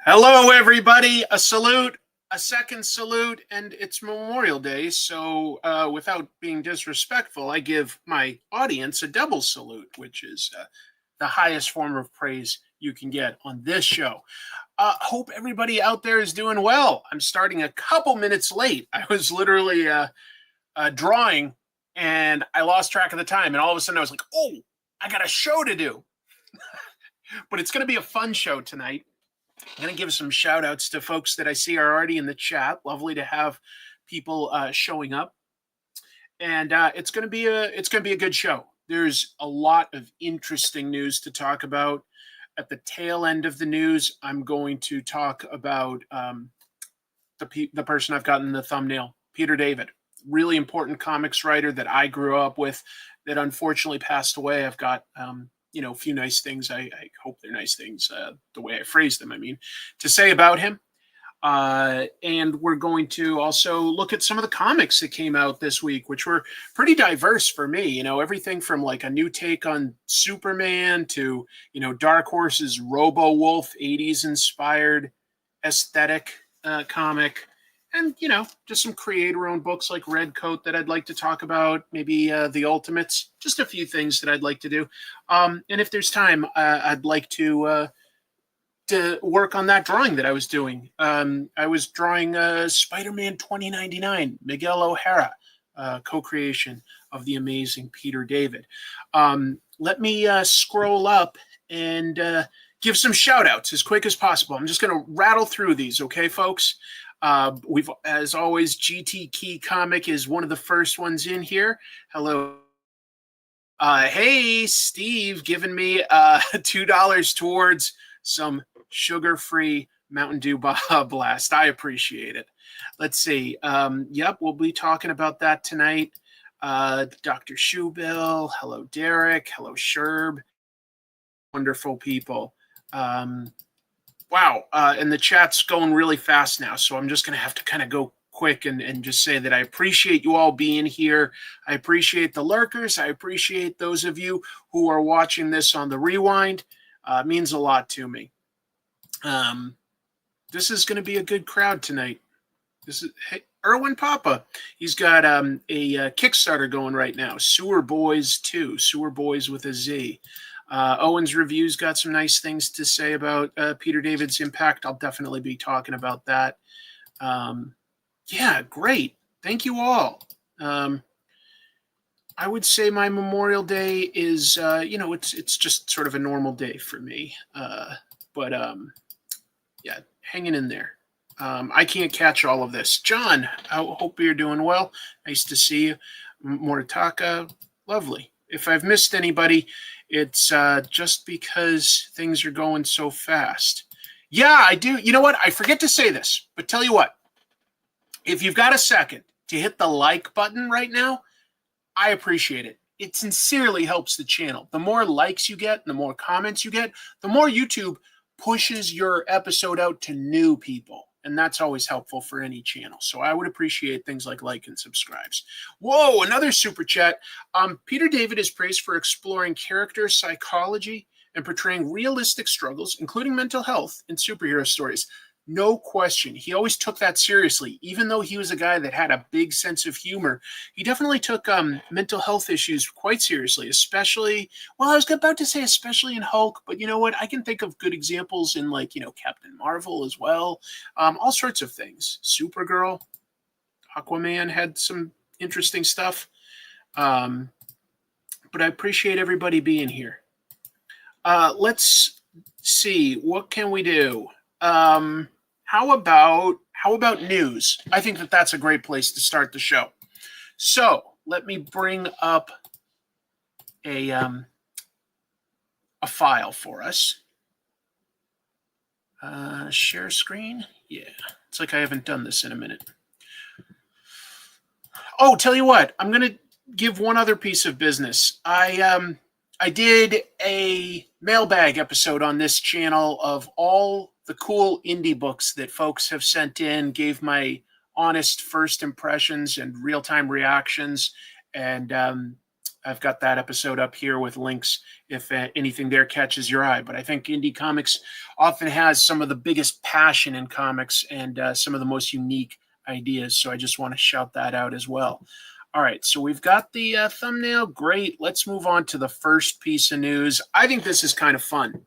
Hello, everybody. A salute, a second salute, and it's Memorial Day. So, without being disrespectful, I give my audience a double salute, which is the highest form of praise you can get on this show. Hope everybody out there is doing well. I'm starting a couple minutes late. I was literally drawing and I lost track of the time. And all of a sudden I was like, oh, I got a show to do. But it's going to be a fun show tonight. I'm going to give some shout outs to folks that I see are already in the chat. Lovely to have people showing up. And it's going to be a good show. There's a lot of interesting news to talk about. At the tail end of the news, I'm going to talk about the person I've got in the thumbnail, Peter David, really important comics writer that I grew up with that unfortunately passed away. I've got a few nice things. I hope they're nice things, the way I phrased them, to say about him. And we're going to also look at some of the comics that came out this week, which were pretty diverse for me. Everything from like a new take on Superman to, Dark Horse's Robo Wolf, 80s inspired aesthetic comic. And, just some creator-owned books like Redcoat that I'd like to talk about, maybe The Ultimates, just a few things that I'd like to do. And if there's time, I'd like to work on that drawing that I was doing. I was drawing Spider-Man 2099, Miguel O'Hara, co-creation of the amazing Peter David. Let me scroll up and give some shout-outs as quick as possible. I'm just going to rattle through these, okay, folks? We've, as always, GT Key Comic is one of the first ones in here. Hello. Hey, Steve, giving me $2 towards some sugar-free Mountain Dew Baja Blast. I appreciate it. Let's see. Yep, we'll be talking about that tonight. Dr. Shoebill. Hello, Derek. Hello, Sherb. Wonderful people. Wow, and the chat's going really fast now, so I'm just going to have to kind of go quick and just say that I appreciate you all being here. I appreciate the lurkers. I appreciate those of you who are watching this on the rewind. It means a lot to me. This is going to be a good crowd tonight. This is Erwin Papa. He's got a Kickstarter going right now, Sewer Boys 2, Sewer Boys with a Z. Owen's Reviews got some nice things to say about Peter David's impact. I'll definitely be talking about that. Yeah, great. Thank you all. I would say my Memorial Day is, it's just sort of a normal day for me. But yeah, hanging in there. I can't catch all of this. John, I hope you're doing well. Nice to see you. Moritaka, lovely. If I've missed anybody, it's just because things are going so fast. Yeah, I do. You know what? I forget to say this, but tell you what. If you've got a second to hit the like button right now, I appreciate it. It sincerely helps the channel. The more likes you get, the more comments you get, the more YouTube pushes your episode out to new people. And that's always helpful for any channel. So I would appreciate things like and subscribes. Whoa, another super chat. Peter David is praised for exploring character psychology and portraying realistic struggles, including mental health, in superhero stories. No question. He always took that seriously. Even though he was a guy that had a big sense of humor, he definitely took mental health issues quite seriously, especially, well, I was about to say especially in Hulk, but you know what? I can think of good examples in Captain Marvel as well. All sorts of things. Supergirl, Aquaman had some interesting stuff. But I appreciate everybody being here. Let's see. What can we do? How about news? I think that's a great place to start the show. So let me bring up a file for us. Share screen. Yeah, it's like I haven't done this in a minute. Oh, tell you what, I'm gonna give one other piece of business. I did a mailbag episode on this channel of all the cool indie books that folks have sent in, gave my honest first impressions and real-time reactions. And I've got that episode up here with links if anything there catches your eye. But I think indie comics often has some of the biggest passion in comics and some of the most unique ideas. So I just want to shout that out as well. All right, so we've got the thumbnail. Great. Let's move on to the first piece of news. I think this is kind of fun.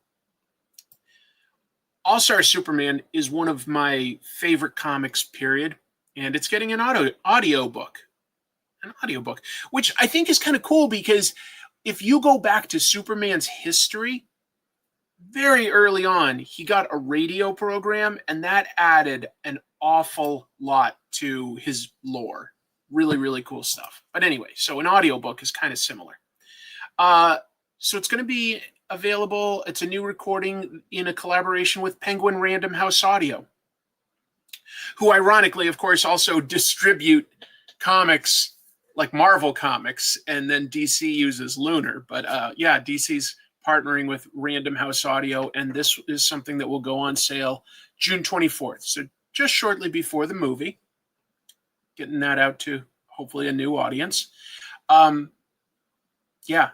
All-Star Superman is one of my favorite comics, period. And it's getting an audiobook. An audiobook, which I think is kind of cool because if you go back to Superman's history, very early on, he got a radio program, and that added an awful lot to his lore. Really, really cool stuff. But anyway, so an audiobook is kind of similar. So it's going to be available. It's a new recording in a collaboration with Penguin Random House Audio, who ironically, of course, also distribute comics like Marvel Comics, and then DC uses Lunar. But yeah, DC's partnering with Random House Audio, and this is something that will go on sale June 24th. So just shortly before the movie. Getting that out to hopefully a new audience. Yeah,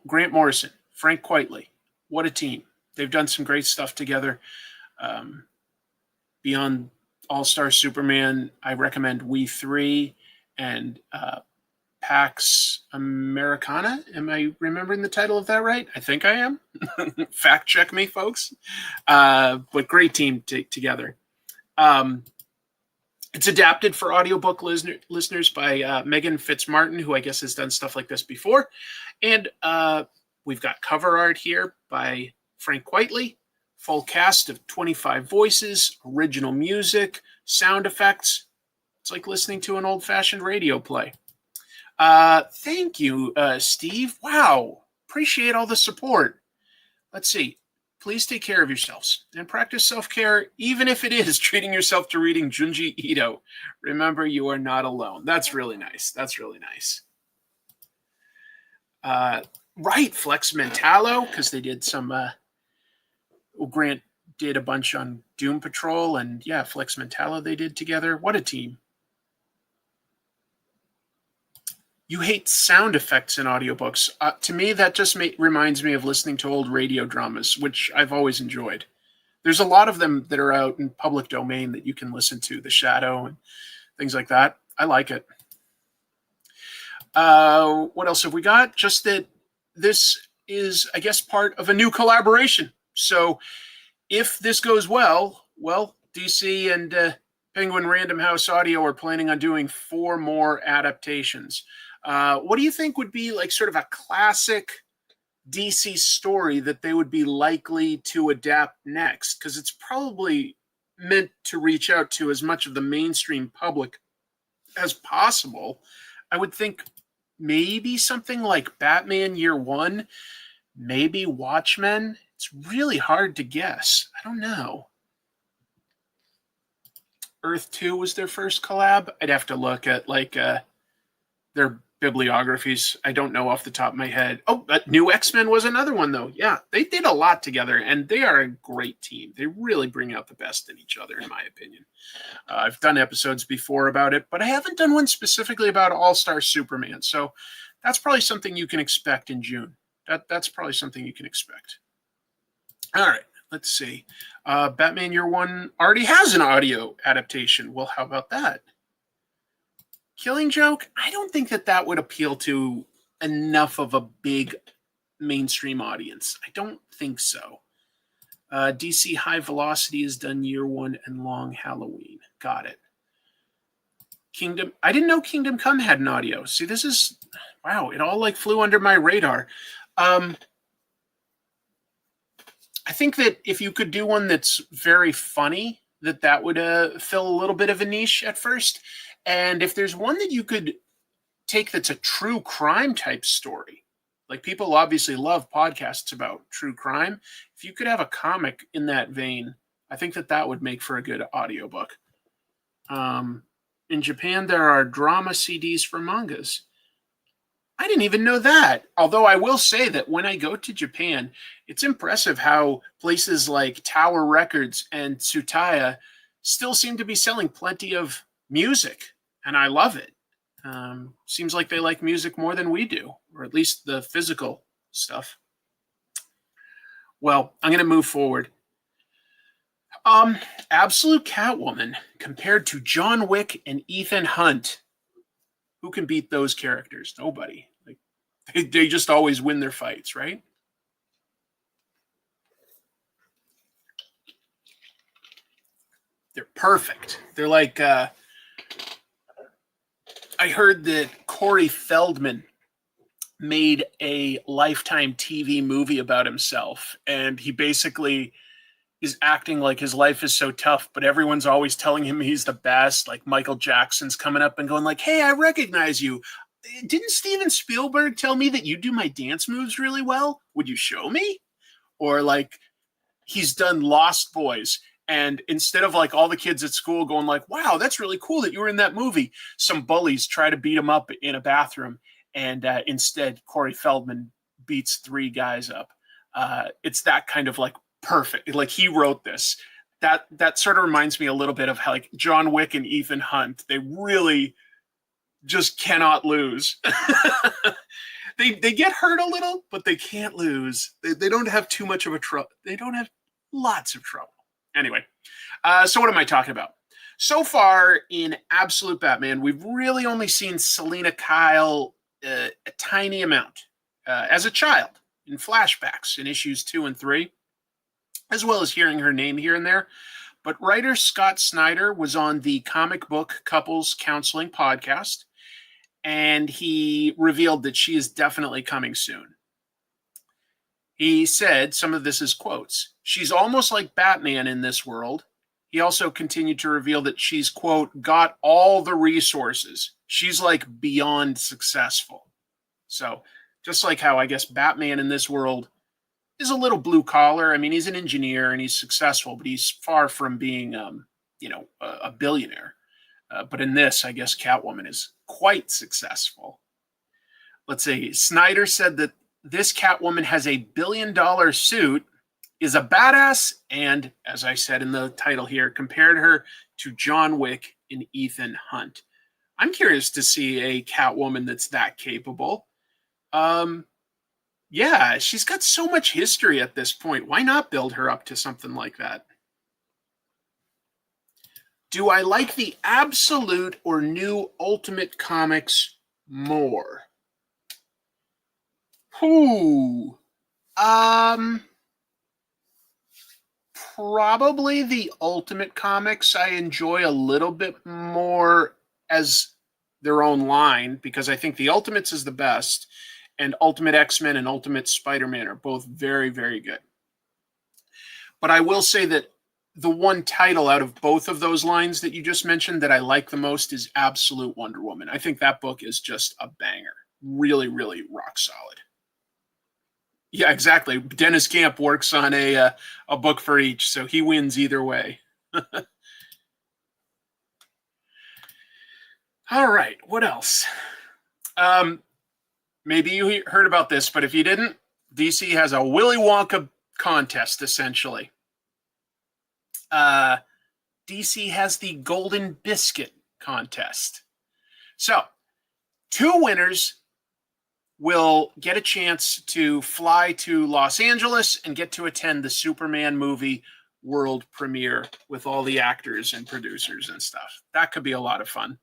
Grant Morrison, Frank Quitely, what a team. They've done some great stuff together. Beyond All-Star Superman, I recommend We Three and Pax Americana. Am I remembering the title of that right? I think I am. Fact check me, folks. But great team together. It's adapted for audiobook listeners by Megan Fitzmartin, who I guess has done stuff like this before. And we've got cover art here by Frank Quitely, full cast of 25 voices, original music, sound effects. It's like listening to an old-fashioned radio play. Thank you, Steve. Wow. Appreciate all the support. Let's see. Please take care of yourselves and practice self-care, even if it is treating yourself to reading Junji Ito. Remember, you are not alone. That's really nice. That's really nice. Right, Flex Mentallo, because they did some... Grant did a bunch on Doom Patrol, and yeah, Flex Mentallo they did together. What a team. You hate sound effects in audiobooks. To me, that just reminds me of listening to old radio dramas, which I've always enjoyed. There's a lot of them that are out in public domain that you can listen to, The Shadow and things like that. I like it. What else have we got? Just that this is, I guess, part of a new collaboration. So if this goes well, DC and Penguin Random House Audio are planning on doing 4 more adaptations. What do you think would be like sort of a classic DC story that they would be likely to adapt next? Because it's probably meant to reach out to as much of the mainstream public as possible. I would think maybe something like Batman Year One, maybe Watchmen. It's really hard to guess. I don't know. Earth 2 was their first collab. I'd have to look at like their bibliographies. I don't know off the top of my head. Oh, but New X-Men was another one, though. Yeah, they did a lot together, and they are a great team. They really bring out the best in each other, in my opinion. I've done episodes before about it, but I haven't done one specifically about All-Star Superman. So that's probably something you can expect in June. That's probably something you can expect. All right, let's see. Batman Year One already has an audio adaptation. Well, how about that? Killing Joke? I don't think that would appeal to enough of a big mainstream audience. I don't think so. DC High Velocity has done Year One and Long Halloween. Got it. Kingdom. I didn't know Kingdom Come had an audio. See, this is... Wow, it all like flew under my radar. I think that if you could do one that's very funny, that would fill a little bit of a niche at first. And if there's one that you could take that's a true crime type story, like people obviously love podcasts about true crime. If you could have a comic in that vein, I think that would make for a good audiobook. In Japan, there are drama CDs for mangas. I didn't even know that. Although I will say that when I go to Japan, it's impressive how places like Tower Records and Tsutaya still seem to be selling plenty of music, and I love it. Seems like they like music more than we do, or at least the physical stuff. Well, I'm going to move forward. Absolute Catwoman compared to John Wick and Ethan Hunt. Who can beat those characters? Nobody. Like they just always win their fights, right? They're perfect. They're like I heard that Corey Feldman made a Lifetime TV movie about himself, and he basically is acting like his life is so tough, but everyone's always telling him he's the best. Like Michael Jackson's coming up and going like, "Hey, I recognize you. Didn't Steven Spielberg tell me that you do my dance moves really well? Would you show me?" Or like he's done Lost Boys, and instead of like all the kids at school going like, "Wow, that's really cool that you were in that movie," some bullies try to beat him up in a bathroom, and instead Corey Feldman beats 3 guys up. It's that kind of like perfect. Like he wrote this. That sort of reminds me a little bit of how like John Wick and Ethan Hunt. They really just cannot lose. They get hurt a little, but they can't lose. They don't have too much of a trouble. They don't have lots of trouble. Anyway, so what am I talking about? So far in Absolute Batman, we've really only seen Selina Kyle a tiny amount as a child in flashbacks in issues 2 and 3, as well as hearing her name here and there. But writer Scott Snyder was on the Comic Book Couples Counseling podcast, and he revealed that she is definitely coming soon. He said, some of this is quotes, "She's almost like Batman in this world." He also continued to reveal that she's, quote, "got all the resources. She's like beyond successful." So just like how I guess Batman in this world is a little blue collar. I mean, he's an engineer and he's successful, but he's far from being, a billionaire. But in this, I guess Catwoman is quite successful. Let's see. Snyder said that this Catwoman has a $1 billion suit, is a badass, and, as I said in the title here, compared her to John Wick and Ethan Hunt. I'm curious to see a Catwoman that's that capable. Yeah, she's got so much history at this point. Why not build her up to something like that? Do I like the Absolute or new Ultimate comics more? Ooh. Probably the Ultimate comics I enjoy a little bit more as their own line, because I think the Ultimates is the best, and Ultimate X-Men and Ultimate Spider-Man are both very, very good. But I will say that the one title out of both of those lines that you just mentioned that I like the most is Absolute Wonder Woman. I think that book is just a banger. Really, really rock solid. Yeah, exactly. Dennis Camp works on a book for each, so he wins either way. All right, what else? Maybe you heard about this, but if you didn't, DC has a Willy Wonka contest, essentially. DC has the Golden Biscuit contest. So, 2 winners will get a chance to fly to Los Angeles and get to attend the Superman movie world premiere with all the actors and producers and stuff. That could be a lot of fun.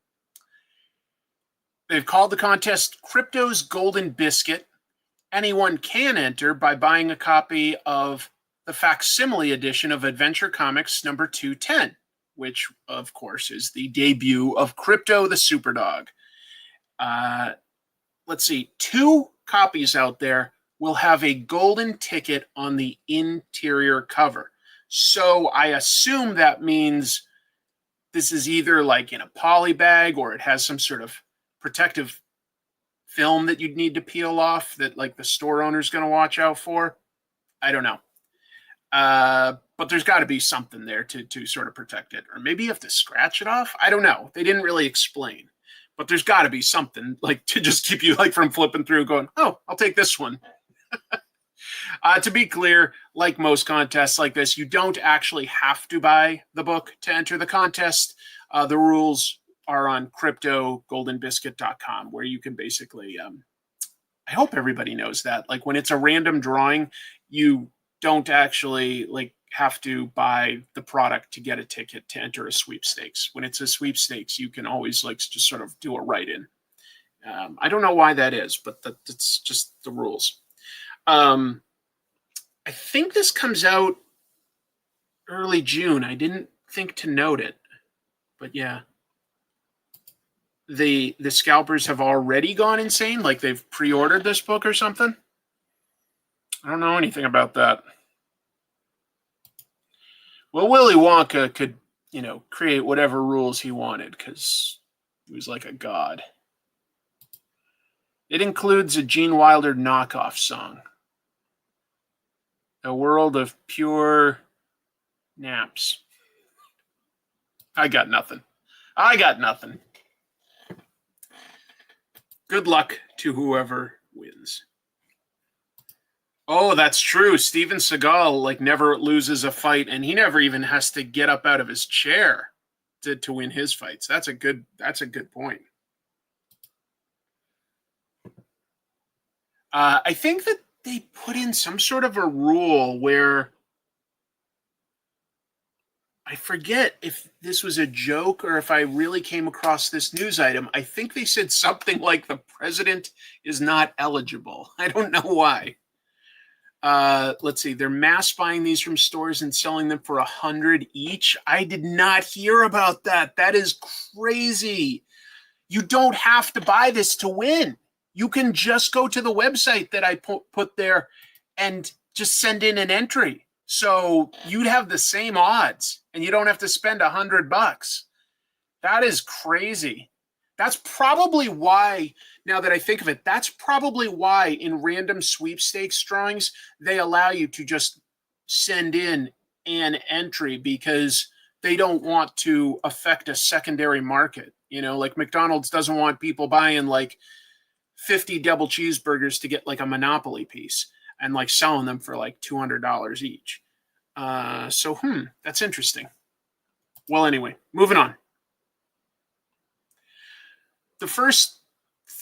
They've called the contest Krypto's Golden Biscuit. Anyone can enter by buying a copy of the facsimile edition of Adventure Comics number 210, which, of course, is the debut of Krypto the Superdog. Let's see, 2 copies out there will have a golden ticket on the interior cover. So I assume that means this is either like in a poly bag or it has some sort of protective film that you'd need to peel off that like the store owner's going to watch out for. I don't know. But there's got to be something there to sort of protect it. Or maybe you have to scratch it off. I don't know. They didn't really explain. But there's got to be something like to just keep you like from flipping through going, oh, I'll take this one. To be clear, like most contests like this, you don't actually have to buy the book to enter the contest. The rules are on Krypto, goldenbiscuit.com, where you can basically, I hope everybody knows that. Like when it's a random drawing, you don't actually like have to buy the product to get a ticket to enter a sweepstakes. When it's a sweepstakes, you can always like just sort of do a write-in. I don't know why that is, but that's just the rules. I think this comes out early June. I didn't think to note it, but yeah. The scalpers have already gone insane, like they've pre-ordered this book or something. I don't know anything about that. Well, Willy Wonka could, create whatever rules he wanted because he was like a god. It includes a Gene Wilder knockoff song. A world of pure naps. I got nothing. Good luck to whoever wins. Oh, that's true. Steven Seagal like never loses a fight, and he never even has to get up out of his chair to win his fights. That's a good point. I think that they put in some sort of a rule where I forget if this was a joke or if I really came across this news item. I think they said something like the president is not eligible. I don't know why. Let's see. They're mass buying these from stores and selling them for $100 each. I did not hear about that. That is crazy. You don't have to buy this to win. You can just go to the website that I put there and just send in an entry. So you'd have the same odds and you don't have to spend $100. That is crazy. That's probably why, now that I think of it, that's probably why in random sweepstakes drawings, they allow you to just send in an entry because they don't want to affect a secondary market. Like McDonald's doesn't want people buying like 50 double cheeseburgers to get like a Monopoly piece and like selling them for like $200 each. That's interesting. Well, anyway, moving on. The first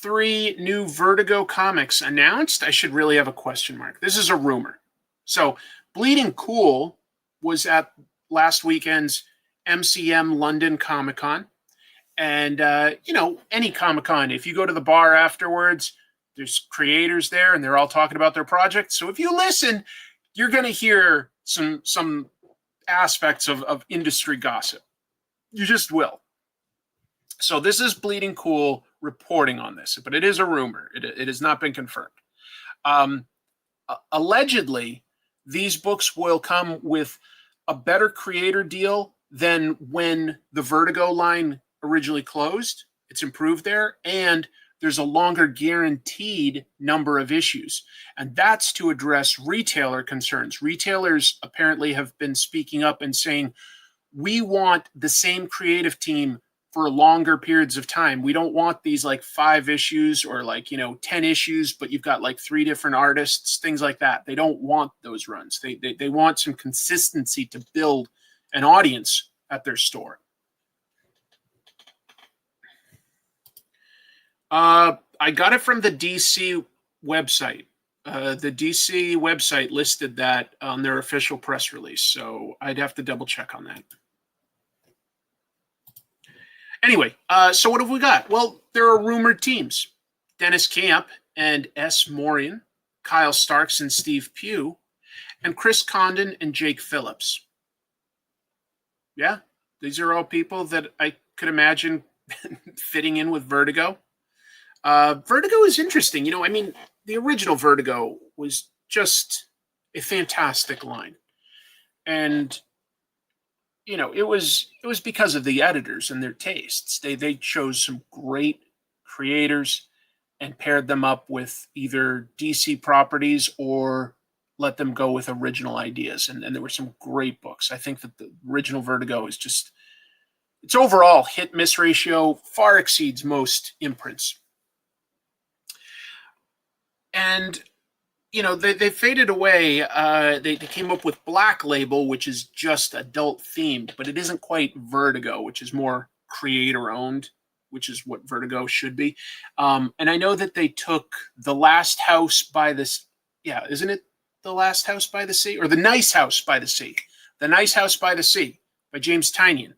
3 new Vertigo comics announced. I should really have a question mark. This is a rumor. So Bleeding Cool was at last weekend's MCM London Comic Con. And, any Comic-Con, if you go to the bar afterwards, there's creators there and they're all talking about their projects. So if you listen, you're going to hear some aspects of industry gossip. You just will. So this is Bleeding Cool reporting on this, but it is a rumor. It has not been confirmed. Allegedly, these books will come with a better creator deal than when the Vertigo line originally closed. It's improved there, and there's a longer guaranteed number of issues, and that's to address retailer concerns. Retailers apparently have been speaking up and saying, we want the same creative team for longer periods of time. We don't want these like 5 issues or 10 issues, but you've got like 3 different artists, things like that. They don't want those runs. They want some consistency to build an audience at their store. I got it from the DC website. The DC website listed that on their official press release, so I'd have to double check on that. Anyway, so what have we got? Well, there are rumored teams. Dennis Camp and S. Morian, Kyle Starks and Steve Pugh, and Chris Condon and Jake Phillips. Yeah, these are all people that I could imagine fitting in with Vertigo. Vertigo is interesting. The original Vertigo was just a fantastic line. And, it was because of the editors and their tastes. They chose some great creators and paired them up with either DC properties or let them go with original ideas. And there were some great books. I think that the original Vertigo is just, its overall hit-miss ratio far exceeds most imprints. And, they faded away. They came up with Black Label, which is just adult themed, but it isn't quite Vertigo, which is more creator owned. which is what Vertigo should be. And I know that they took The Last House by the Sea. Yeah, isn't it The Last House by the Sea? Or The Nice House by the Sea. The Nice House by the Sea by James Tynion.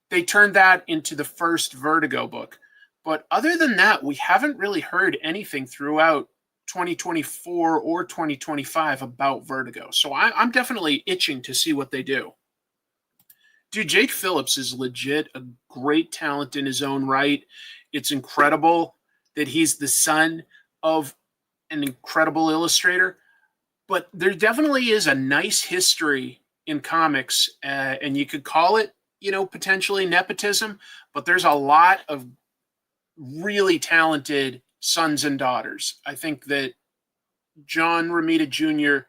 They turned that into the first Vertigo book. But other than that, we haven't really heard anything throughout 2024 or 2025 about Vertigo. So I'm definitely itching to see what they do. Dude, Jake Phillips is legit a great talent in his own right. It's incredible that he's the son of an incredible illustrator. But there definitely is a nice history in comics, and you could call it, potentially nepotism, but there's a lot of really talented sons and daughters. I think that John Romita Jr.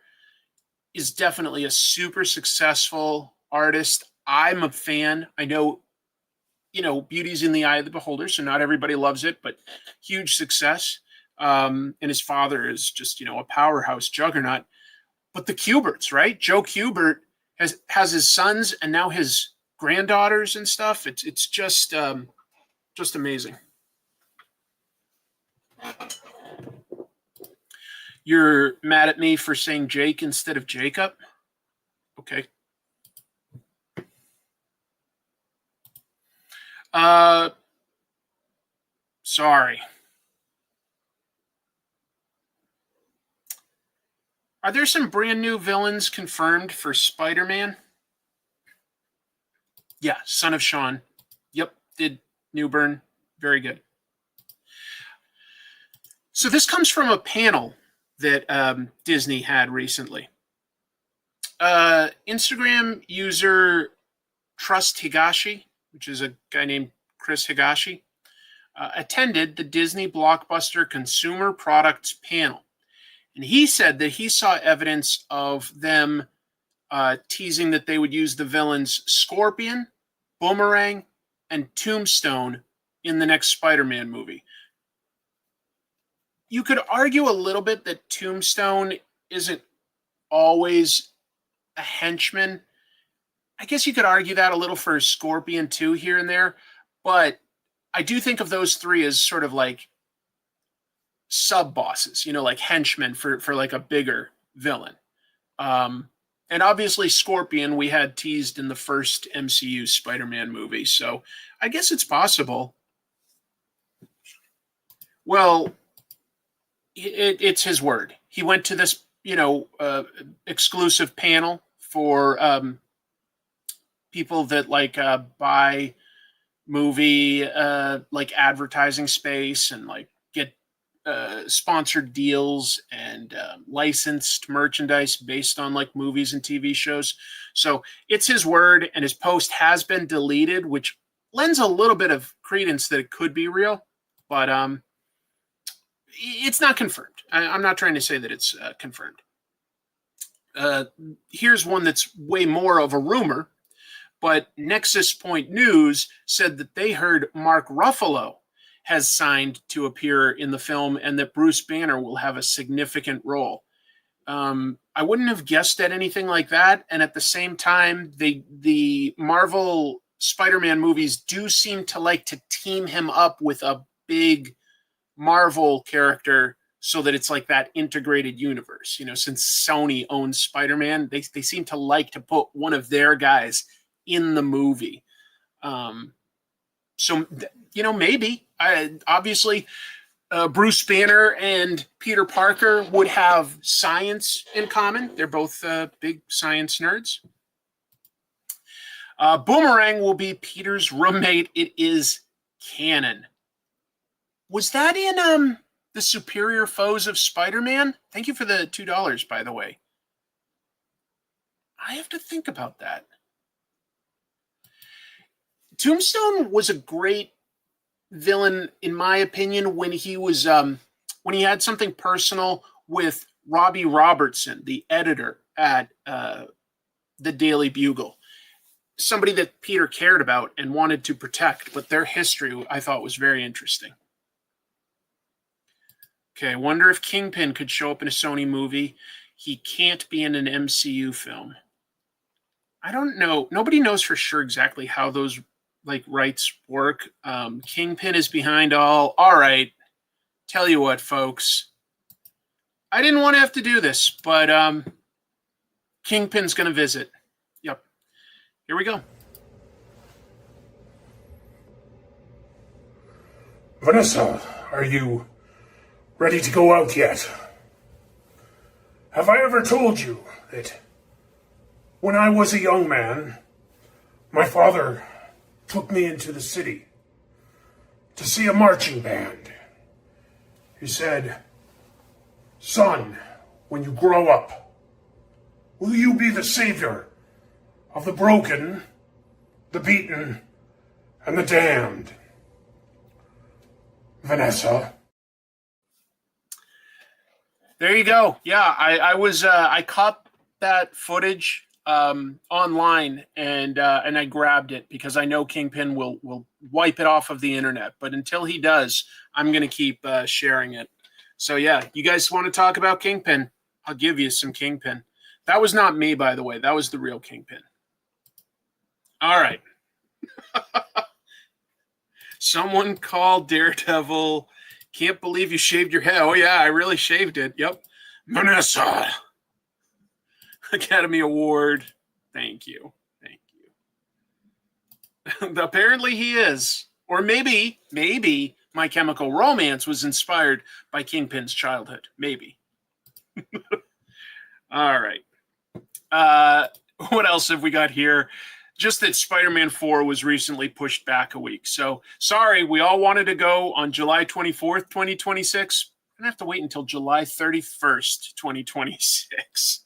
is definitely a super successful artist. I'm a fan. I know, beauty's in the eye of the beholder, so not everybody loves it, but huge success. And his father is just, a powerhouse juggernaut. But the Kuberts, right? Joe Kubert has his sons and now his granddaughters and stuff. It's just amazing. You're mad at me for saying Jake instead of Jacob? Okay. Sorry. Are there some brand new villains confirmed for Spider-Man? Yeah, Son of Sean. Yep, did Newburn. Very good. So this comes from a panel that Disney had recently. Instagram user Trust Higashi, which is a guy named Chris Higashi, attended the Disney Blockbuster Consumer Products panel. And he said that he saw evidence of them teasing that they would use the villains Scorpion, Boomerang, and Tombstone in the next Spider-Man movie. You could argue a little bit that Tombstone isn't always a henchman. I guess you could argue that a little for Scorpion too, here and there. But I do think of those three as sort of like sub-bosses, like henchmen for like a bigger villain. And obviously Scorpion we had teased in the first MCU Spider-Man movie. So I guess it's possible. Well, it's his word. He went to this, exclusive panel for people that buy movie advertising space and get sponsored deals and licensed merchandise based on movies and TV shows. So it's his word, and his post has been deleted, which lends a little bit of credence that it could be real, but it's not confirmed. I'm not trying to say that it's confirmed. Here's one that's way more of a rumor, but Nexus Point News said that they heard Mark Ruffalo has signed to appear in the film and that Bruce Banner will have a significant role. I wouldn't have guessed at anything like that. And at the same time, the Marvel Spider-Man movies do seem to like to team him up with a big Marvel character so that it's like that integrated universe. Since Sony owns Spider-Man, they seem to like to put one of their guys in the movie. So, maybe. Obviously, Bruce Banner and Peter Parker would have science in common. They're both big science nerds. Boomerang will be Peter's roommate. It is canon. Was that in the Superior Foes of Spider-Man? Thank you for the $2, by the way. I have to think about that. Tombstone was a great villain, in my opinion, when he was when he had something personal with Robbie Robertson, the editor at the Daily Bugle. Somebody that Peter cared about and wanted to protect, but their history I thought was very interesting. Okay, I wonder if Kingpin could show up in a Sony movie. He can't be in an MCU film. I don't know. Nobody knows for sure exactly how those writes work. Kingpin is behind all. All right. Tell you what, folks. I didn't want to have to do this, but Kingpin's going to visit. Yep. Here we go. Vanessa, are you ready to go out yet? Have I ever told you that when I was a young man, my father took me into the city to see a marching band? He said, "Son, when you grow up, will you be the savior of the broken, the beaten, and the damned?" Vanessa. There you go. Yeah, I caught that footage online and I grabbed it because I know Kingpin will wipe it off of the internet. But until he does, I'm going to keep sharing it. So yeah, you guys want to talk about Kingpin? I'll give you some Kingpin. That was not me, by the way. That was the real Kingpin. All right. Someone called Daredevil. Can't believe you shaved your head. Oh, yeah, I really shaved it. Yep. Vanessa. Academy Award. Thank you. Thank you. Apparently he is. Or maybe My Chemical Romance was inspired by Kingpin's childhood. Maybe. All right. What else have we got here? Just that Spider-Man 4 was recently pushed back a week. So, sorry, we all wanted to go on July 24th, 2026. I'm going to have to wait until July 31st, 2026.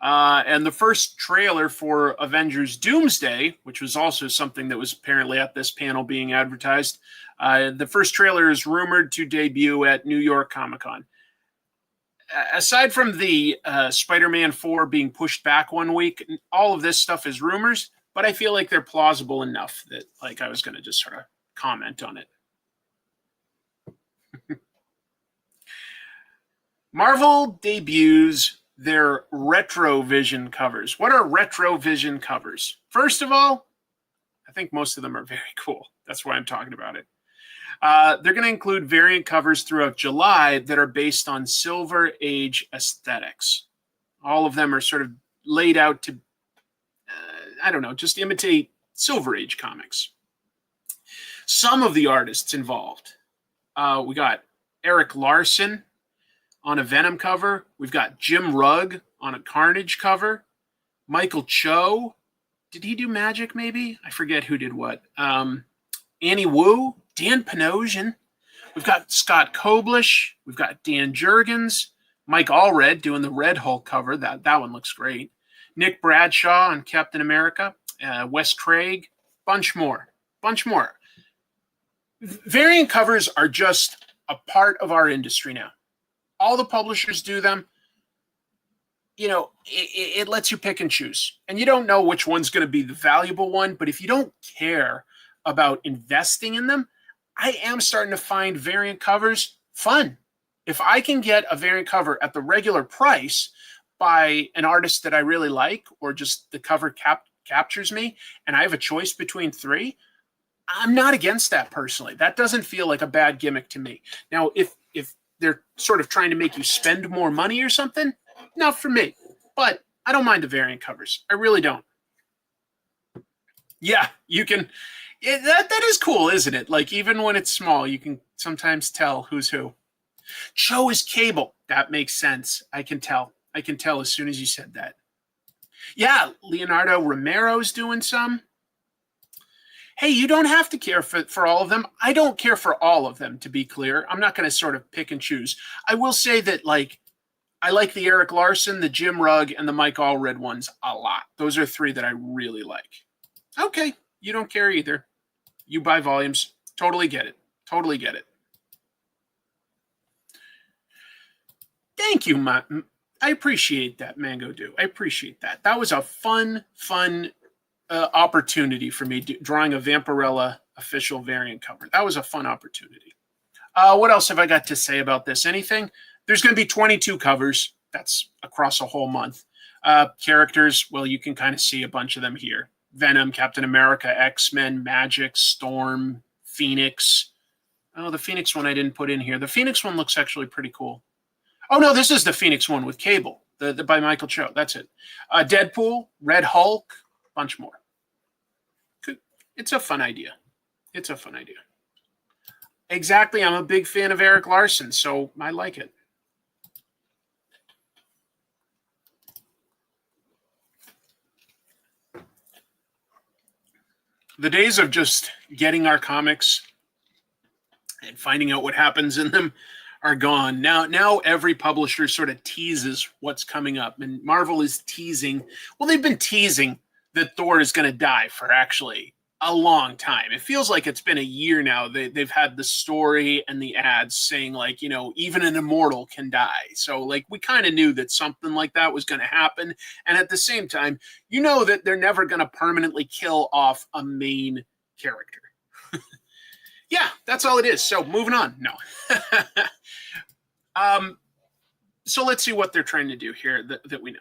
And the first trailer for Avengers Doomsday, which was also something that was apparently at this panel being advertised, the first trailer is rumored to debut at New York Comic-Con. Aside from the Spider-Man 4 being pushed back 1 week, all of this stuff is rumors, but I feel like they're plausible enough that I was going to just sort of comment on it. Marvel debuts their Retrovision covers. What are Retrovision covers? First of all, I think most of them are very cool. That's why I'm talking about it. They're going to include variant covers throughout July that are based on Silver Age aesthetics. All of them are sort of laid out to, just imitate Silver Age comics. Some of the artists involved. We got Eric Larson on a Venom cover. We've got Jim Rugg on a Carnage cover. Michael Cho. Did he do Magic maybe? I forget who did what. Annie Wu. Dan Panosian. We've got Scott Koblish. We've got Dan Jurgens. Mike Allred doing the Red Hulk cover. That one looks great. Nick Bradshaw on Captain America. Wes Craig. Bunch more. Variant covers are just a part of our industry now. All the publishers do them. It lets you pick and choose. And you don't know which one's going to be the valuable one. But if you don't care about investing in them, I am starting to find variant covers fun. If I can get a variant cover at the regular price by an artist that I really like, or just the cover captures me, and I have a choice between 3, I'm not against that personally. That doesn't feel like a bad gimmick to me. Now, if they're sort of trying to make you spend more money or something, not for me. But I don't mind the variant covers. I really don't. Yeah, you can... that is cool, isn't it? Even when it's small, you can sometimes tell who's who. Cho is Cable. That makes sense. I can tell as soon as you said that. Yeah, Leonardo Romero's doing some. Hey, you don't have to care for all of them. I don't care for all of them, to be clear. I'm not going to sort of pick and choose. I will say that, I like the Eric Larson, the Jim Rugg, and the Mike Allred ones a lot. Those are 3 that I really like. Okay, you don't care either. You buy volumes. Totally get it. Thank you, I appreciate that, Mango Do. I appreciate that. That was a fun opportunity for me drawing a Vampirella official variant cover. That was a fun opportunity. What else have I got to say about this? Anything? There's going to be 22 covers. That's across a whole month. Characters, well, you can kind of see a bunch of them here. Venom, Captain America, X-Men, Magic, Storm, Phoenix. Oh, the Phoenix one I didn't put in here. The Phoenix one looks actually pretty cool. Oh, no, this is the Phoenix one with Cable, the by Michael Cho. That's it. Deadpool, Red Hulk, bunch more. It's a fun idea. It's a fun idea. Exactly. I'm a big fan of Eric Larson, so I like it. The days of just getting our comics and finding out what happens in them are gone. Now every publisher sort of teases what's coming up, and Marvel is teasing. Well, they've been teasing that Thor is going to die for actually a long time. It feels like it's been a year now. They've had the story and the ads saying, like, even an immortal can die. So, like, we kind of knew that something like that was going to happen. And at the same time, that they're never going to permanently kill off a main character. Yeah, that's all it is. So, moving on. No. So let's see what they're trying to do here that we know.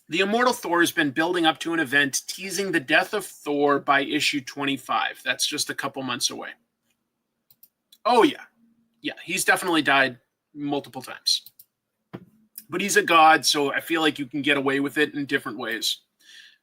The Immortal Thor has been building up to an event teasing the death of Thor by issue 25. That's just a couple months away. Oh, yeah. Yeah, he's definitely died multiple times. But he's a god, so I feel like you can get away with it in different ways.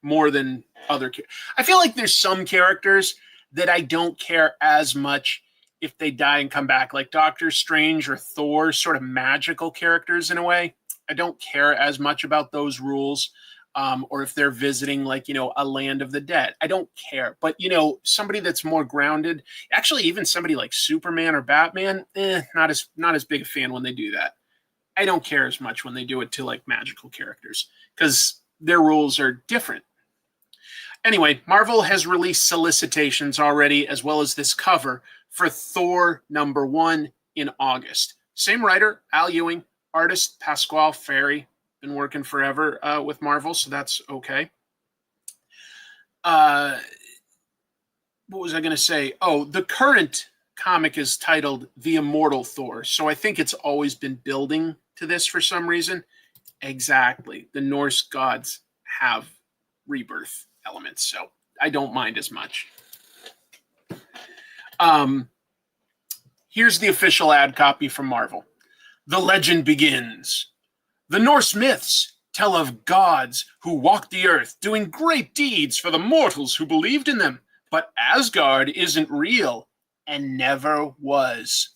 More than other characters. I feel like there's some characters that I don't care as much if they die and come back. Like Doctor Strange or Thor, sort of magical characters in a way. I don't care as much about those rules, or if they're visiting, like, a land of the dead. I don't care. But, somebody that's more grounded, actually even somebody like Superman or Batman, not as big a fan when they do that. I don't care as much when they do it to, like, magical characters because their rules are different. Anyway, Marvel has released solicitations already, as well as this cover for Thor #1 in August. Same writer, Al Ewing. Artist Pasquale Ferry, been working forever with Marvel, so that's okay. What was I going to say? Oh, the current comic is titled The Immortal Thor, so I think it's always been building to this for some reason. Exactly. The Norse gods have rebirth elements, so I don't mind as much. Here's the official ad copy from Marvel. The legend begins. The Norse myths tell of gods who walked the earth doing great deeds for the mortals who believed in them. But Asgard isn't real and never was.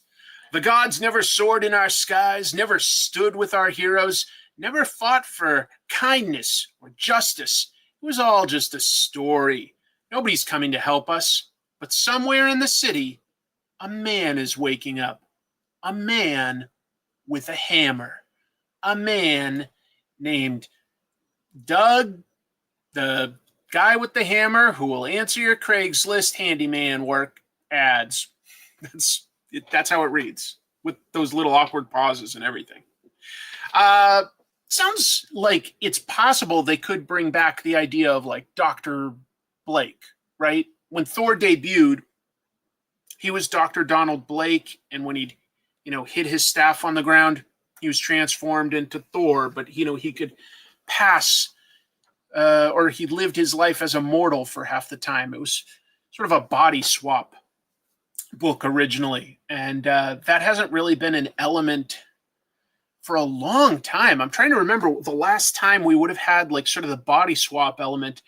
The gods never soared in our skies, never stood with our heroes, never fought for kindness or justice. It was all just a story. Nobody's coming to help us. But somewhere in the city, a man is waking up. A man with a hammer. A man named Doug, the guy with the hammer who will answer your Craigslist handyman work ads. That's how it reads, with those little awkward pauses and everything. Sounds like it's possible they could bring back the idea of, like, Dr. Blake, right? When Thor debuted, he was Dr. Donald Blake, and when he'd hit his staff on the ground, he was transformed into Thor, but, he could pass, or he lived his life as a mortal for half the time. It was sort of a body swap book originally, and that hasn't really been an element for a long time. I'm trying to remember the last time we would have had, like, sort of the body swap element,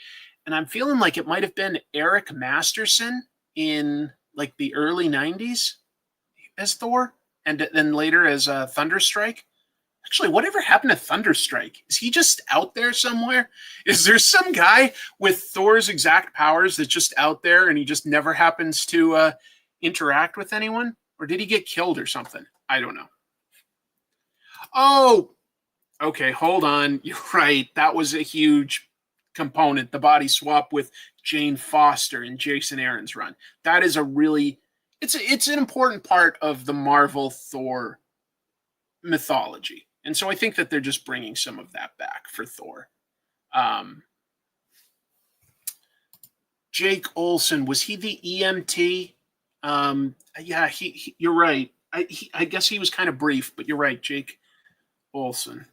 and I'm feeling like it might have been Eric Masterson in, like, the early 90s as Thor, and then later as Thunderstrike. Actually, whatever happened to Thunderstrike? Is he just out there somewhere? Is there some guy with Thor's exact powers that's just out there and he just never happens to interact with anyone? Or did he get killed or something? I don't know. Oh, okay, hold on. You're right. That was a huge component, the body swap with Jane Foster and Jason Aaron's run. That is a really... It's an important part of the Marvel Thor mythology. And so I think that they're just bringing some of that back for Thor. Jake Olsen, was he the EMT? Yeah, you're right. I guess he was kind of brief, but you're right, Jake Olsen.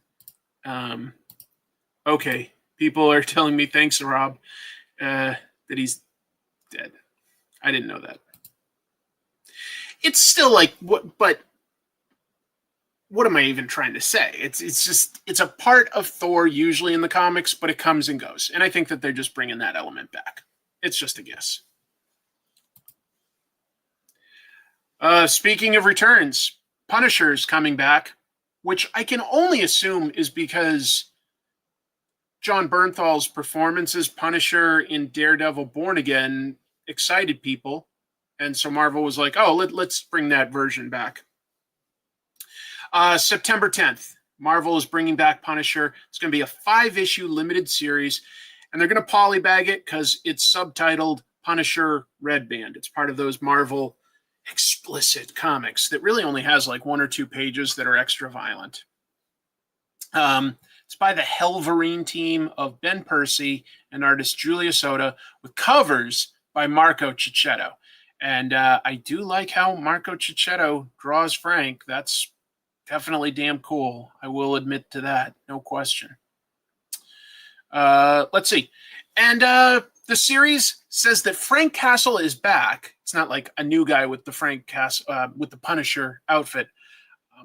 Okay, people are telling me thanks, Rob. that he's dead. I didn't know that. It's still like what, but what am I even trying to say? It's a part of Thor usually in the comics, but it comes and goes, and I think that they're just bringing that element back. It's just a guess. Speaking of returns, Punisher's coming back, which I can only assume is because John Bernthal's performance as Punisher in Daredevil Born Again excited people. And so Marvel was like, oh, let's bring that version back. September 10th, Marvel is bringing back Punisher. It's going to be a 5-issue limited series, and they're going to polybag it because it's subtitled Punisher Red Band. It's part of those Marvel explicit comics that really only has like 1 or 2 pages that are extra violent. It's by the Hellverine team of Ben Percy and artist Julia Soda, with covers by Marco Cicchetto. And I do like how Marco Cicchetto draws Frank. That's definitely damn cool. I will admit to that. No question. Let's see. And the series says that Frank Castle is back. It's not like a new guy with the Frank Castle, with the Punisher outfit.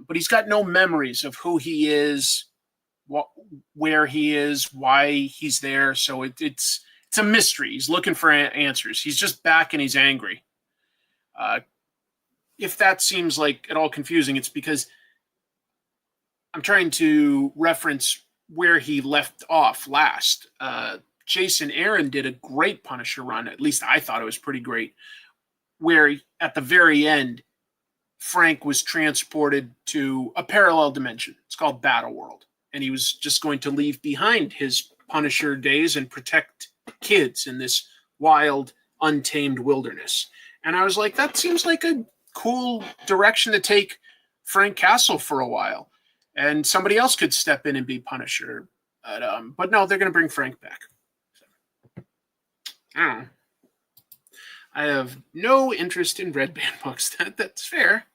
But he's got no memories of who he is, where he is, why he's there. So it's a mystery. He's looking for answers. He's just back and he's angry. If that seems like at all confusing, it's because I'm trying to reference where he left off last. Jason Aaron did a great Punisher run. At least I thought it was pretty great, where at the very end, Frank was transported to a parallel dimension. It's called Battle World. And he was just going to leave behind his Punisher days and protect kids in this wild, untamed wilderness. And I was like, that seems like a cool direction to take Frank Castle for a while. And somebody else could step in and be Punisher. But no, they're going to bring Frank back. So, I don't know. I have no interest in Red Band books. That's fair.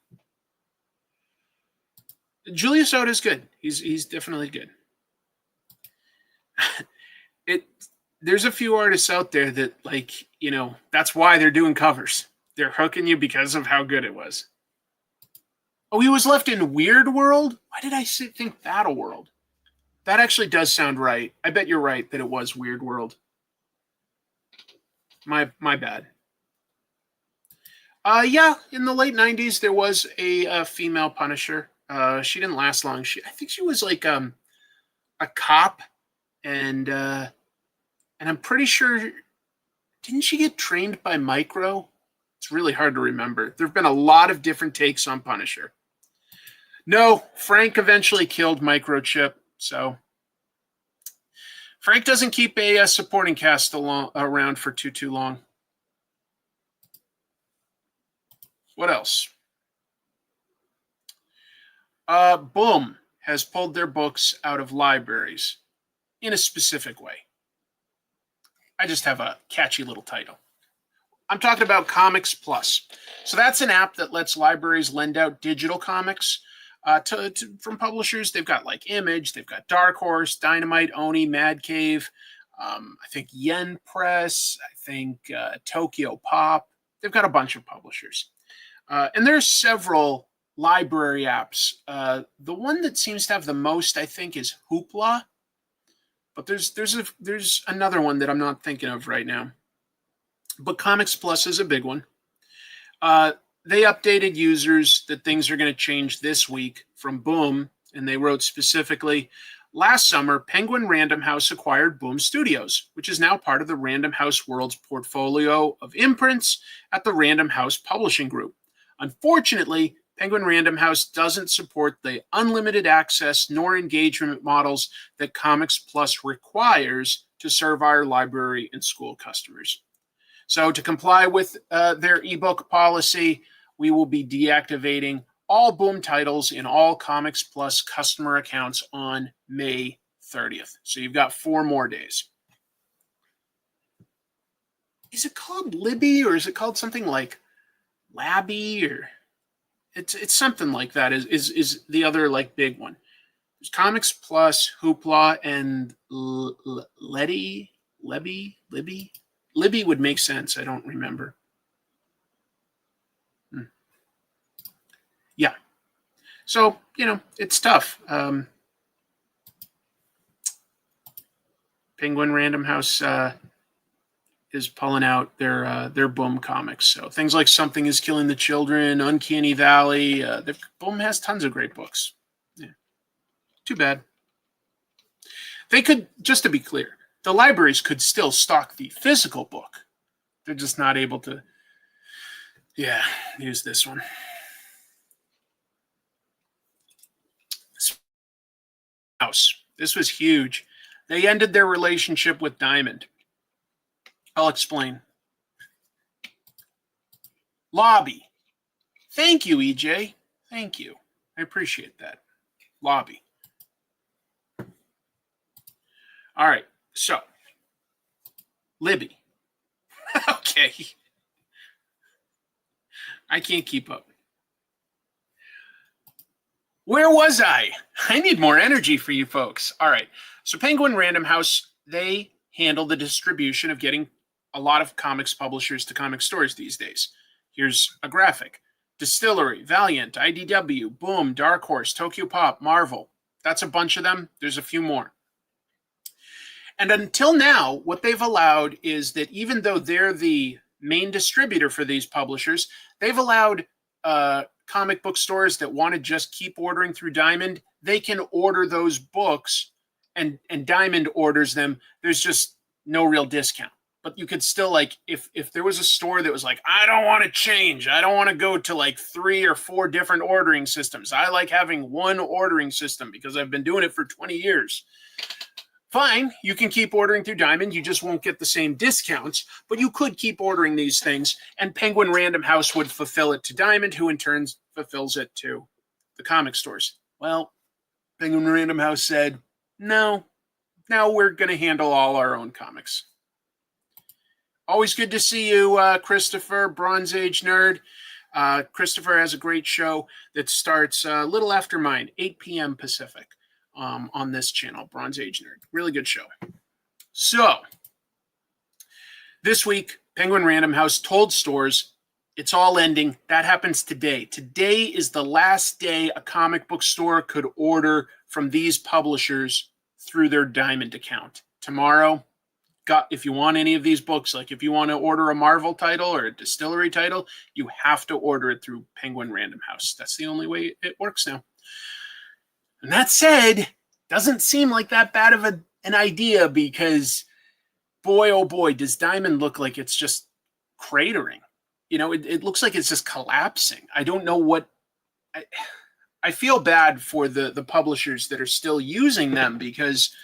Julius Soda's good. He's definitely good. There's a few artists out there that, like, you know, that's why they're doing covers. They're hooking you because of how good it was. Oh, he was left in Weird World? Why did I think Battle World? That actually does sound right. I bet you're right that it was Weird World. My bad. Yeah, in the late 90s, there was a female Punisher. She didn't last long. I think she was like a cop, and I'm pretty sure, didn't she get trained by Micro? It's really hard to remember. There have been a lot of different takes on Punisher. No, Frank eventually killed Microchip, so Frank doesn't keep a supporting cast around for too long. What else? Boom has pulled their books out of libraries in a specific way. I just have a catchy little title. I'm talking about Comics Plus. So that's an app that lets libraries lend out digital comics from publishers. They've got like Image, they've got Dark Horse, Dynamite, Oni, Mad Cave, I think Yen Press, I think Tokyo Pop. They've got a bunch of publishers. And there's several library apps. The one that seems to have the most, I think, is Hoopla. But there's another one that I'm not thinking of right now. But Comics Plus is a big one. They updated users that things are going to change this week from Boom, and they wrote specifically, last summer, Penguin Random House acquired Boom Studios, which is now part of the Random House World's portfolio of imprints at the Random House Publishing Group. Unfortunately, Penguin Random House doesn't support the unlimited access nor engagement models that Comics Plus requires to serve our library and school customers. So to comply with their ebook policy, we will be deactivating all Boom titles in all Comics Plus customer accounts on May 30th. So you've got 4 more days. Is it called Libby, or is it called something like Labby, or it's something like that is the other like big one. There's Comics Plus, Hoopla, and Libby. Libby would make sense. I don't remember. Yeah. So, it's tough. Penguin Random House is pulling out their Boom comics. So things like Something is Killing the Children, Uncanny Valley. Boom has tons of great books. Yeah. Too bad. They could, just to be clear, the libraries could still stock the physical book. They're just not able to, use this one. House. This was huge. They ended their relationship with Diamond. I'll explain. Lobby. Thank you, EJ. Thank you. I appreciate that. Lobby. All right. So, Libby. Okay. I can't keep up. Where was I? I need more energy for you folks. All right. So Penguin Random House, they handle the distribution of getting a lot of comics publishers to comic stores these days. Here's a graphic. Distillery, Valiant, IDW, Boom, Dark Horse, Tokyo Pop, Marvel. That's a bunch of them. There's a few more. And until now, what they've allowed is that even though they're the main distributor for these publishers, they've allowed comic book stores that want to just keep ordering through Diamond, they can order those books and Diamond orders them. There's just no real discount. But you could still, like, if there was a store that was like, I don't want to change. I don't want to go to like 3 or 4 different ordering systems. I like having one ordering system because I've been doing it for 20 years. Fine, you can keep ordering through Diamond. You just won't get the same discounts, but you could keep ordering these things, and Penguin Random House would fulfill it to Diamond, who in turn fulfills it to the comic stores. Well, Penguin Random House said, no, now we're going to handle all our own comics. Always good to see you, Christopher, Bronze Age Nerd. Christopher has a great show that starts a little after mine, 8 p.m. Pacific. On this channel, Bronze Age Nerd. Really good show. So, this week, Penguin Random House told stores it's all ending. That happens today. Today is the last day a comic book store could order from these publishers through their Diamond account. Tomorrow, if you want any of these books, like if you want to order a Marvel title or a Distillery title, you have to order it through Penguin Random House. That's the only way it works now. And that said, doesn't seem like that bad of an idea because, boy, oh boy, does Diamond look like it's just cratering. It looks like it's just collapsing. I don't know what... I feel bad for the publishers that are still using them because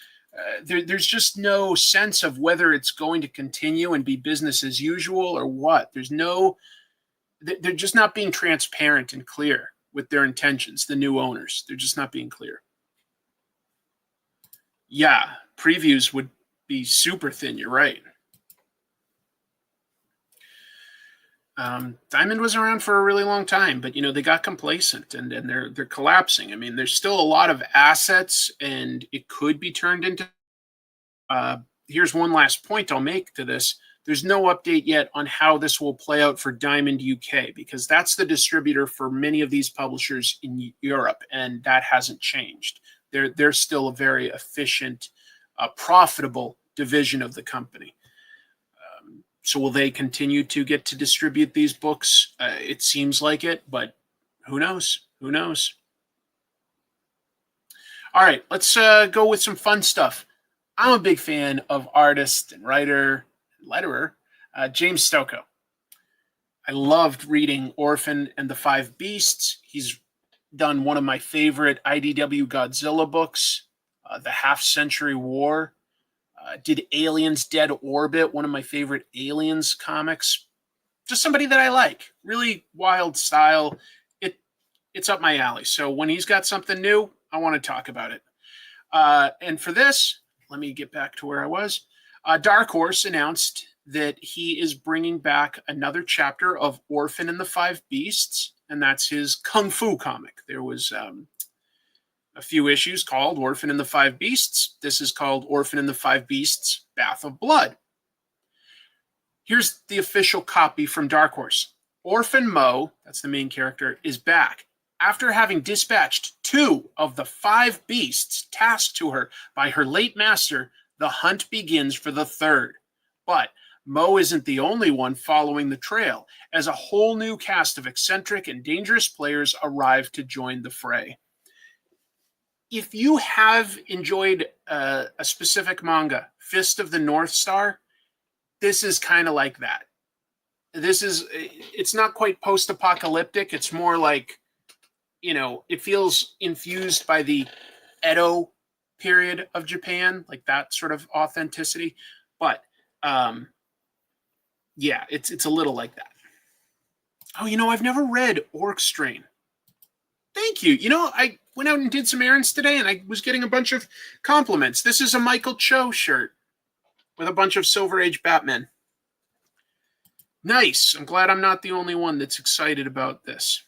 there's just no sense of whether it's going to continue and be business as usual or what. They're just not being transparent and clear with their intentions, the new owners. They're just not being clear. Yeah, previews would be super thin, you're right. Diamond was around for a really long time, but they got complacent and they're collapsing. I mean, there's still a lot of assets and it could be turned into here's one last point I'll make to this. There's no update yet on how this will play out for Diamond UK because that's the distributor for many of these publishers in Europe, and that hasn't changed. They're still a very efficient, profitable division of the company. So will they continue to get to distribute these books? It seems like it, but who knows? Who knows? All right, let's go with some fun stuff. I'm a big fan of artist and writer, letterer, James Stokoe. I loved reading Orphan and the Five Beasts. He's done one of my favorite IDW Godzilla books, The Half-Century War. Did Aliens Dead Orbit, one of my favorite Aliens comics. Just somebody that I like. Really wild style. It's up my alley. So when he's got something new, I want to talk about it. And for this, let me get back to where I was. Dark Horse announced that he is bringing back another chapter of Orphan and the Five Beasts, and that's his Kung Fu comic. There was a few issues called Orphan and the Five Beasts. This is called Orphan and the Five Beasts, Bath of Blood. Here's the official copy from Dark Horse. Orphan Mo, that's the main character, is back after having dispatched 2 of the 5 beasts tasked to her by her late master. The hunt begins for the 3rd. But Mo isn't the only one following the trail, as a whole new cast of eccentric and dangerous players arrive to join the fray. If you have enjoyed a specific manga, Fist of the North Star, this is kind of like that. It's not quite post-apocalyptic. It's more like, it feels infused by the Edo period of Japan, like that sort of authenticity. But yeah, it's a little like that. Oh, I've never read Orc Strain. Thank you. I went out and did some errands today, and I was getting a bunch of compliments. This is a Michael Cho shirt with a bunch of Silver Age Batmen. Nice. I'm glad I'm not the only one that's excited about this.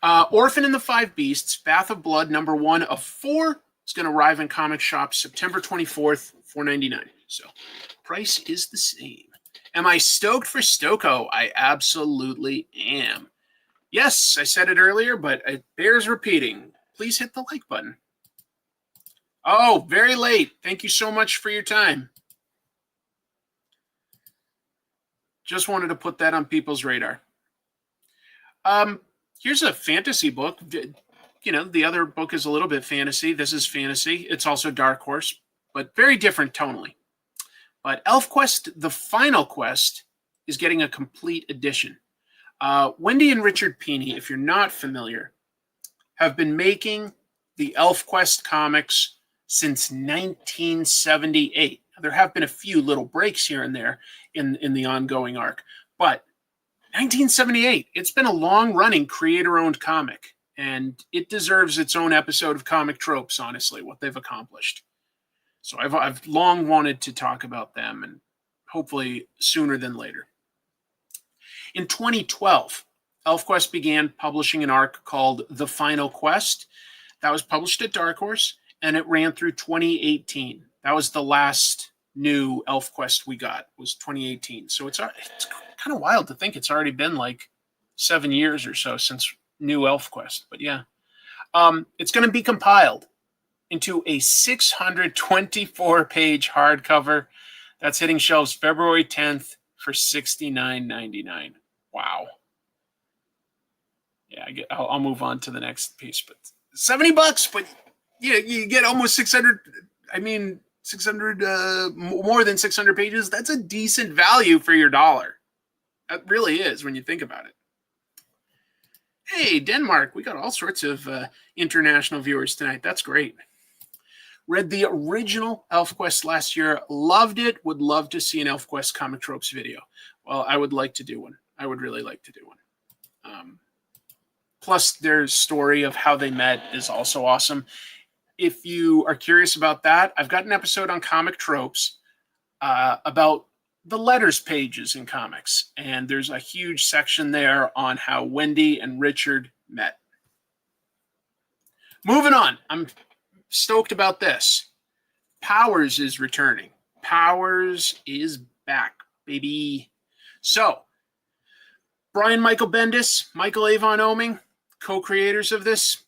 Orphan and the Five Beasts, Bath of Blood, #1 of 4, is going to arrive in comic shops September 24th, $4.99. So price is the same. Am I stoked for Stokoe? I absolutely am. Yes, I said it earlier, but it bears repeating. Please hit the like button. Oh, very late. Thank you so much for your time. Just wanted to put that on people's radar. Here's a fantasy book. The other book is a little bit fantasy. This is fantasy. It's also Dark Horse, but very different tonally. But ElfQuest, The Final Quest, is getting a complete edition. Wendy and Richard Pini, if you're not familiar, have been making the ElfQuest comics since 1978. There have been a few little breaks here and there in the ongoing arc, but 1978, it's been a long-running creator-owned comic, and it deserves its own episode of Comic Tropes, honestly, what they've accomplished. So I've long wanted to talk about them, and hopefully sooner than later. In 2012, ElfQuest began publishing an arc called The Final Quest. That was published at Dark Horse, and it ran through 2018. That was the last new ElfQuest we got, was 2018. So it's kind of wild to think it's already been like 7 years or so since new ElfQuest. But yeah, it's going to be compiled into a 624-page hardcover that's hitting shelves February 10th for $69.99. Wow. Yeah, I'll move on to the next piece, but $70, but yeah, you get almost 600. I mean, 600, more than 600 pages. That's a decent value for your dollar. That really is when you think about it. Hey, Denmark, we got all sorts of international viewers tonight. That's great. Read the original ElfQuest last year. Loved it. Would love to see an ElfQuest Comic Tropes video. Well, I would like to do one. I would really like to do one. Plus, their story of how they met is also awesome. If you are curious about that, I've got an episode on Comic Tropes about the letters pages in comics. And there's a huge section there on how Wendy and Richard met. Moving on. I'm stoked about this. Powers is returning. Powers is back, baby. So, Brian Michael Bendis, Michael Avon Oeming, co-creators of this,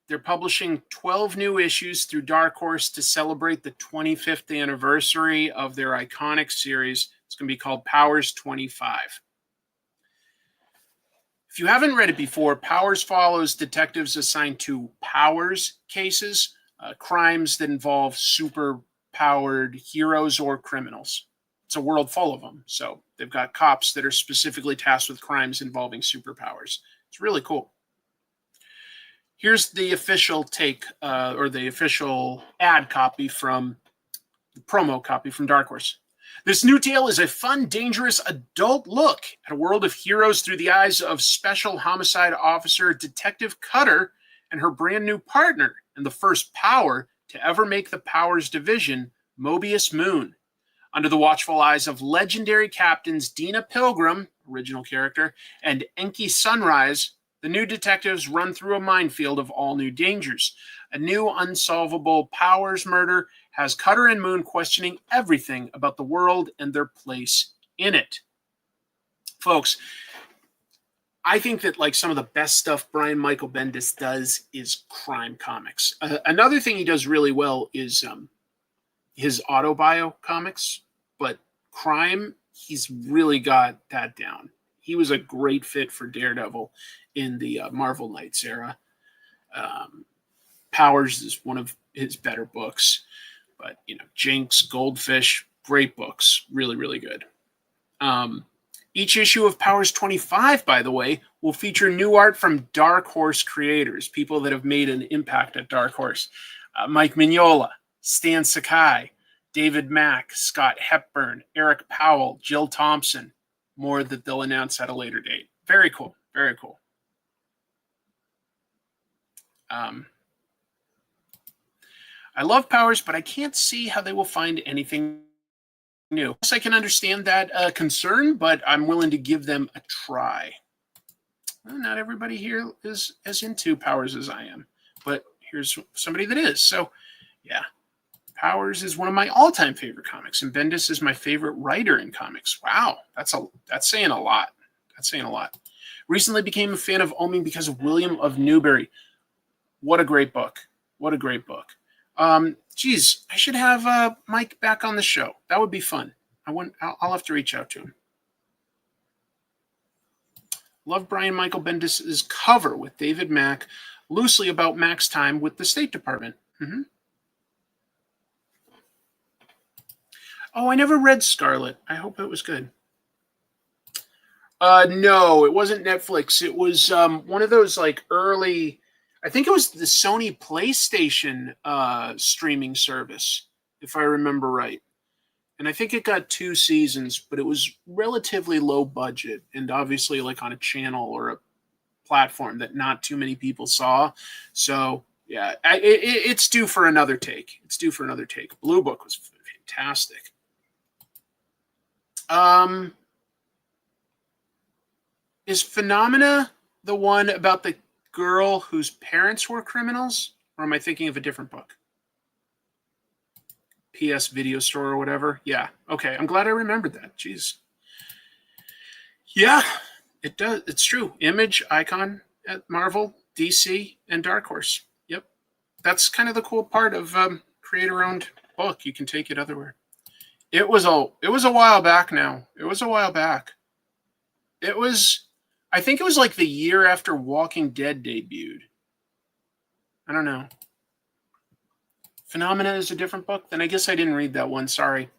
they're publishing 12 new issues through Dark Horse to celebrate the 25th anniversary of their iconic series. It's going to be called Powers 25. If you haven't read it before, Powers follows detectives assigned to Powers cases, crimes that involve super-powered heroes or criminals. It's a world full of them. So they've got cops that are specifically tasked with crimes involving superpowers. It's really cool. Here's the official take, or the official ad copy from the promo copy from Dark Horse. This new tale is a fun, dangerous adult look at a world of heroes through the eyes of Special Homicide Officer Detective Cutter and her brand new partner and the first power to ever make the Powers division, Mobius Moon. Under the watchful eyes of legendary captains Dina Pilgrim, original character, and Enki Sunrise, the new detectives run through a minefield of all new dangers. A new unsolvable Powers murder has Cutter and Moon questioning everything about the world and their place in it. Folks, I think that like some of the best stuff Brian Michael Bendis does is crime comics. Another thing he does really well is his autobio comics, but crime, he's really got that down. He was a great fit for Daredevil in the Marvel Knights era. Powers is one of his better books, but Jinx, Goldfish, great books, really, really good. Each issue of Powers 25, by the way, will feature new art from Dark Horse creators, people that have made an impact at Dark Horse. Mike Mignola, Stan Sakai, David Mack, Scott Hepburn, Eric Powell, Jill Thompson. More that they'll announce at a later date. Very cool. Very cool. I love Powers, but I can't see how they will find anything new. Yes, I can understand that concern, but I'm willing to give them a try. Well, not everybody here is as into Powers as I am, but here's somebody that is. So, yeah, Powers is one of my all-time favorite comics, and Bendis is my favorite writer in comics. Wow, that's saying a lot. That's saying a lot. Recently became a fan of Omi because of William of Newbury. What a great book. What a great book. Geez, I should have Mike back on the show. That would be fun. I'll have to reach out to him. Love Brian Michael Bendis' cover with David Mack, loosely about Mack's time with the State Department. Mm-hmm. Oh, I never read Scarlet. I hope it was good. No, it wasn't Netflix. It was one of those like early, I think it was the Sony PlayStation streaming service, if I remember right. And I think it got 2 seasons, but it was relatively low budget and obviously like on a channel or a platform that not too many people saw. So yeah, it's due for another take. It's due for another take. Blue Book was fantastic. Is Phenomena the one about the girl whose parents were criminals? Or am I thinking of a different book? PS Video Store or whatever? Yeah. Okay. I'm glad I remembered that. Jeez. Yeah, it does. It's true. Image, Icon at Marvel, DC, and Dark Horse. Yep. That's kind of the cool part of creator-owned book. You can take it everywhere. It was a while back now. It was a while back. I think it was like the year after Walking Dead debuted. I don't know. Phenomena is a different book? Then I guess I didn't read that one. Sorry.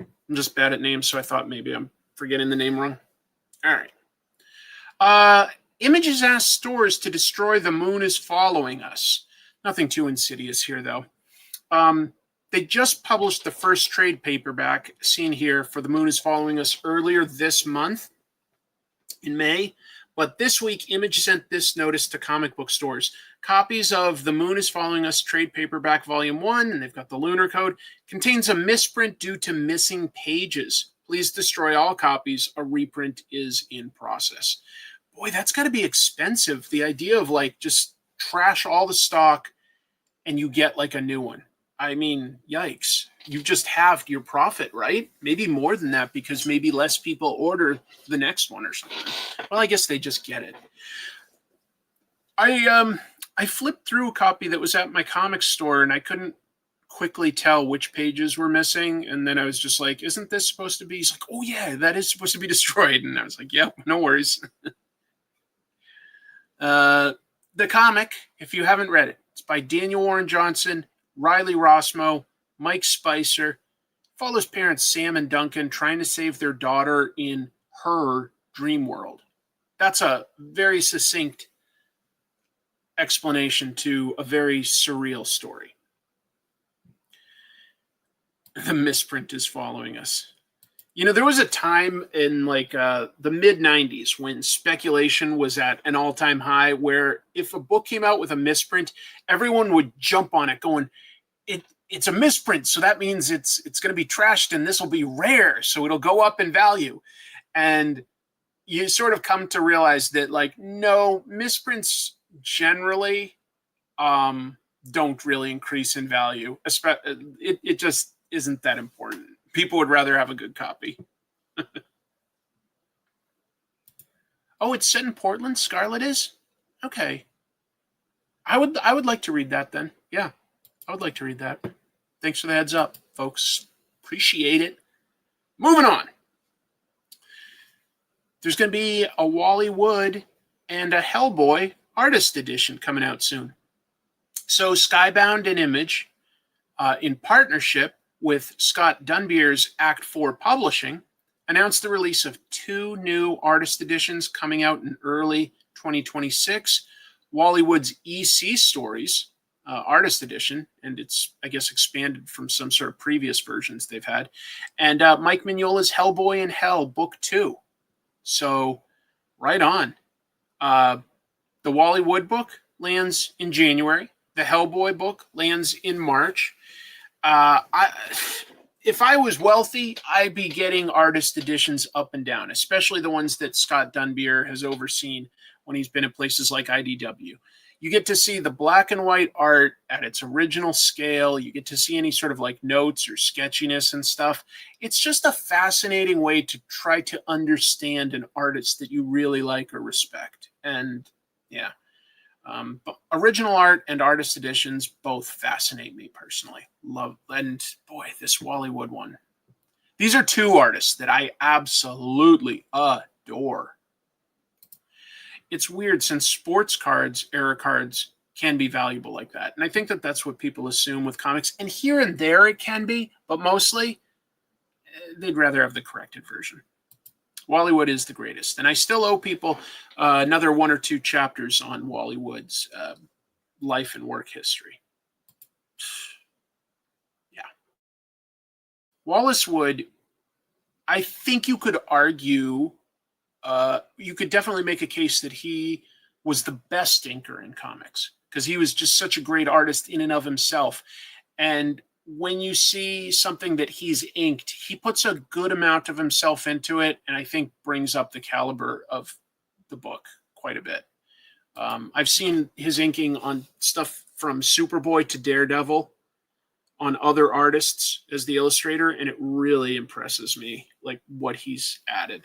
I'm just bad at names, so I thought maybe I'm forgetting the name wrong. All right. Image has asked stores to destroy The Moon is Following Us. Nothing too insidious here, though. They just published the first trade paperback, seen here, for The Moon is Following Us earlier this month, in May. But this week, Image sent this notice to comic book stores. Copies of The Moon is Following Us trade paperback volume 1, and they've got the lunar code, contains a misprint due to missing pages. Please destroy all copies. A reprint is in process. Boy, that's got to be expensive. The idea of like just trash all the stock and you get like a new one. I mean, yikes. You just halved your profit, right? Maybe more than that because maybe less people order the next one or something. Well, I guess they just get it. I flipped through a copy that was at my comic store and I couldn't quickly tell which pages were missing. And then I was just like, isn't this supposed to be? He's like, oh yeah, that is supposed to be destroyed. And I was like, yeah, no worries. The comic, if you haven't read it, it's by Daniel Warren Johnson, Riley Rossmo, Mike Spicer. Follows parents Sam and Duncan trying to save their daughter in her dream world. That's a very succinct explanation to a very surreal story. The misprint is following us. You know, there was a time in like the mid-90s when speculation was at an all-time high where if a book came out with a misprint, everyone would jump on it going, it's a misprint, so that means it's going to be trashed and this will be rare, so it'll go up in value. And you sort of come to realize that, like, no, misprints generally don't really increase in value. It just isn't that important. People would rather have a good copy. Oh, it's set in Portland? Scarlet is? Okay. I would like to read that then. Yeah, I would like to read that. Thanks for the heads up, folks. Appreciate it. Moving on. There's going to be a Wally Wood and a Hellboy artist edition coming out soon. So Skybound and Image, in partnership with Scott Dunbier's Act 4 Publishing, announced the release of 2 new artist editions coming out in early 2026. Wally Wood's EC Stories artist edition, and it's, I guess, expanded from some sort of previous versions they've had, and Mike Mignola's Hellboy in Hell, Book 2. So, right on. The Wally Wood book lands in January. The Hellboy book lands in March. If I was wealthy, I'd be getting artist editions up and down, especially the ones that Scott Dunbier has overseen when he's been at places like IDW. You get to see the black and white art at its original scale. You get to see any sort of like notes or sketchiness and stuff. It's just a fascinating way to try to understand an artist that you really like or respect. And yeah, but original art and artist editions both fascinate me personally. Love, and boy, this Wally Wood one. These are 2 artists that I absolutely adore. It's weird since sports cards, era cards, can be valuable like that. And I think that that's what people assume with comics. And here and there it can be, but mostly they'd rather have the corrected version. Wally Wood is the greatest. And I still owe people another 1 or 2 chapters on Wally Wood's life and work history. Yeah. Wallace Wood, I think you could argue, you could definitely make a case that he was the best inker in comics because he was just such a great artist in and of himself. And when you see something that he's inked, he puts a good amount of himself into it, and I think brings up the caliber of the book quite a bit. I've seen his inking on stuff from Superboy to Daredevil on other artists as the illustrator, and it really impresses me, like what he's added.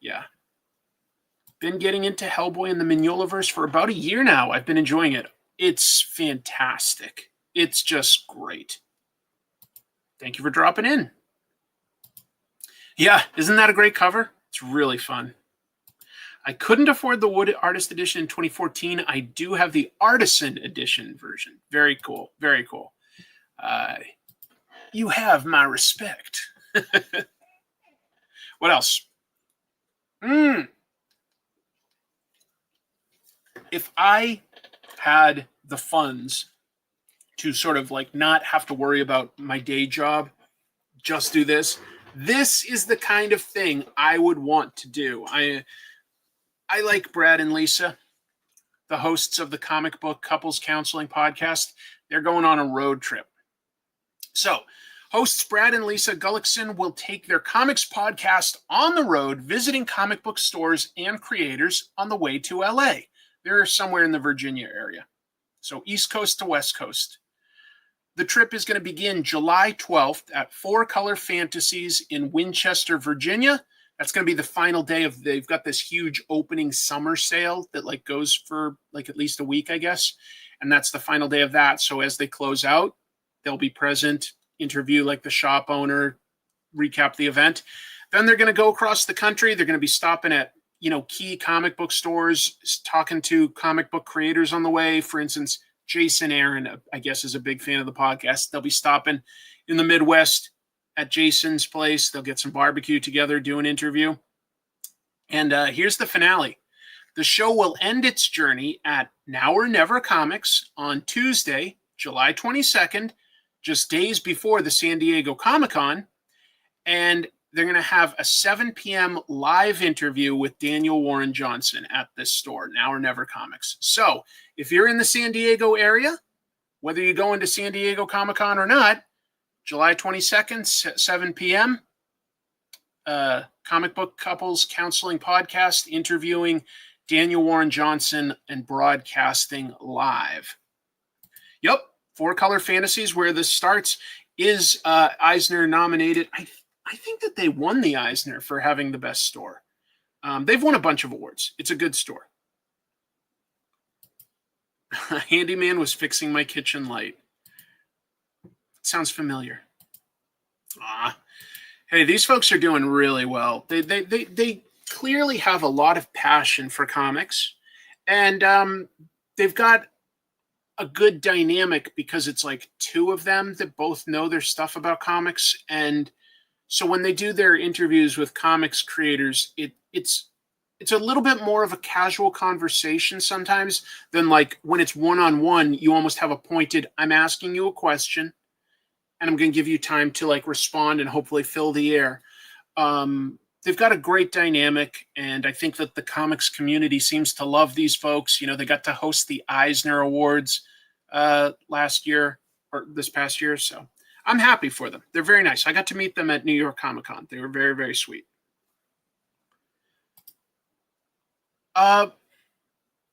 Yeah. Been getting into Hellboy and the Mignolaverse for about a year now. I've been enjoying it. It's fantastic. It's just great. Thank you for dropping in. Yeah, isn't that a great cover? It's really fun. I couldn't afford the Wood Artist Edition in 2014. I do have the Artisan Edition version. Very cool. Very cool. You have my respect. What else? If I had the funds to sort of like not have to worry about my day job, just do this. This is the kind of thing I would want to do. I like Brad and Lisa, the hosts of the Comic Book Couples Counseling Podcast. They're going on a road trip. So, hosts Brad and Lisa Gullickson will take their comics podcast on the road, visiting comic book stores and creators on the way to LA. They're somewhere in the Virginia area. So, East Coast to West Coast. The trip is going to begin July 12th at 4 Color Fantasies in Winchester, Virginia. That's going to be the final day of, they've got this huge opening summer sale that like goes for like at least a week, I guess. And that's the final day of that. So as they close out, they'll be present, interview like the shop owner, recap the event. Then they're going to go across the country. They're going to be stopping at, key comic book stores, talking to comic book creators on the way. For instance, Jason Aaron, I guess, is a big fan of the podcast. They'll be stopping in the Midwest at Jason's place. They'll get some barbecue together, do an interview. And here's the finale. The show will end its journey at Now or Never Comics on Tuesday, July 22nd, just days before the San Diego Comic-Con. And they're going to have a 7 p.m. live interview with Daniel Warren Johnson at this store, Now or Never Comics. So if you're in the San Diego area, whether you go into San Diego Comic-Con or not, July 22nd, 7 p.m., Comic Book Couples Counseling Podcast, interviewing Daniel Warren Johnson and broadcasting live. Yep, Four Color Fantasies, where this starts, is Eisner nominated. I think that they won the Eisner for having the best store. They've won a bunch of awards. It's a good store. Handyman was fixing my kitchen light. Sounds familiar. Hey, these folks are doing really well. They clearly have a lot of passion for comics, and they've got a good dynamic because it's like two of them that both know their stuff about comics. And so when they do their interviews with comics creators, it's a little bit more of a casual conversation sometimes than like when it's one-on-one, you almost have a pointed, I'm asking you a question and I'm going to give you time to like respond and hopefully fill the air. They've got a great dynamic, and I think that the comics community seems to love these folks. You know, they got to host the Eisner Awards last year or this past year, so I'm happy for them. They're very nice. I got to meet them at New York Comic Con. They were very, very sweet.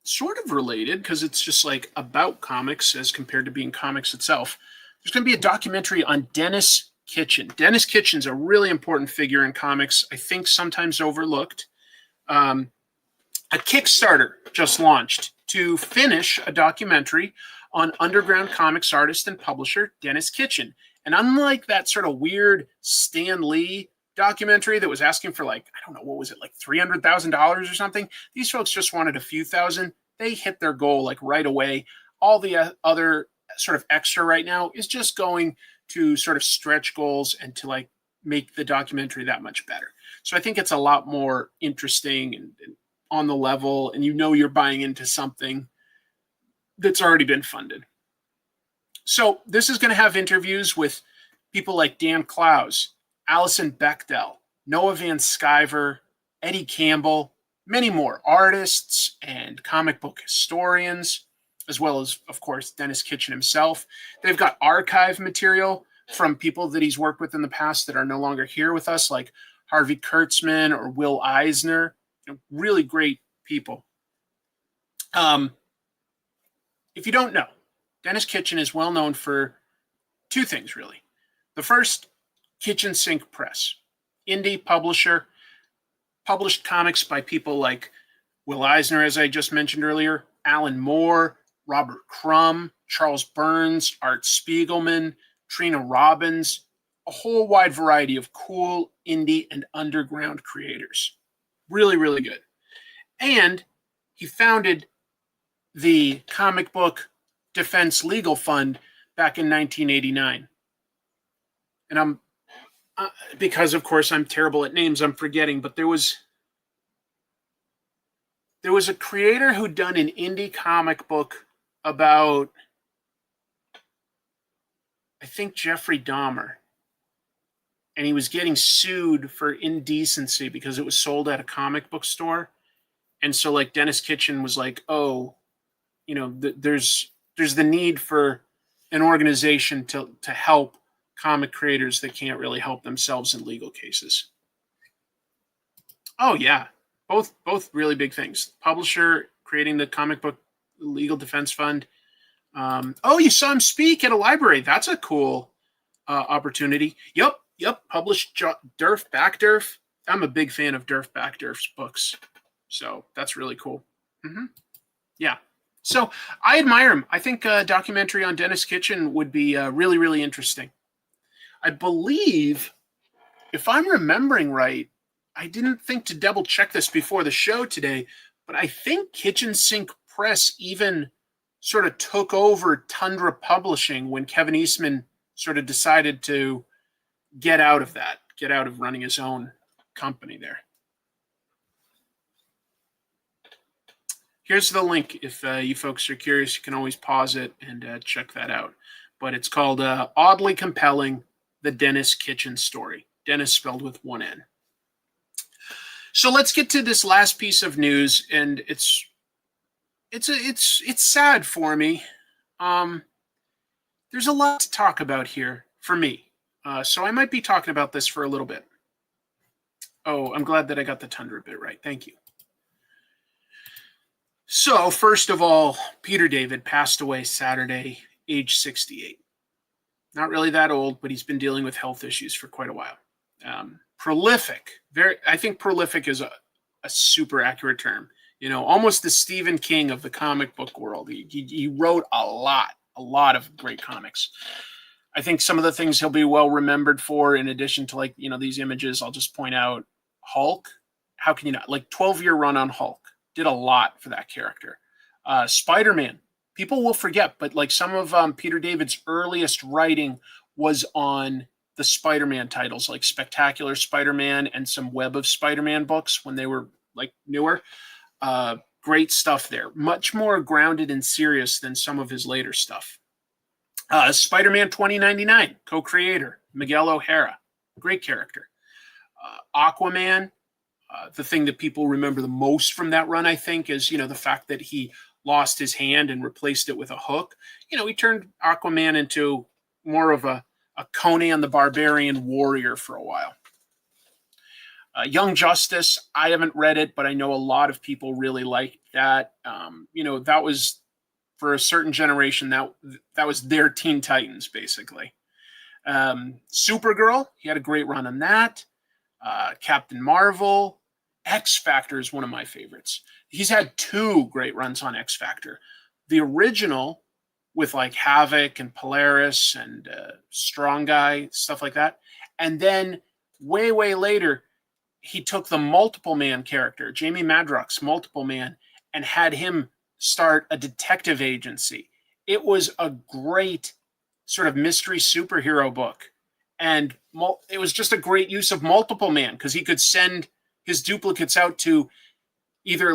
Sort of related, because it's just like about comics as compared to being comics itself. There's going to be a documentary on Denis Kitchen. Denis Kitchen's a really important figure in comics, I think sometimes overlooked. A Kickstarter just launched to finish a documentary on underground comics artist and publisher Denis Kitchen. And unlike that sort of weird Stan Lee documentary that was asking for like, I don't know, what was it, like $300,000 or something? These folks just wanted a few thousand. They hit their goal like right away. All the other sort of extra right now is just going to sort of stretch goals and to like make the documentary that much better. So I think it's a lot more interesting and on the level, and you know you're buying into something that's already been funded. So this is going to have interviews with people like Dan Clowes, Alison Bechdel, Noah Van Sciver, Eddie Campbell, many more artists and comic book historians, as well as, of course, Denis Kitchen himself. They've got archive material from people that he's worked with in the past that are no longer here with us, like Harvey Kurtzman or Will Eisner. You know, really great people. If you don't know, Denis Kitchen is well known for two things, really. The first, Kitchen Sink Press, indie publisher, published comics by people like Will Eisner, as I just mentioned earlier, Alan Moore, Robert Crumb, Charles Burns, Art Spiegelman, Trina Robbins, a whole wide variety of cool indie and underground creators. Really, really good. And he founded the Comic Book Defense Legal Fund back in 1989. And I'm, because of course I'm terrible at names, I'm forgetting, but there was a creator who'd done an indie comic book about, I think, Jeffrey Dahmer. And he was getting sued for indecency because it was sold at a comic book store. And so like Denis Kitchen was like, oh, you know, there's the need for an organization to help comic creators that can't really help themselves in legal cases. Oh yeah, both really big things. Publisher, creating the Comic Book Legal Defense Fund. Oh, you saw him speak at a library. That's a cool opportunity. Yep. Published Durf Backdurf. I'm a big fan of Durf Backdurf's books, so that's really cool. Mm-hmm. Yeah. So I admire him. I think a documentary on Denis Kitchen would be really, really interesting. I believe, if I'm remembering right, I didn't think to double check this before the show today, but I think Kitchen Sink Press even sort of took over Tundra Publishing when Kevin Eastman sort of decided to get out of running his own company there. Here's the link. If you folks are curious, you can always pause it and check that out. But it's called Oddly Compelling, The Denis Kitchen Story. Denis spelled with one N. So let's get to this last piece of news, and it's sad for me. There's a lot to talk about here for me. So I might be talking about this for a little bit. Oh, I'm glad that I got the Tundra bit right. Thank you. So first of all, Peter David passed away Saturday age 68. Not really that old, but he's been dealing with health issues for quite a while. Prolific. I think prolific is a super accurate term. Almost the Stephen King of the comic book world. He wrote a lot of great comics. I think some of the things he'll be well remembered for, in addition to these images, I'll just point out Hulk. How can you not? 12-year run on Hulk. Did a lot for that character. Spider-Man. People will forget, but some of Peter David's earliest writing was on the Spider-Man titles, like Spectacular Spider-Man and some Web of Spider-Man books when they were newer. Great stuff there. Much more grounded and serious than some of his later stuff. Spider-Man 2099, co-creator, Miguel O'Hara. Great character. Aquaman. The thing that people remember the most from that run, I think, is, the fact that he lost his hand and replaced it with a hook. He turned Aquaman into more of a Conan the Barbarian warrior for a while. Young Justice, I haven't read it, but I know a lot of people really liked that. That was, for a certain generation, that was their Teen Titans, basically. Supergirl, he had a great run on that. Captain Marvel. X Factor is one of my favorites. He's had 2 great runs on X Factor. The original with Havoc and Polaris and Strong Guy, stuff like that. And then way, way later, he took the Multiple Man character, Jamie Madrox's Multiple Man, and had him start a detective agency. It was a great sort of mystery superhero book. And it was just a great use of Multiple Man because he could send his duplicates out to either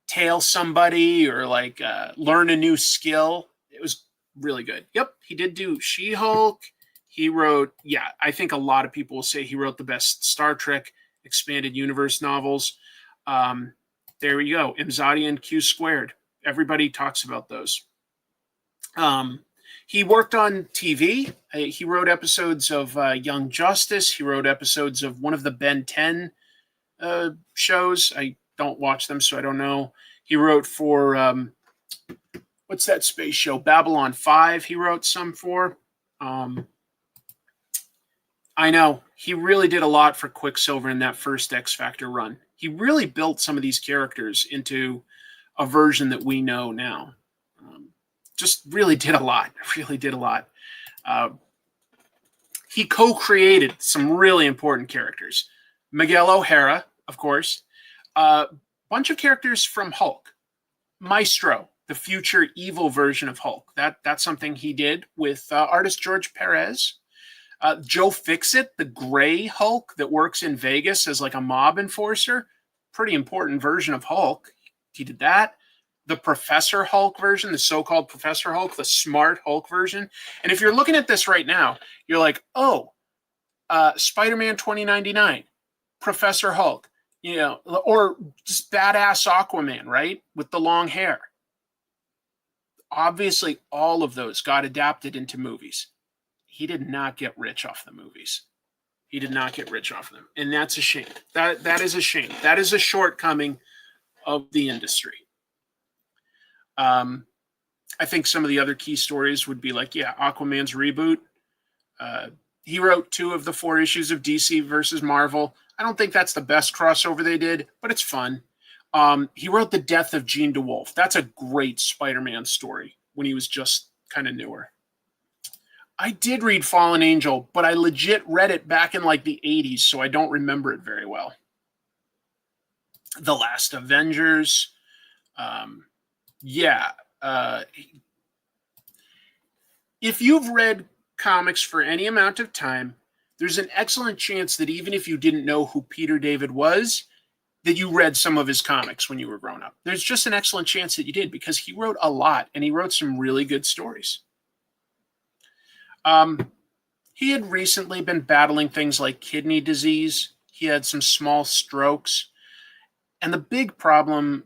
tail somebody or learn a new skill. It was really good. Yep, he did do She-Hulk. He wrote, I think a lot of people will say he wrote the best Star Trek expanded universe novels. There we go. Imzadi and Q Squared. Everybody talks about those. He worked on TV. He wrote episodes of Young Justice. He wrote episodes of one of the Ben 10 shows. I don't watch them, so I don't know. He wrote for, what's that space show? Babylon 5 he wrote some for. I know. He really did a lot for Quicksilver in that first X Factor run. He really built some of these characters into a version that we know now. Just really did a lot. Really did a lot. He co-created some really important characters. Miguel O'Hara, of course. Bunch of characters from Hulk. Maestro, the future evil version of Hulk. That's something he did with artist George Perez. Joe Fixit, the gray Hulk that works in Vegas as a mob enforcer. Pretty important version of Hulk. He did that. The Professor Hulk version, the so-called Professor Hulk, the smart Hulk version. And if you're looking at this right now, you're like, Spider-Man 2099, Professor Hulk, or just badass Aquaman, right? With the long hair. Obviously, all of those got adapted into movies. He did not get rich off the movies. He did not get rich off of them. And that's a shame. That is a shame. That is a shortcoming of the industry. I think some of the other key stories would be Aquaman's reboot. He wrote 2 of the 4 issues of DC versus Marvel. I don't think that's the best crossover they did, but it's fun. He wrote The Death of Jean DeWolf. That's a great Spider-Man story when he was just kind of newer. I did read Fallen Angel, but I legit read it back in the 80s, so I don't remember it very well. The Last Avengers. If you've read comics for any amount of time, there's an excellent chance that even if you didn't know who Peter David was, that you read some of his comics when you were growing up. There's just an excellent chance that you did because he wrote a lot and he wrote some really good stories. He had recently been battling things like kidney disease. He had some small strokes. And the big problem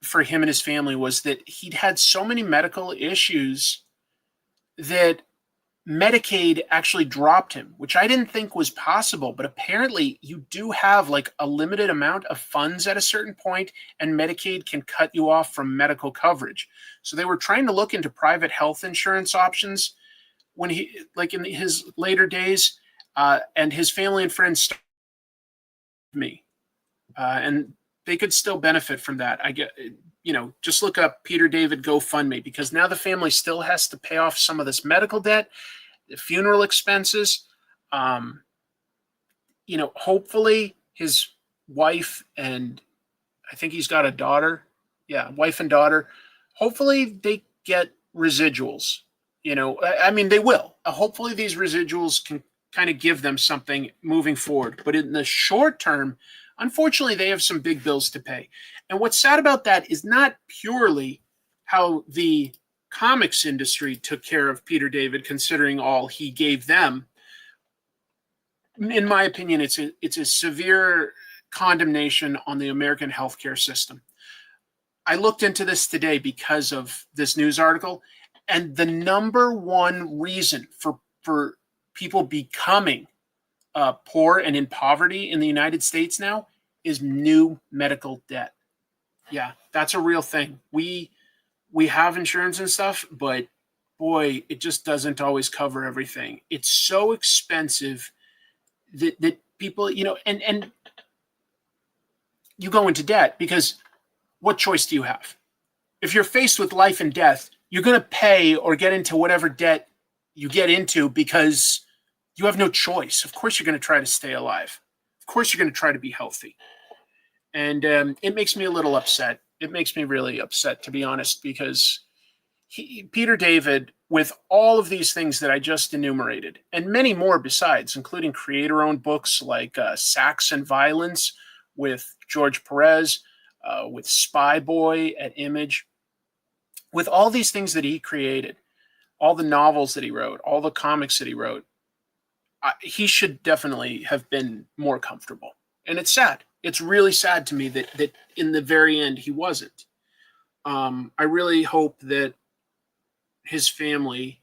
for him and his family was that he'd had so many medical issues that Medicaid actually dropped him, which I didn't think was possible. But apparently, you do have like a limited amount of funds at a certain point, and Medicaid can cut you off from medical coverage. So they were trying to look into private health insurance options when he, like in his later days, and his family and friends started me, and they could still benefit from that. I get, just look up Peter David GoFundMe, because now the family still has to pay off some of this medical debt, the funeral expenses. Hopefully his wife, and I think he's got a daughter. Yeah, wife and daughter. Hopefully they get residuals. They will. Hopefully these residuals can kind of give them something moving forward. But in the short term, unfortunately, they have some big bills to pay. And what's sad about that is not purely how the comics industry took care of Peter David, considering all he gave them. In my opinion, it's a severe condemnation on the American healthcare system. I looked into this today because of this news article, and the number one reason for people becoming poor and in poverty in the United States now is new medical debt. Yeah, that's a real thing. We have insurance and stuff, but boy, it just doesn't always cover everything. It's so expensive that people, and you go into debt because what choice do you have? If you're faced with life and death, you're going to pay or get into whatever debt you get into because you have no choice. Of course, you're going to try to stay alive. Of course, you're going to try to be healthy. And it makes me a little upset. It makes me really upset, to be honest, because Peter David, with all of these things that I just enumerated, and many more besides, including creator-owned books like Sax and Violence with George Perez, with Spy Boy at Image, with all these things that he created, all the novels that he wrote, all the comics that he wrote, he should definitely have been more comfortable. And it's sad. It's really sad to me that in the very end he wasn't. I really hope that his family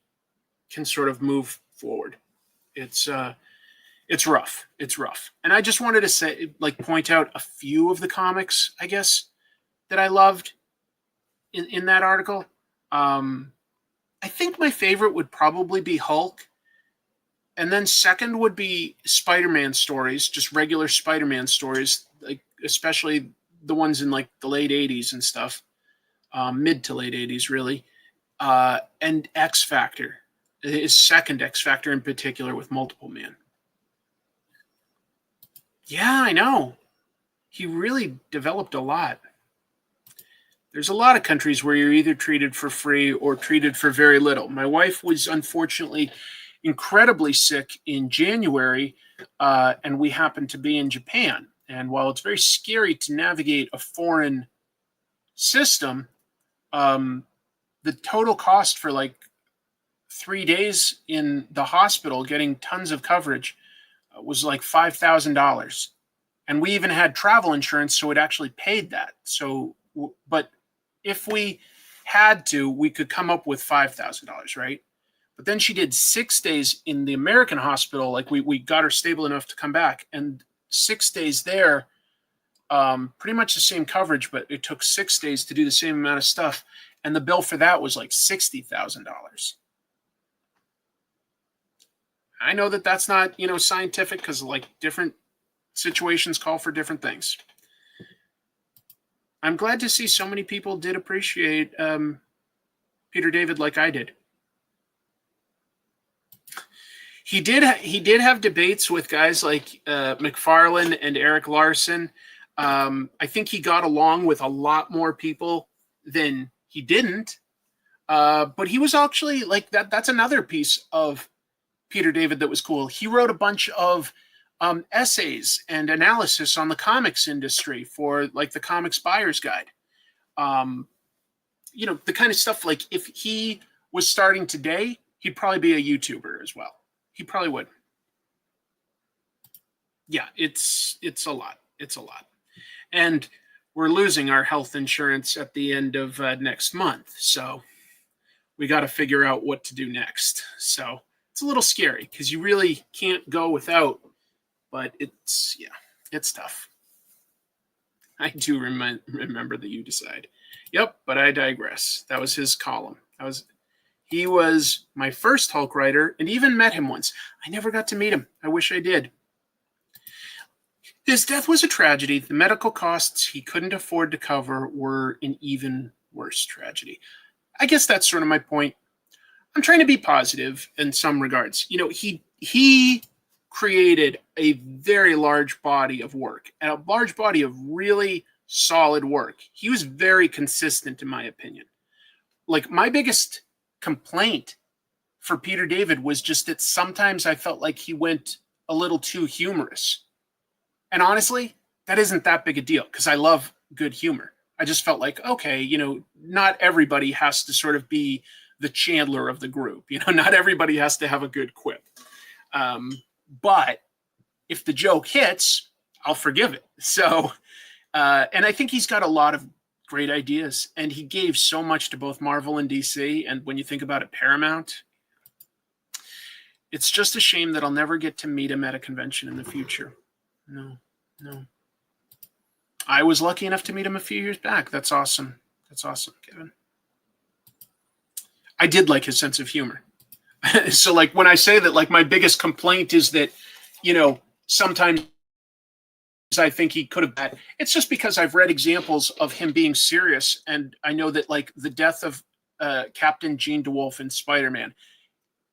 can sort of move forward. It's rough. It's rough. And I just wanted to point out a few of the comics, I guess, that I loved in that article. I think my favorite would probably be Hulk. And then second would be Spider-Man stories, just regular Spider-Man stories, like especially the ones in like the late 80s and stuff, mid to late 80s, really. And X Factor, his second X Factor in particular with Multiple Man. Yeah, I know. He really developed a lot. There's a lot of countries where you're either treated for free or treated for very little. My wife was unfortunately incredibly sick in January, and we happened to be in Japan. And while it's very scary to navigate a foreign system, the total cost for like 3 days in the hospital getting tons of coverage was like $5,000. And we even had travel insurance, so it actually paid that. So, but if we had to, we could come up with $5,000, right? But then she did 6 days in the American hospital. Like we got her stable enough to come back, and 6 days there, pretty much the same coverage, but it took 6 days to do the same amount of stuff. And the bill for that was like $60,000. I know that that's not, scientific, because like different situations call for different things. I'm glad to see so many people did appreciate Peter David like I did. He did have debates with guys like McFarlane and Eric Larson. I think he got along with a lot more people than he didn't. But he was actually like that. That's another piece of Peter David that was cool. He wrote a bunch of essays and analysis on the comics industry for like the Comics Buyer's Guide. The kind of stuff like if he was starting today, he'd probably be a YouTuber as well. He probably would. Yeah, it's a lot. It's a lot. And we're losing our health insurance at the end of next month. So we got to figure out what to do next. So it's a little scary because you really can't go without. But it's tough. I do remember the You Decide. Yep, but I digress. That was his column. He was my first Hulk writer, and even met him once. I never got to meet him. I wish I did. His death was a tragedy. The medical costs he couldn't afford to cover were an even worse tragedy. I guess that's sort of my point. I'm trying to be positive in some regards. You know, he created a very large body of work, and a large body of really solid work. He was very consistent, in my opinion. Like, my biggest complaint for Peter David was just that sometimes I felt like he went a little too humorous. And honestly, that isn't that big a deal because I love good humor. I just felt like, okay, you know, not everybody has to sort of be the Chandler of the group. You know, not everybody has to have a good quip. But if the joke hits, I'll forgive it. So, and I think he's got a lot of great ideas, and he gave so much to both Marvel and DC. And when you think about it, Paramount, it's just a shame that I'll never get to meet him at a convention in the future. No. I was lucky enough to meet him a few years back. That's awesome. That's awesome, Kevin. I did like his sense of humor. So, like, when I say that, like, my biggest complaint is that, you know, sometimes I think he could have, it's just because I've read examples of him being serious. And I know that, like, the death of Captain Jean DeWolf in Spider-Man,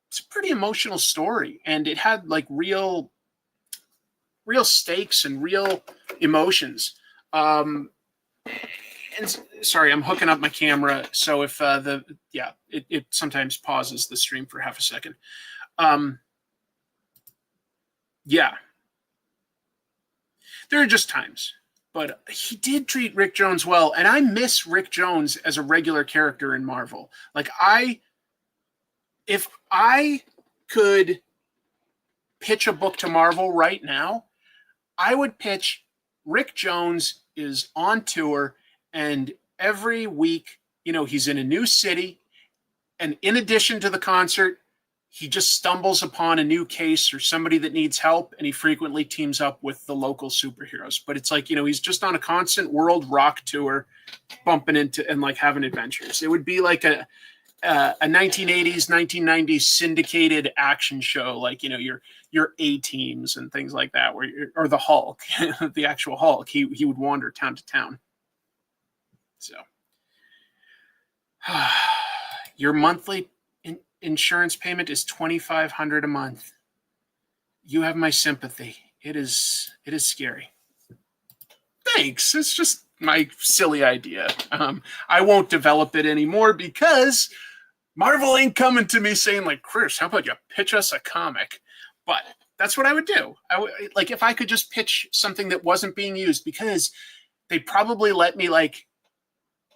it's a pretty emotional story. And it had, like, real stakes and real emotions. And sorry, I'm hooking up my camera. So if it sometimes pauses the stream for half a second. There are just times, but he did treat Rick Jones well. And I miss Rick Jones as a regular character in Marvel. Like, if I could pitch a book to Marvel right now, I would pitch Rick Jones is on tour, and every week, you know, he's in a new city, and in addition to the concert, he just stumbles upon a new case or somebody that needs help, and he frequently teams up with the local superheroes. But it's like, you know, he's just on a constant world rock tour, bumping into and like having adventures. It would be like a 1980s, 1990s syndicated action show, like, you know, your A-teams and things like that, or the Hulk, the actual Hulk. He would wander town to town. So, your monthly insurance payment is $2,500 a month. You have my sympathy. It is scary. Thanks. It's just my silly idea. I won't develop it anymore because Marvel ain't coming to me saying, like, Chris, how about you pitch us a comic? But that's what I would do. Like, if I could just pitch something that wasn't being used, because they probably let me, like,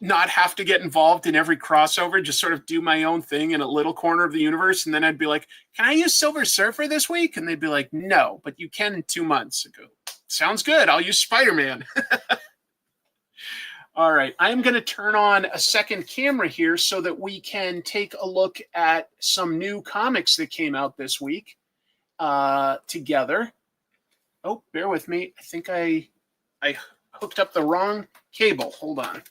not have to get involved in every crossover, just sort of do my own thing in a little corner of the universe. And then I'd be like, can I use Silver Surfer this week? And they'd be like, no, but you can in 2 months. I go, sounds good. I'll use Spider-Man. All right. I'm going to turn on a second camera here so that we can take a look at some new comics that came out this week together. Oh, bear with me. I think I hooked up the wrong cable. Hold on.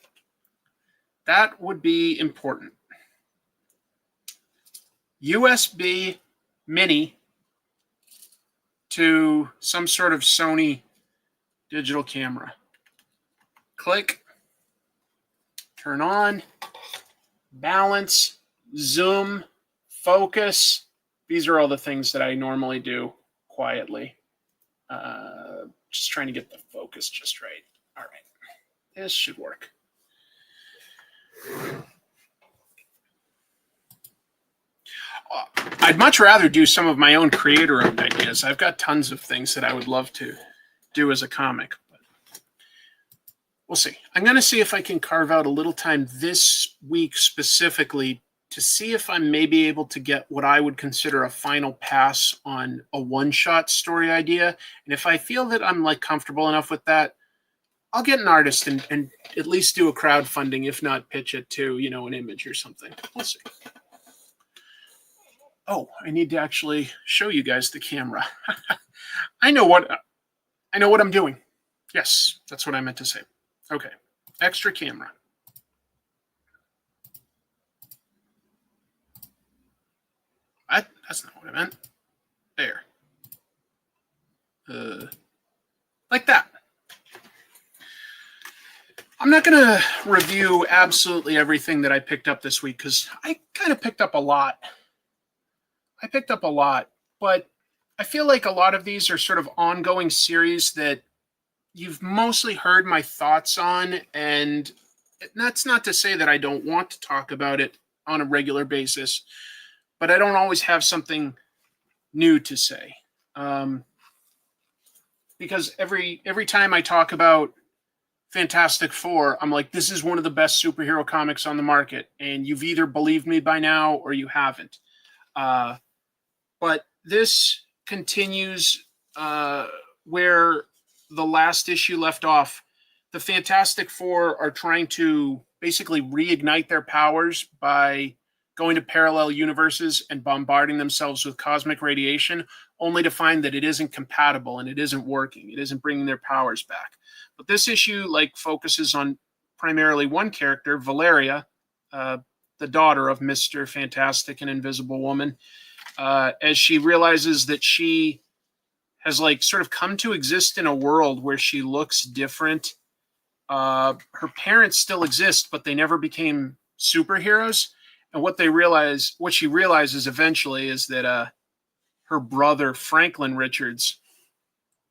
That would be important. USB mini to some sort of Sony digital camera. Click. Turn on. Balance. Zoom. Focus. These are all the things that I normally do quietly. Just trying to get the focus just right. All right. This should work. I'd much rather do some of my own creator-owned ideas. I've got tons of things that I would love to do as a comic. But we'll see. I'm going to see if I can carve out a little time this week specifically to see if I'm maybe able to get what I would consider a final pass on a one-shot story idea. And if I feel that I'm like comfortable enough with that, I'll get an artist and at least do a crowdfunding, if not pitch it to, you know, an Image or something. We'll see. Oh, I need to actually show you guys the camera. I know what I'm doing. Yes, that's what I meant to say. Okay, extra camera. That's not what I meant. There. Like that. I'm not going to review absolutely everything that I picked up this week because I kind of picked up a lot. But I feel like a lot of these are sort of ongoing series that you've mostly heard my thoughts on, and that's not to say that I don't want to talk about it on a regular basis, but I don't always have something new to say. Because every time I talk about Fantastic Four, I'm like, this is one of the best superhero comics on the market, and you've either believed me by now or you haven't. But this continues where the last issue left off. The Fantastic Four are trying to basically reignite their powers by going to parallel universes and bombarding themselves with cosmic radiation, only to find that it isn't compatible and it isn't working. It isn't bringing their powers back. But this issue focuses on primarily one character, Valeria, the daughter of Mr. Fantastic and Invisible Woman, as she realizes that she has sort of come to exist in a world where she looks different. Her parents still exist, but they never became superheroes. And what she realizes eventually is that her brother, Franklin Richards,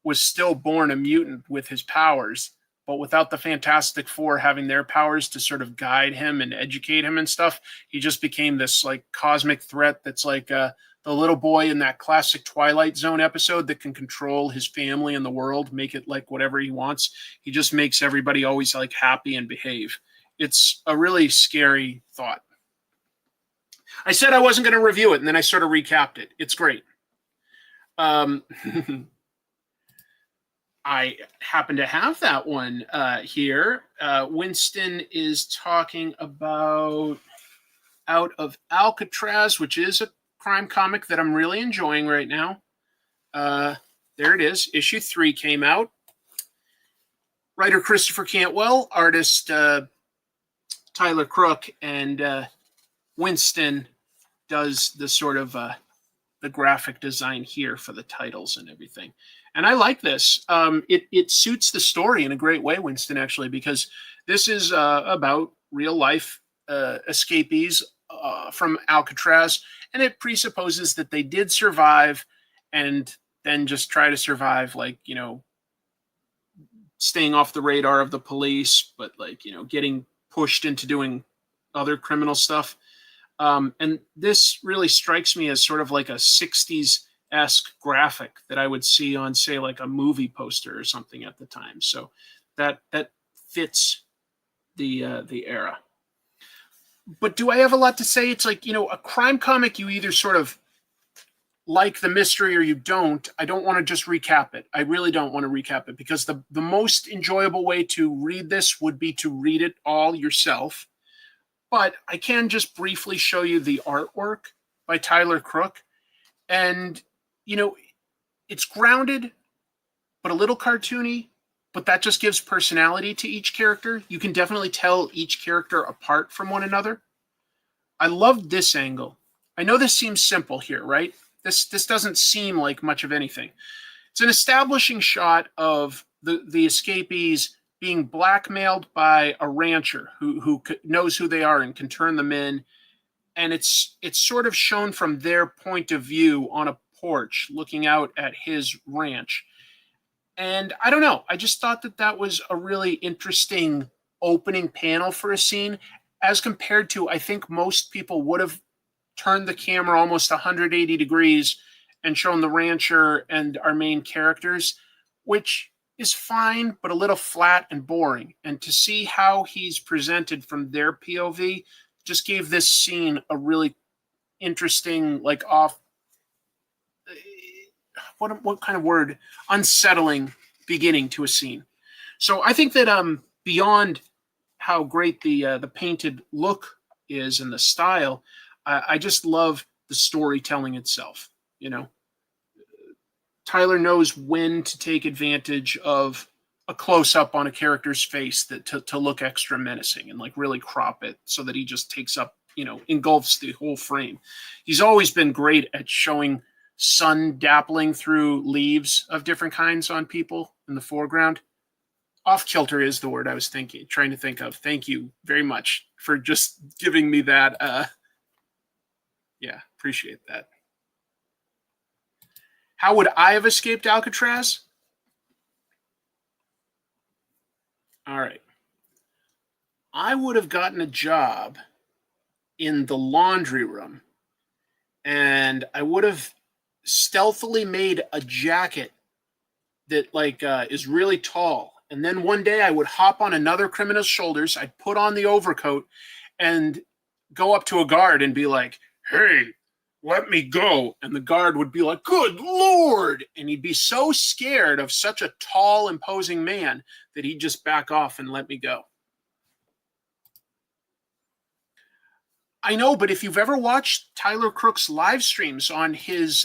was still born a mutant with his powers, but without the Fantastic Four having their powers to sort of guide him and educate him and stuff, he just became this cosmic threat that's the little boy in that classic Twilight Zone episode that can control his family and the world, make it whatever he wants. He just makes everybody always happy and behave. It's a really scary thought. I said I wasn't going to review it, and then I sort of recapped it. It's great. I happen to have that one here. Winston is talking about Out of Alcatraz, which is a crime comic that I'm really enjoying right now. There it is. Issue 3 came out. Writer Christopher Cantwell, artist Tyler Crook, and Winston does the sort of the graphic design here for the titles and everything. And I like this. It suits the story in a great way, Winston, actually, because this is about real life escapees from Alcatraz, and it presupposes that they did survive and then just try to survive, staying off the radar of the police, but getting pushed into doing other criminal stuff. And this really strikes me as sort of a 60s-esque graphic that I would see on, say, a movie poster or something at the time. So that fits the era. But do I have a lot to say? It's a crime comic, you either sort of like the mystery or you don't. I don't want to just recap it. I really don't want to recap it, because the most enjoyable way to read this would be to read it all yourself. But I can just briefly show you the artwork by Tyler Crook. And, it's grounded, but a little cartoony, but that just gives personality to each character. You can definitely tell each character apart from one another. I love this angle. I know this seems simple here, right? This doesn't seem like much of anything. It's an establishing shot of the escapees being blackmailed by a rancher who knows who they are and can turn them in. And it's sort of shown from their point of view on a porch looking out at his ranch. And I don't know, I just thought that was a really interesting opening panel for a scene, as compared to, I think most people would have turned the camera almost 180 degrees and shown the rancher and our main characters, which is fine, but a little flat and boring. And to see how he's presented from their POV just gave this scene a really interesting, what kind of word? Unsettling beginning to a scene. So I think that beyond how great the painted look is and the style, I just love the storytelling itself. Tyler knows when to take advantage of a close-up on a character's face to look extra menacing and like really crop it so that he just takes up, engulfs the whole frame. He's always been great at showing sun dappling through leaves of different kinds on people in the foreground. Off-kilter is the word I was trying to think of. Thank you very much for just giving me that. Yeah, appreciate that. How would I have escaped Alcatraz? All right. I would have gotten a job in the laundry room, and I would have stealthily made a jacket that is really tall. And then one day I would hop on another criminal's shoulders. I'd put on the overcoat and go up to a guard and be like, "Hey, let me go." And the guard would be like, "Good Lord." And he'd be so scared of such a tall, imposing man that he'd just back off and let me go. I know, but if you've ever watched Tyler Crook's live streams on his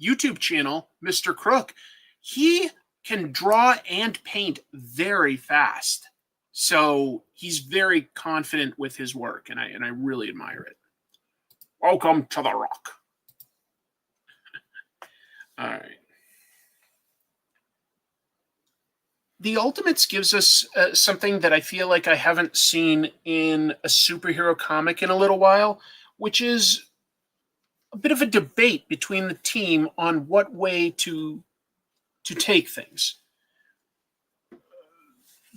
YouTube channel, Mr. Crook, he can draw and paint very fast. So he's very confident with his work, and I really admire it. Welcome to the Rock. All right. The Ultimates gives us something that I feel like I haven't seen in a superhero comic in a little while, which is a bit of a debate between the team on what way to take things.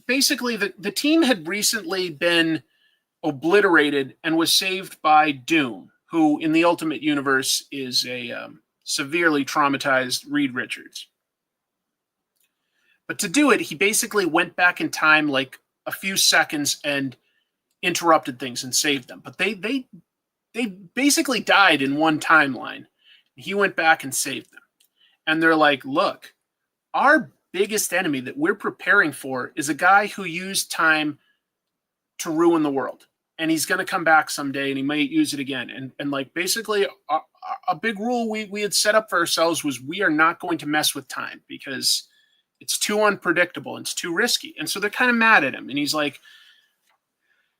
Basically, the team had recently been obliterated and was saved by Doom, who in the Ultimate Universe is a severely traumatized Reed Richards. But to do it, he basically went back in time like a few seconds and interrupted things and saved them. But they basically died in one timeline. He went back and saved them. And they're like, "Look, our biggest enemy that we're preparing for is a guy who used time to ruin the world. And he's going to come back someday and he might use it again." And like basically a big rule we had set up for ourselves was we are not going to mess with time because it's too unpredictable and it's too risky. And so they're kind of mad at him. And he's like,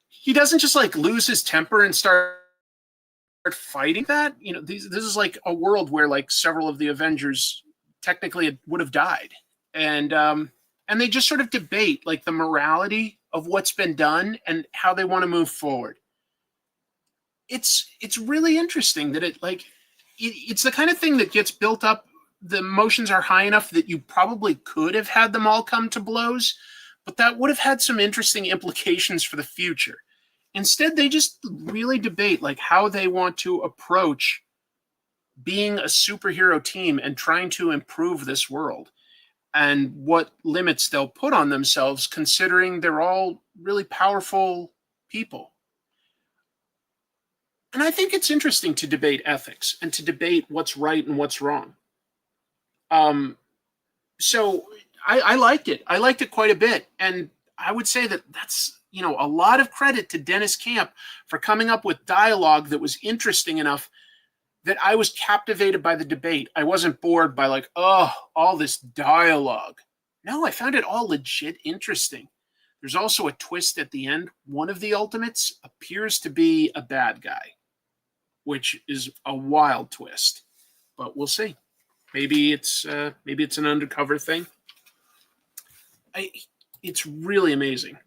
he doesn't just like lose his temper and start fighting that. This is like a world where like several of the Avengers technically would have died. And they just sort of debate like the morality of what's been done and how they want to move forward. It's really interesting that it's the kind of thing that gets built up. The emotions are high enough that you probably could have had them all come to blows, but that would have had some interesting implications for the future. Instead, they just really debate like how they want to approach being a superhero team and trying to improve this world and what limits they'll put on themselves, considering they're all really powerful people. And I think it's interesting to debate ethics and to debate what's right and what's wrong. So I liked it. I liked it quite a bit. And I would say that's, a lot of credit to Dennis Camp for coming up with dialogue that was interesting enough that I was captivated by the debate. I wasn't bored by like, oh, all this dialogue. No, I found it all legit interesting. There's also a twist at the end. One of the Ultimates appears to be a bad guy, which is a wild twist, but we'll see. Maybe it's an undercover thing. It's really amazing.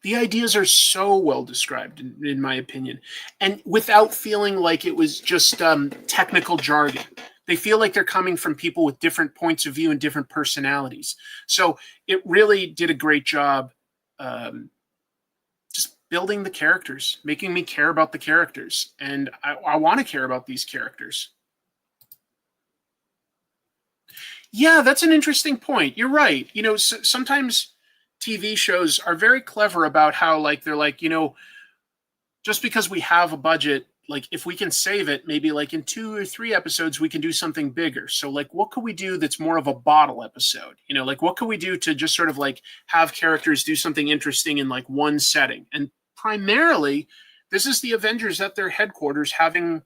The ideas are so well described, in my opinion, and without feeling like it was just technical jargon. They feel like they're coming from people with different points of view and different personalities. So it really did a great job just building the characters, making me care about the characters. And I want to care about these characters. Yeah, that's an interesting point. You're right. Sometimes TV shows are very clever about how, like, they're like, just because we have a budget, like, if we can save it, maybe like in 2 or 3 episodes, we can do something bigger. So, like, what could we do that's more of a bottle episode? Like, what could we do to just sort of like have characters do something interesting in like one setting? And primarily, This is the Avengers at their headquarters having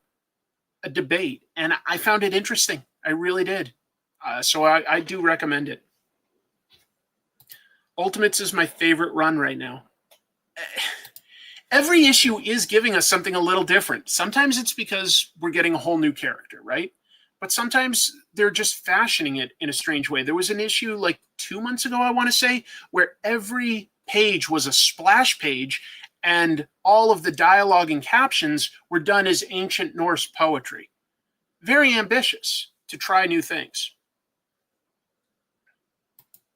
a debate, and I found it interesting. I really did. So I do recommend it. Ultimates is my favorite run right now. Every issue is giving us something a little different. Sometimes it's because we're getting a whole new character, right? But sometimes they're just fashioning it in a strange way. There was an issue like 2 months ago, I want to say, where every page was a splash page, and all of the dialogue and captions were done as ancient Norse poetry. Very ambitious to try new things.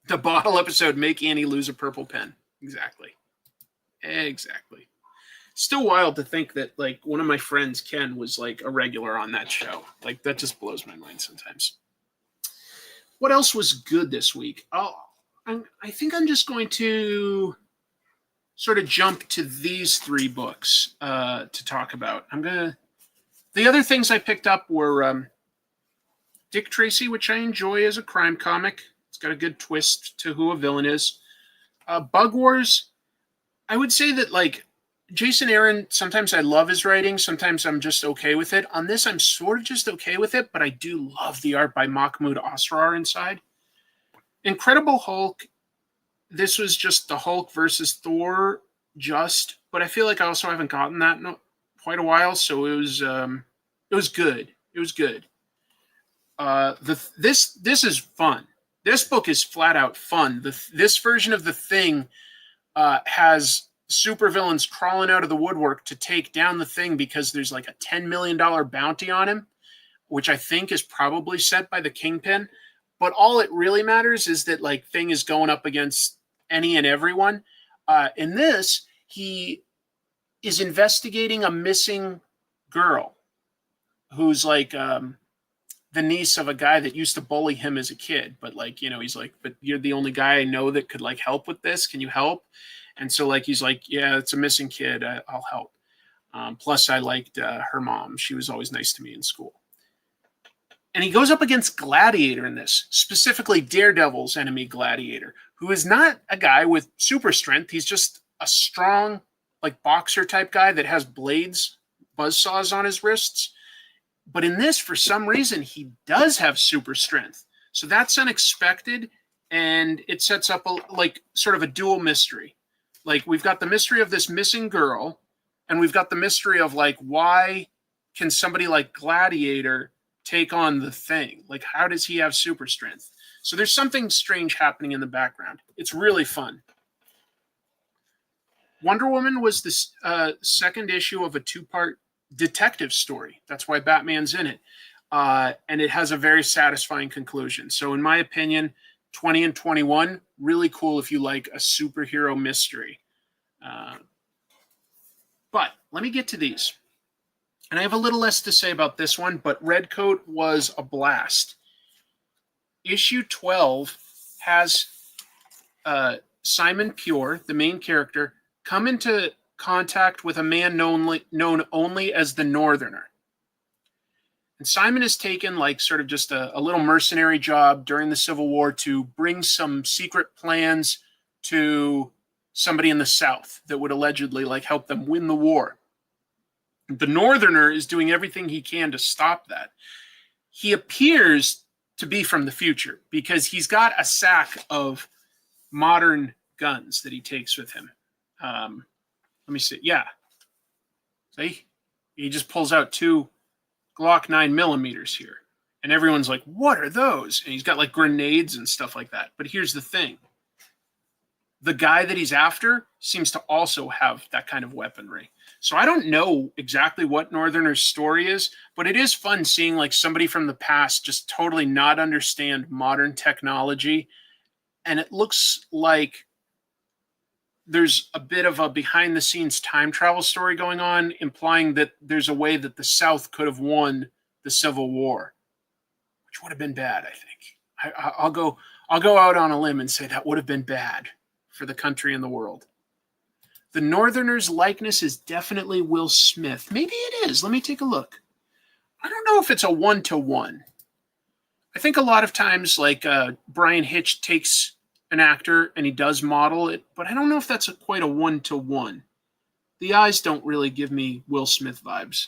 The bottle episode, make Annie lose a purple pen. Exactly. Still wild to think that like one of my friends, Ken, was like a regular on that show. Like that just blows my mind sometimes. What else was good this week? I think I'm just going to sort of jump to these 3 books to talk about. The other things I picked up were Dick Tracy, which I enjoy as a crime comic. It's got a good twist to who a villain is. Bug Wars, I would say that like Jason Aaron, sometimes I love his writing, sometimes I'm just okay with it. On this, I'm sort of just okay with it, but I do love the art by Mahmoud Asrar inside. Incredible Hulk, this was just the Hulk versus Thor, but I feel like I also haven't gotten that in quite a while, so it was good. It was good. This is fun. This book is flat out fun. This version of The Thing has supervillains crawling out of the woodwork to take down the Thing because there's like a $10 million bounty on him, which I think is probably set by the Kingpin. But all it really matters is that like Thing is going up against any and everyone. In this, he is investigating a missing girl who's like the niece of a guy that used to bully him as a kid. But like, you know, he's like, but you're the only guy I know that could like help with this. Can you help? And so like, he's like, yeah, it's a missing kid. I'll help. Plus I liked her mom. She was always nice to me in school. And he goes up against Gladiator in this, specifically Daredevil's enemy Gladiator, who is not a guy with super strength. He's just a strong, like boxer type guy that has blades, buzzsaws on his wrists. But in this, for some reason, he does have super strength. So that's unexpected, and it sets up like sort of a dual mystery. Like we've got the mystery of this missing girl, and we've got the mystery of like, why can somebody like Gladiator take on the Thing? Like, how does he have super strength? So there's something strange happening in the background. It's really fun. Wonder Woman was the second issue of a 2-part detective story. That's why Batman's in it. And it has a very satisfying conclusion. So in my opinion, 20 and 21, really cool if you like a superhero mystery. But let me get to these. And I have a little less to say about this one, but Redcoat was a blast. Issue 12 has Simon Pure, the main character, come into contact with a man known only as the Northerner. And Simon has taken like sort of just a little mercenary job during the Civil War to bring some secret plans to somebody in the South that would allegedly like help them win the war. The Northerner is doing everything he can to stop that. He appears to be from the future because he's got a sack of modern guns that he takes with him. Let me see. Yeah. See? He just pulls out 2 Glock 9mm here. And everyone's like, what are those? And he's got like grenades and stuff like that. But here's the thing. The guy that he's after seems to also have that kind of weaponry. So I don't know exactly what Northerner's story is, but it is fun seeing like somebody from the past just totally not understand modern technology. And it looks like there's a bit of a behind-the-scenes time travel story going on, implying that there's a way that the South could have won the Civil War, which would have been bad, I think. I'll go out on a limb and say that would have been bad for the country and the world. The Northerner's likeness is definitely Will Smith. Maybe it is. Let me take a look. I don't know if it's a 1-to-1. I think a lot of times, like Brian Hitch takes an actor and he does model it, but I don't know if that's quite a 1-to-1. The eyes don't really give me Will Smith vibes.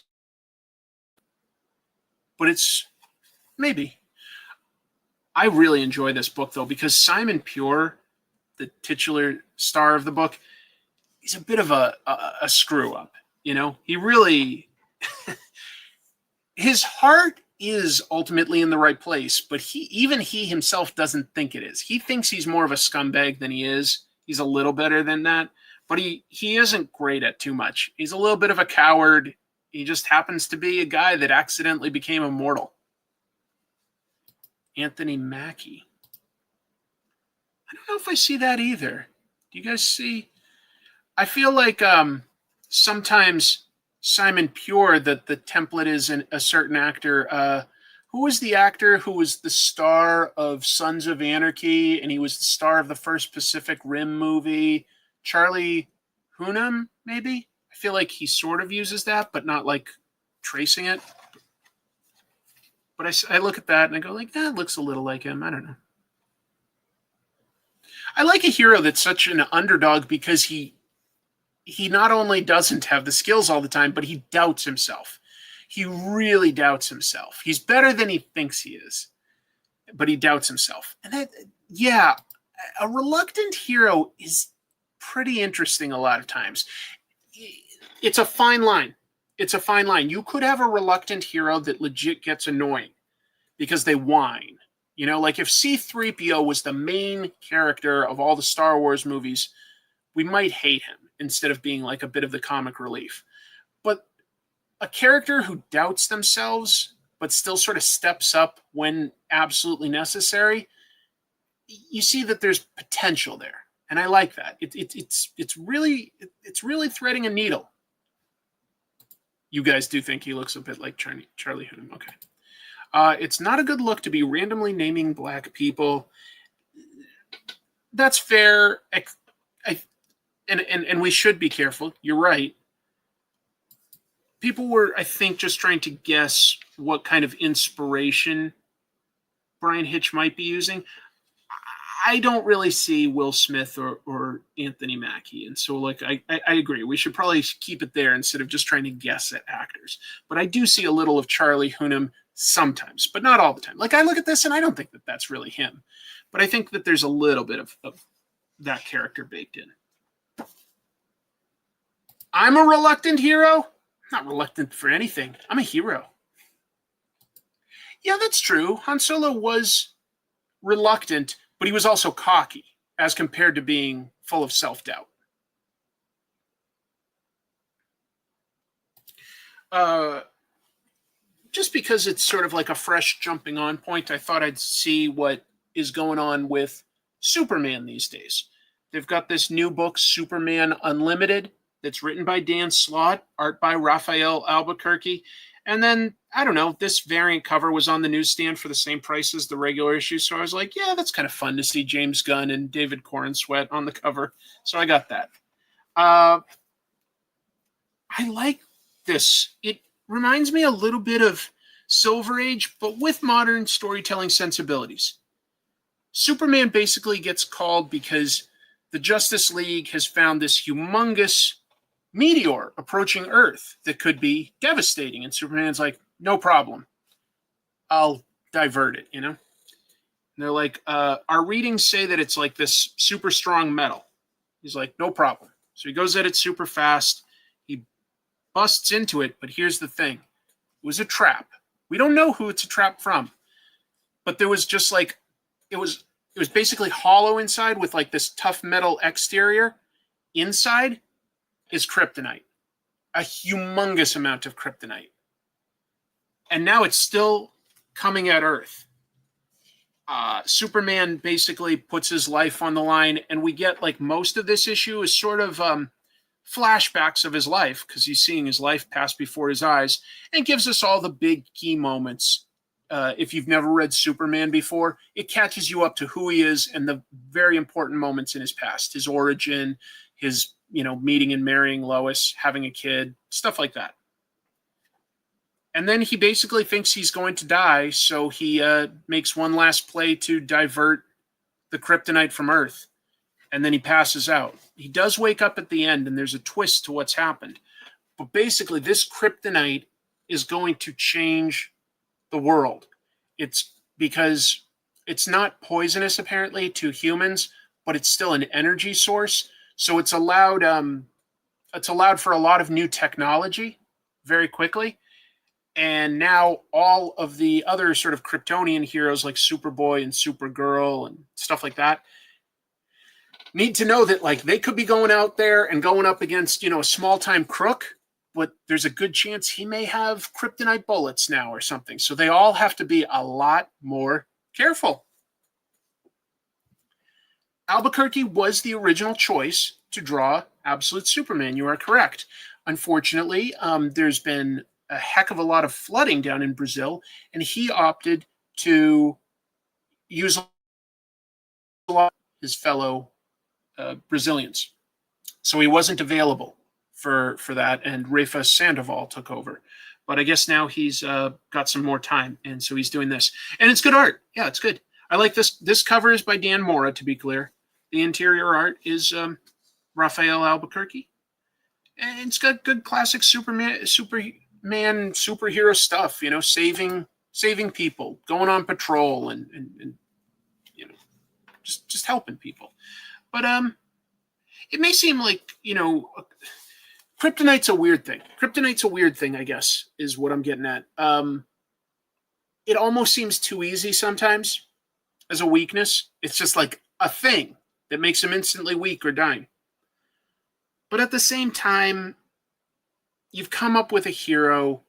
But it's maybe. I really enjoy this book, though, because Simon Pure, the titular star of the book, he's a bit of a screw up. You know, he really, his heart is ultimately in the right place, but he himself doesn't think it is. He thinks he's more of a scumbag than he is. He's a little better than that, but he isn't great at too much. He's a little bit of a coward. He just happens to be a guy that accidentally became immortal. Anthony Mackie. I don't know if I see that either. Do you guys see? I feel like sometimes Simon Pure, that the template is a certain actor. Who was the actor who was the star of Sons of Anarchy, and he was the star of the first Pacific Rim movie? Charlie Hunnam, maybe? I feel like he sort of uses that, but not like tracing it. But I look at that and I go like, that looks a little like him. I don't know. I like a hero that's such an underdog because he not only doesn't have the skills all the time, but he doubts himself. He really doubts himself. He's better than he thinks he is, but he doubts himself. And that, yeah, a reluctant hero is pretty interesting a lot of times. It's a fine line. It's a fine line. You could have a reluctant hero that legit gets annoying because they whine. You know, like if C-3PO was the main character of all the Star Wars movies, we might hate him instead of being like a bit of the comic relief. But a character who doubts themselves but still sort of steps up when absolutely necessary, you see that there's potential there. And I like that. It's really threading a needle. You guys do think he looks a bit like Charlie Hunnam. Okay. It's not a good look to be randomly naming black people. That's fair. And we should be careful. You're right. People were, I think, just trying to guess what kind of inspiration Brian Hitch might be using. I don't really see Will Smith or Anthony Mackie. And so, like, I agree. We should probably keep it there instead of just trying to guess at actors. But I do see a little of Charlie Hunnam sometimes, but not all the time. Like, I look at this and I don't think that that's really him. But I think that there's a little bit of that character baked in. I'm a reluctant hero? I'm not reluctant for anything. I'm a hero. Yeah, that's true. Han Solo was reluctant, but he was also cocky as compared to being full of self-doubt. Just because it's sort of like a fresh jumping on point, I thought I'd see what is going on with Superman these days. They've got this new book, Superman Unlimited, that's written by Dan Slott, art by Raphael Albuquerque. And then, I don't know, this variant cover was on the newsstand for the same price as the regular issue. So I was like, yeah, that's kind of fun to see James Gunn and David Corenswet on the cover. So I got that. I like this. It reminds me a little bit of Silver Age, but with modern storytelling sensibilities. Superman basically gets called because the Justice League has found this humongous meteor approaching Earth that could be devastating. And Superman's like, no problem. I'll divert it, you know? And they're like, our readings say that it's like this super strong metal. He's like, no problem. So he goes at it super fast. He busts into it, but here's the thing. It was a trap. We don't know who it's a trap from. But there was just like, it was basically hollow inside with like this tough metal exterior. Inside is kryptonite, a humongous amount of kryptonite. And now it's still coming at Earth. Superman basically puts his life on the line, and we get like most of this issue is sort of flashbacks of his life because he's seeing his life pass before his eyes, and gives us all the big key moments. If you've never read Superman before, it catches you up to who he is and the very important moments in his past, his origin, his meeting and marrying Lois, having a kid, stuff like that. And then he basically thinks he's going to die, so he makes one last play to divert the kryptonite from Earth. And then he passes out. He does wake up at the end, and there's a twist to what's happened. But basically, this kryptonite is going to change the world. It's because it's not poisonous, apparently, to humans, but it's still an energy source. So it's allowed for a lot of new technology very quickly. And now all of the other sort of Kryptonian heroes like Superboy and Supergirl and stuff like that need to know that like they could be going out there and going up against, a small-time crook, but there's a good chance he may have kryptonite bullets now or something. So they all have to be a lot more careful. Albuquerque was the original choice to draw Absolute Superman. You are correct. Unfortunately, there's been a heck of a lot of flooding down in Brazil, and he opted to use a lot of his fellow Brazilians. So he wasn't available for that, and Rafa Sandoval took over. But I guess now he's got some more time, and so he's doing this. And it's good art. Yeah, it's good. I like this. This cover is by Dan Mora, to be clear. The interior art is Rafael Albuquerque. And it's got good classic superhero stuff, saving people, going on patrol and just helping people. But it may seem like, kryptonite's a weird thing. Kryptonite's a weird thing, I guess, is what I'm getting at. It almost seems too easy sometimes as a weakness. It's just like a thing that makes him instantly weak or dying. But at the same time, you've come up with a hero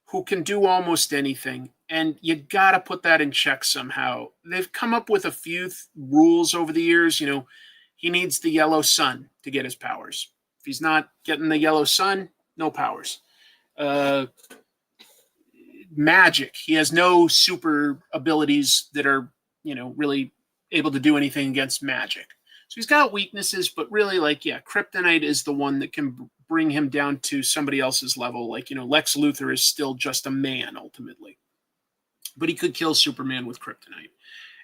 who can do almost anything, and you got to put that in check somehow. They've come up with a few rules over the years. He needs the yellow sun to get his powers. If he's not getting the yellow sun, no powers. Magic. He has no super abilities that are, really able to do anything against magic. So he's got weaknesses, but really, kryptonite is the one that can bring him down to somebody else's level. Lex Luthor is still just a man, ultimately. But he could kill Superman with kryptonite.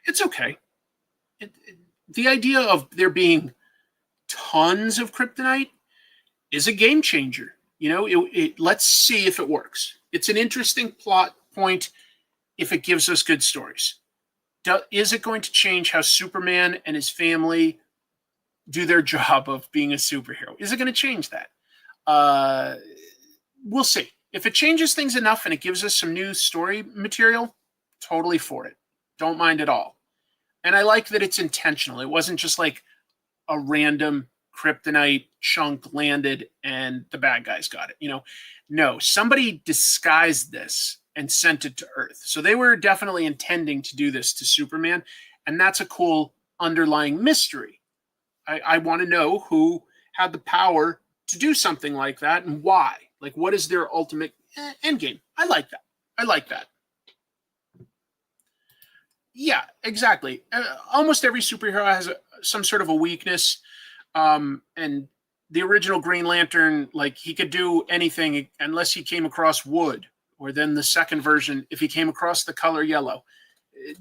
It's okay. The idea of there being tons of kryptonite is a game changer. Let's see if it works. It's an interesting plot point if it gives us good stories. Is it going to change how Superman and his family do their job of being a superhero? Is it going to change that? We'll see. If it changes things enough and it gives us some new story material, totally for it. Don't mind at all. And I like that it's intentional. It wasn't just like a random kryptonite chunk landed and the bad guys got it. No, somebody disguised this and sent it to Earth. So they were definitely intending to do this to Superman. And that's a cool underlying mystery. I want to know who had the power to do something like that and why. Like, what is their ultimate end game? I like that. Yeah, exactly. Almost every superhero has some sort of a weakness. And the original Green Lantern, he could do anything unless he came across wood. Or then the second version, if he came across the color yellow.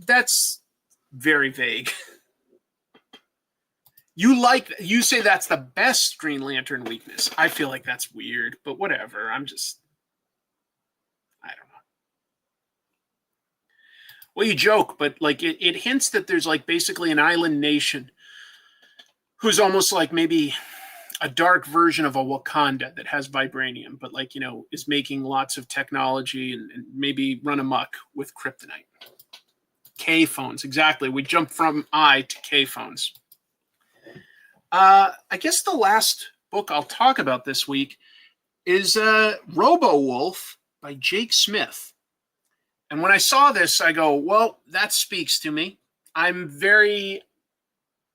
That's very vague. You say that's the best Green Lantern weakness. I feel like that's weird, but whatever. I don't know. Well, you joke, but it hints that there's basically an island nation who's almost like maybe a dark version of a Wakanda that has vibranium, but is making lots of technology and maybe run amok with kryptonite. K phones, exactly. We jump from I to K phones. I guess the last book I'll talk about this week is Robo Wolf by Jake Smith. And when I saw this, I go, well, that speaks to me. I'm very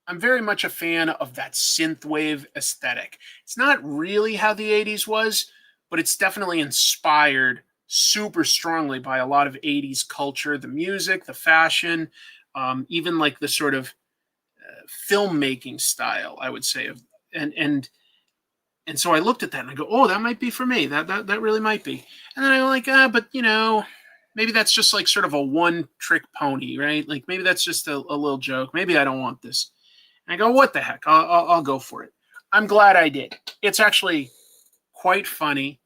much a fan of that synthwave aesthetic. It's not really how the 80s was, but it's definitely inspired super strongly by a lot of 80s culture, the music, the fashion, even the sort of filmmaking style, I would say. And so I looked at that and I go, oh, that might be for me. That really might be. And then I go but maybe that's just sort of a one-trick pony, right? Maybe that's just a little joke. Maybe I don't want this. And I go, what the heck? I'll go for it. I'm glad I did. It's actually quite funny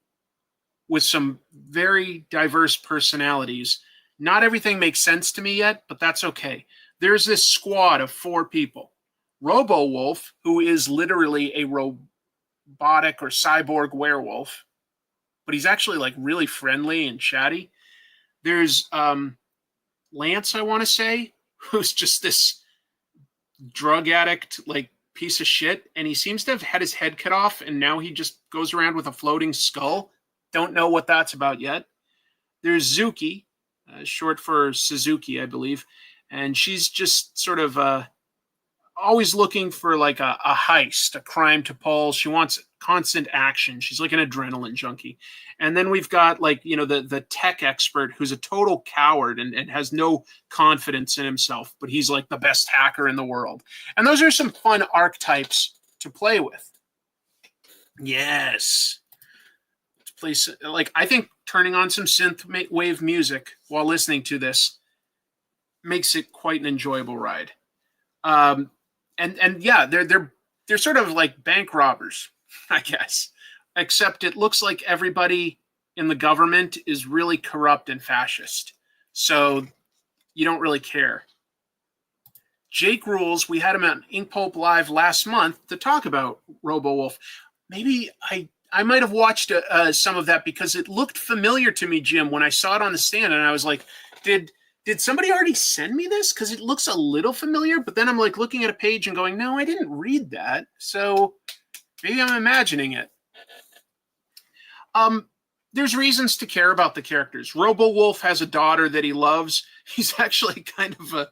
with some very diverse personalities. Not everything makes sense to me yet, but that's okay. There's this squad of 4 people. Robo Wolf, who is literally a robotic or cyborg werewolf, but he's actually like really friendly and chatty. There's Lance, I want to say, who's just this drug addict, like piece of shit, and he seems to have had his head cut off, and now he just goes around with a floating skull. Don't know what that's about yet. There's Zuki, short for Suzuki, I believe, and she's just sort of always looking for like a heist, a crime to pull. She wants constant action. She's like an adrenaline junkie. And then we've got like, the tech expert who's a total coward and has no confidence in himself, but he's like the best hacker in the world. And those are some fun archetypes to play with. Yes. Like, I think turning on some synthwave music while listening to this makes it quite an enjoyable ride. And yeah, they're sort of like bank robbers, I guess. Except it looks like everybody in the government is really corrupt and fascist. So you don't really care. Jake Rules, we had him at Ink Pulp Live last month to talk about Robo Wolf. Maybe I might have watched some of that because it looked familiar to me, Jim, when I saw it on the stand, and I was like, did somebody already send me this? Because it looks a little familiar, but then I'm like looking at a page and going, no, I didn't read that. So maybe I'm imagining it. There's reasons to care about the characters. Robo Wolf has a daughter that he loves. He's actually kind of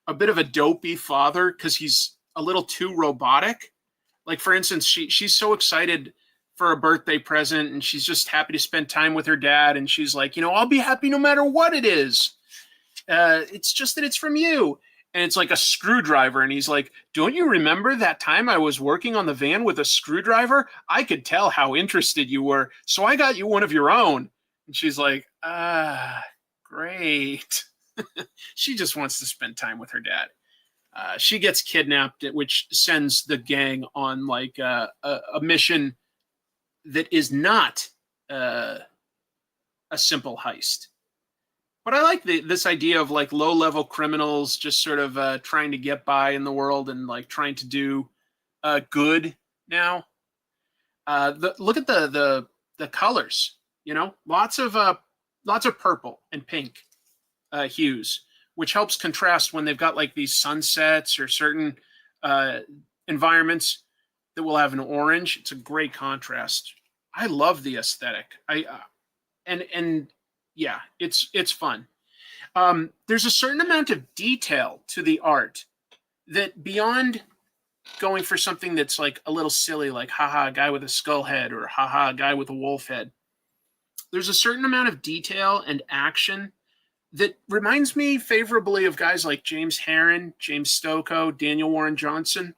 a bit of a dopey father because he's a little too robotic. Like, for instance, she's so excited for a birthday present, and she's just happy to spend time with her dad. And she's like, I'll be happy no matter what it is. It's just that it's from you. And it's like a screwdriver. And he's like, don't you remember that time I was working on the van with a screwdriver? I could tell how interested you were. So I got you one of your own. And she's like, great. She just wants to spend time with her dad. She gets kidnapped, which sends the gang on like a mission that is not a simple heist. But I like this idea of like low-level criminals just sort of trying to get by in the world and like trying to do good now. Look at the colors. Lots of purple and pink hues, which helps contrast when they've got like these sunsets or certain environments that will have an orange. It's a great contrast. I love the aesthetic. Yeah, it's fun. There's a certain amount of detail to the art that beyond going for something that's like a little silly, like haha, a guy with a skull head or haha, a guy with a wolf head. There's a certain amount of detail and action that reminds me favorably of guys like James Herron, James Stokoe, Daniel Warren Johnson.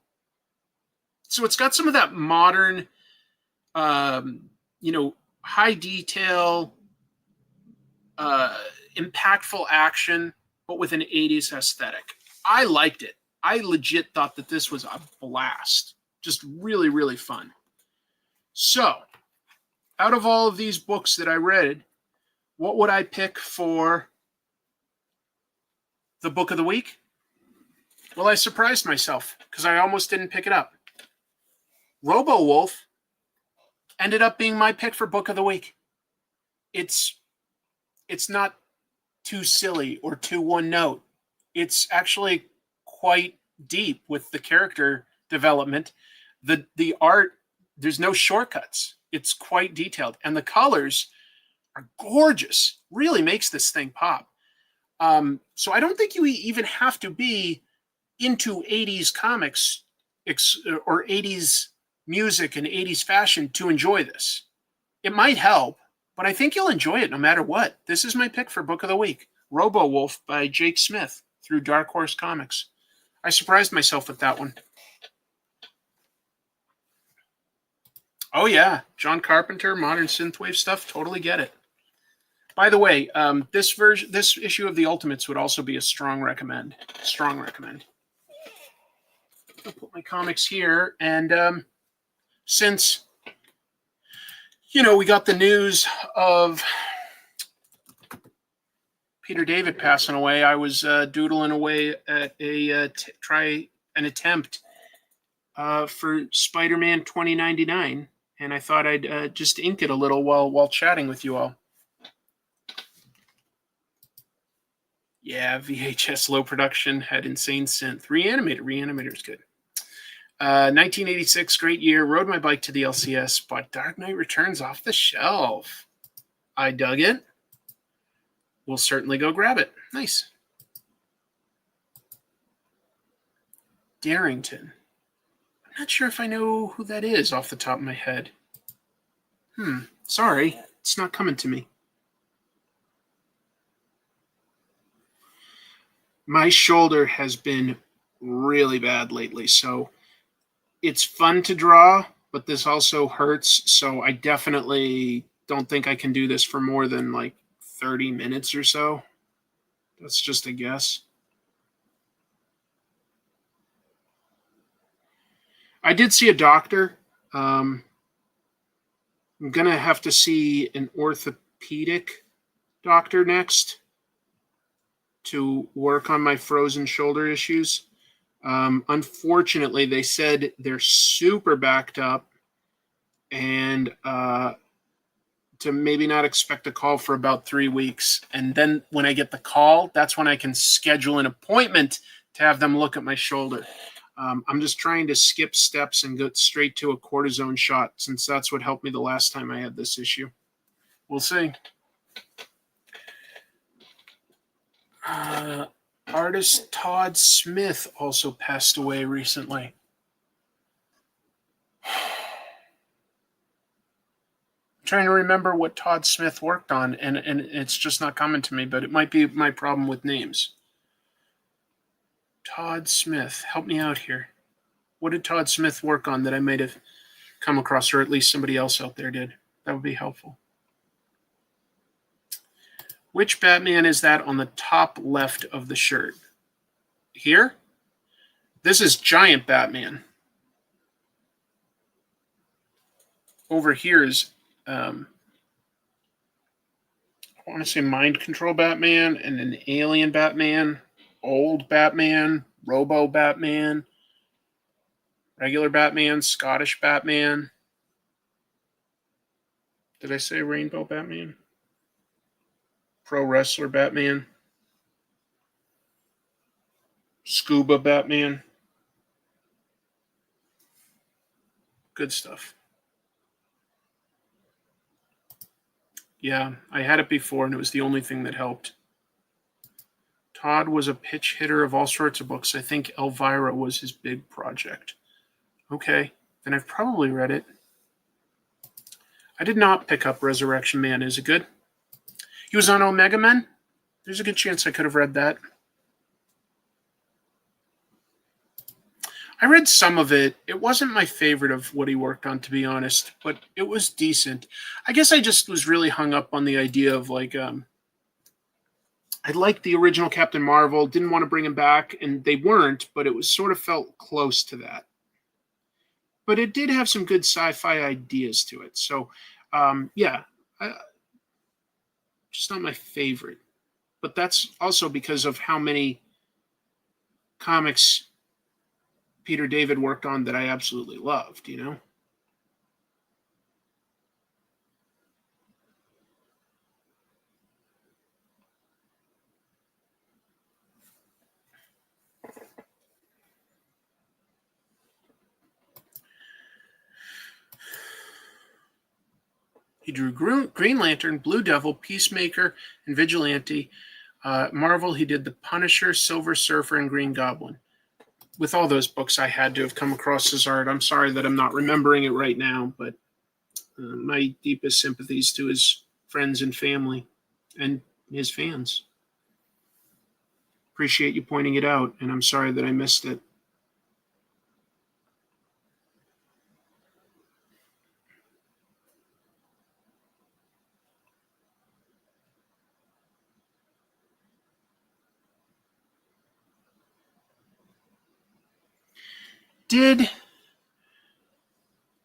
So it's got some of that modern, high detail, impactful action, but with an 80s aesthetic. I liked it. I legit thought that this was a blast. Just really, really fun. So, out of all of these books that I read, what would I pick for the book of the week? Well, I surprised myself because I almost didn't pick it up. Robo Wolf ended up being my pick for book of the week. It's not too silly or too one note. It's actually quite deep with the character development. The art, there's no shortcuts. It's quite detailed. And the colors are gorgeous. Really makes this thing pop. So I don't think you even have to be into 80s comics or 80s music and 80s fashion to enjoy this. It might help, but I think you'll enjoy it no matter what. This is my pick for Book of the Week, Robo Wolf by Jake Smith through Dark Horse Comics. I surprised myself with that one. Oh yeah, John Carpenter, modern synthwave stuff, totally get it. By the way, this issue of the Ultimates would also be a strong recommend. Strong recommend. I'll put my comics here, and since, we got the news of Peter David passing away, I was doodling away at try an attempt for Spider-Man 2099, and I thought I'd just ink it a little while chatting with you all. Yeah, VHS low production had insane synth. Reanimator's good. 1986, great year. Rode my bike to the LCS, bought Dark Knight Returns off the shelf. I dug it. We'll certainly go grab it. Nice. Darrington. I'm not sure if I know who that is off the top of my head. Sorry. It's not coming to me. My shoulder has been really bad lately, so it's fun to draw, but this also hurts, so I definitely don't think I can do this for more than like 30 minutes or so. That's just a guess. I did see a doctor. I'm going to have to see an orthopedic doctor next to work on my frozen shoulder issues. Unfortunately, they said they're super backed up and to maybe not expect a call for about 3 weeks. And then when I get the call, that's when I can schedule an appointment to have them look at my shoulder. I'm just trying to skip steps and go straight to a cortisone shot since that's what helped me the last time I had this issue. We'll see. Artist Todd Smith also passed away recently. I'm trying to remember what Todd Smith worked on, and it's just not coming to me, but it might be my problem with names. Todd Smith, help me out here. What did Todd Smith work on that I might have come across, or at least somebody else out there did? That would be helpful. Which Batman is that on the top left of the shirt? Here? This is Giant Batman. Over here is, I want to say Mind Control Batman, and an Alien Batman, Old Batman, Robo Batman, Regular Batman, Scottish Batman. Did I say Rainbow Batman? Pro Wrestler Batman. Scuba Batman. Good stuff. Yeah, I had it before, and it was the only thing that helped. Todd was a pitch hitter of all sorts of books. I think Elvira was his big project. Okay, then I've probably read it. I did not pick up Resurrection Man. Is it good? He was on Omega Men? There's a good chance I could have read that. I read some of it. It wasn't my favorite of what he worked on, to be honest, but it was decent. I guess I just was really hung up on the idea of like, I liked the original Captain Marvel, didn't want to bring him back, and they weren't, but it was sort of felt close to that. But it did have some good sci-fi ideas to it. So, yeah, just not my favorite. But that's also because of how many comics Peter David worked on that I absolutely loved, you know? He drew Green Lantern, Blue Devil, Peacemaker, and Vigilante. Marvel, he did The Punisher, Silver Surfer, and Green Goblin. With all those books, I had to have come across his art. I'm sorry that I'm not remembering it right now, but my deepest sympathies to his friends and family and his fans. Appreciate you pointing it out, and I'm sorry that I missed it. Did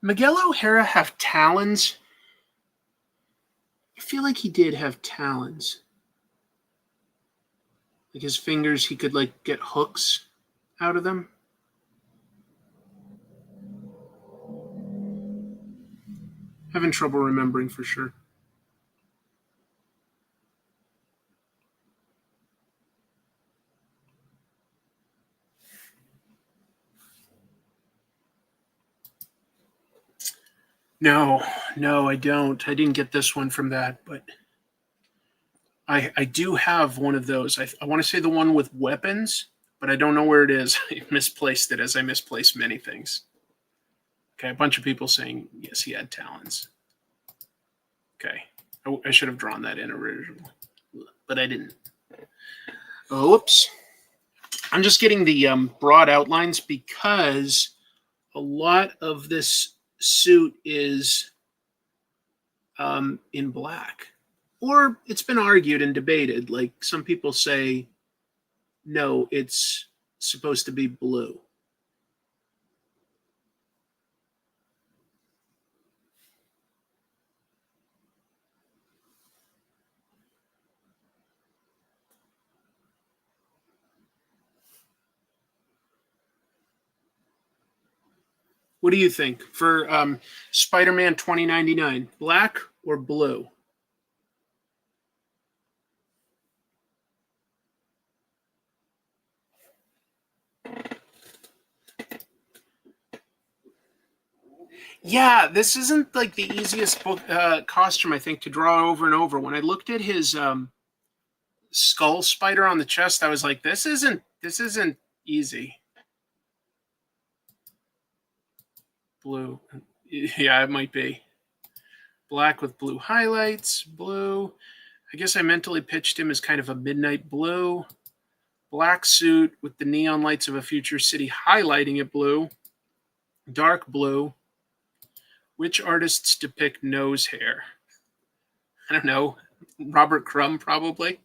Miguel O'Hara have talons? I feel like he did have talons. Like his fingers, he could like get hooks out of them. Having trouble remembering for sure. No, I don't. I didn't get this one from that, but I do have one of those. I want to say the one with weapons, but I don't know where it is. I misplaced it as I misplaced many things. Okay, a bunch of people saying, yes, he had talons. Okay, I should have drawn that in originally, but I didn't. Oh, whoops. I'm just getting the broad outlines because a lot of this suit is in black. Or it's been argued and debated. Like some people say, no, it's supposed to be blue. What do you think for Spider-Man 2099? Black or blue? Yeah, this isn't like the easiest book costume I think to draw over and over. When I looked at his skull spider on the chest, I was like, this isn't easy. Blue. Yeah, it might be. Black with blue highlights. Blue. I guess I mentally pitched him as kind of a midnight blue. Black suit with the neon lights of a future city highlighting it blue. Dark blue. Which artists depict nose hair? I don't know. Robert Crumb, probably.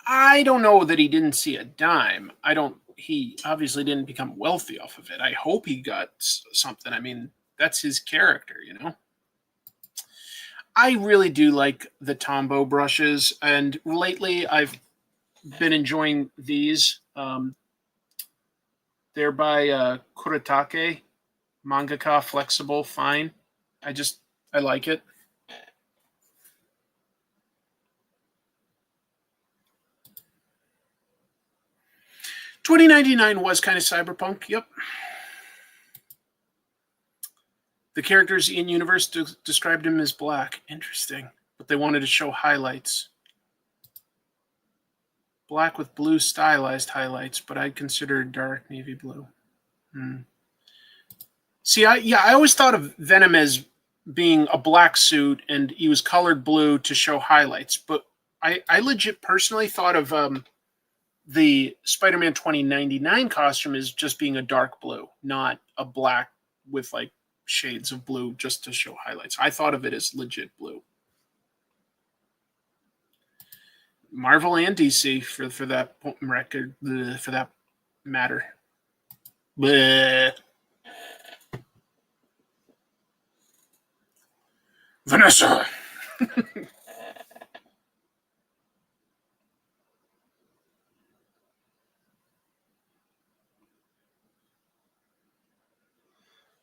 I don't know that he didn't see a dime. He obviously didn't become wealthy off of it. I hope he got something. I mean, that's his character, you know? I really do like the Tombow brushes, and lately I've been enjoying these. They're by Kuretake, Mangaka Flexible Fine. I like it. $20.99 was kind of cyberpunk. Yep. The characters in universe described him as black. Interesting. But they wanted to show highlights. Black with blue stylized highlights, but I'd consider dark navy blue. See, I always thought of Venom as being a black suit and he was colored blue to show highlights. But I legit personally thought of the Spider-Man 2099 costume as just being a dark blue, not a black with like shades of blue just to show highlights. I thought of it as legit blue. Marvel and DC for that record, for that matter. Bleh. Vanessa.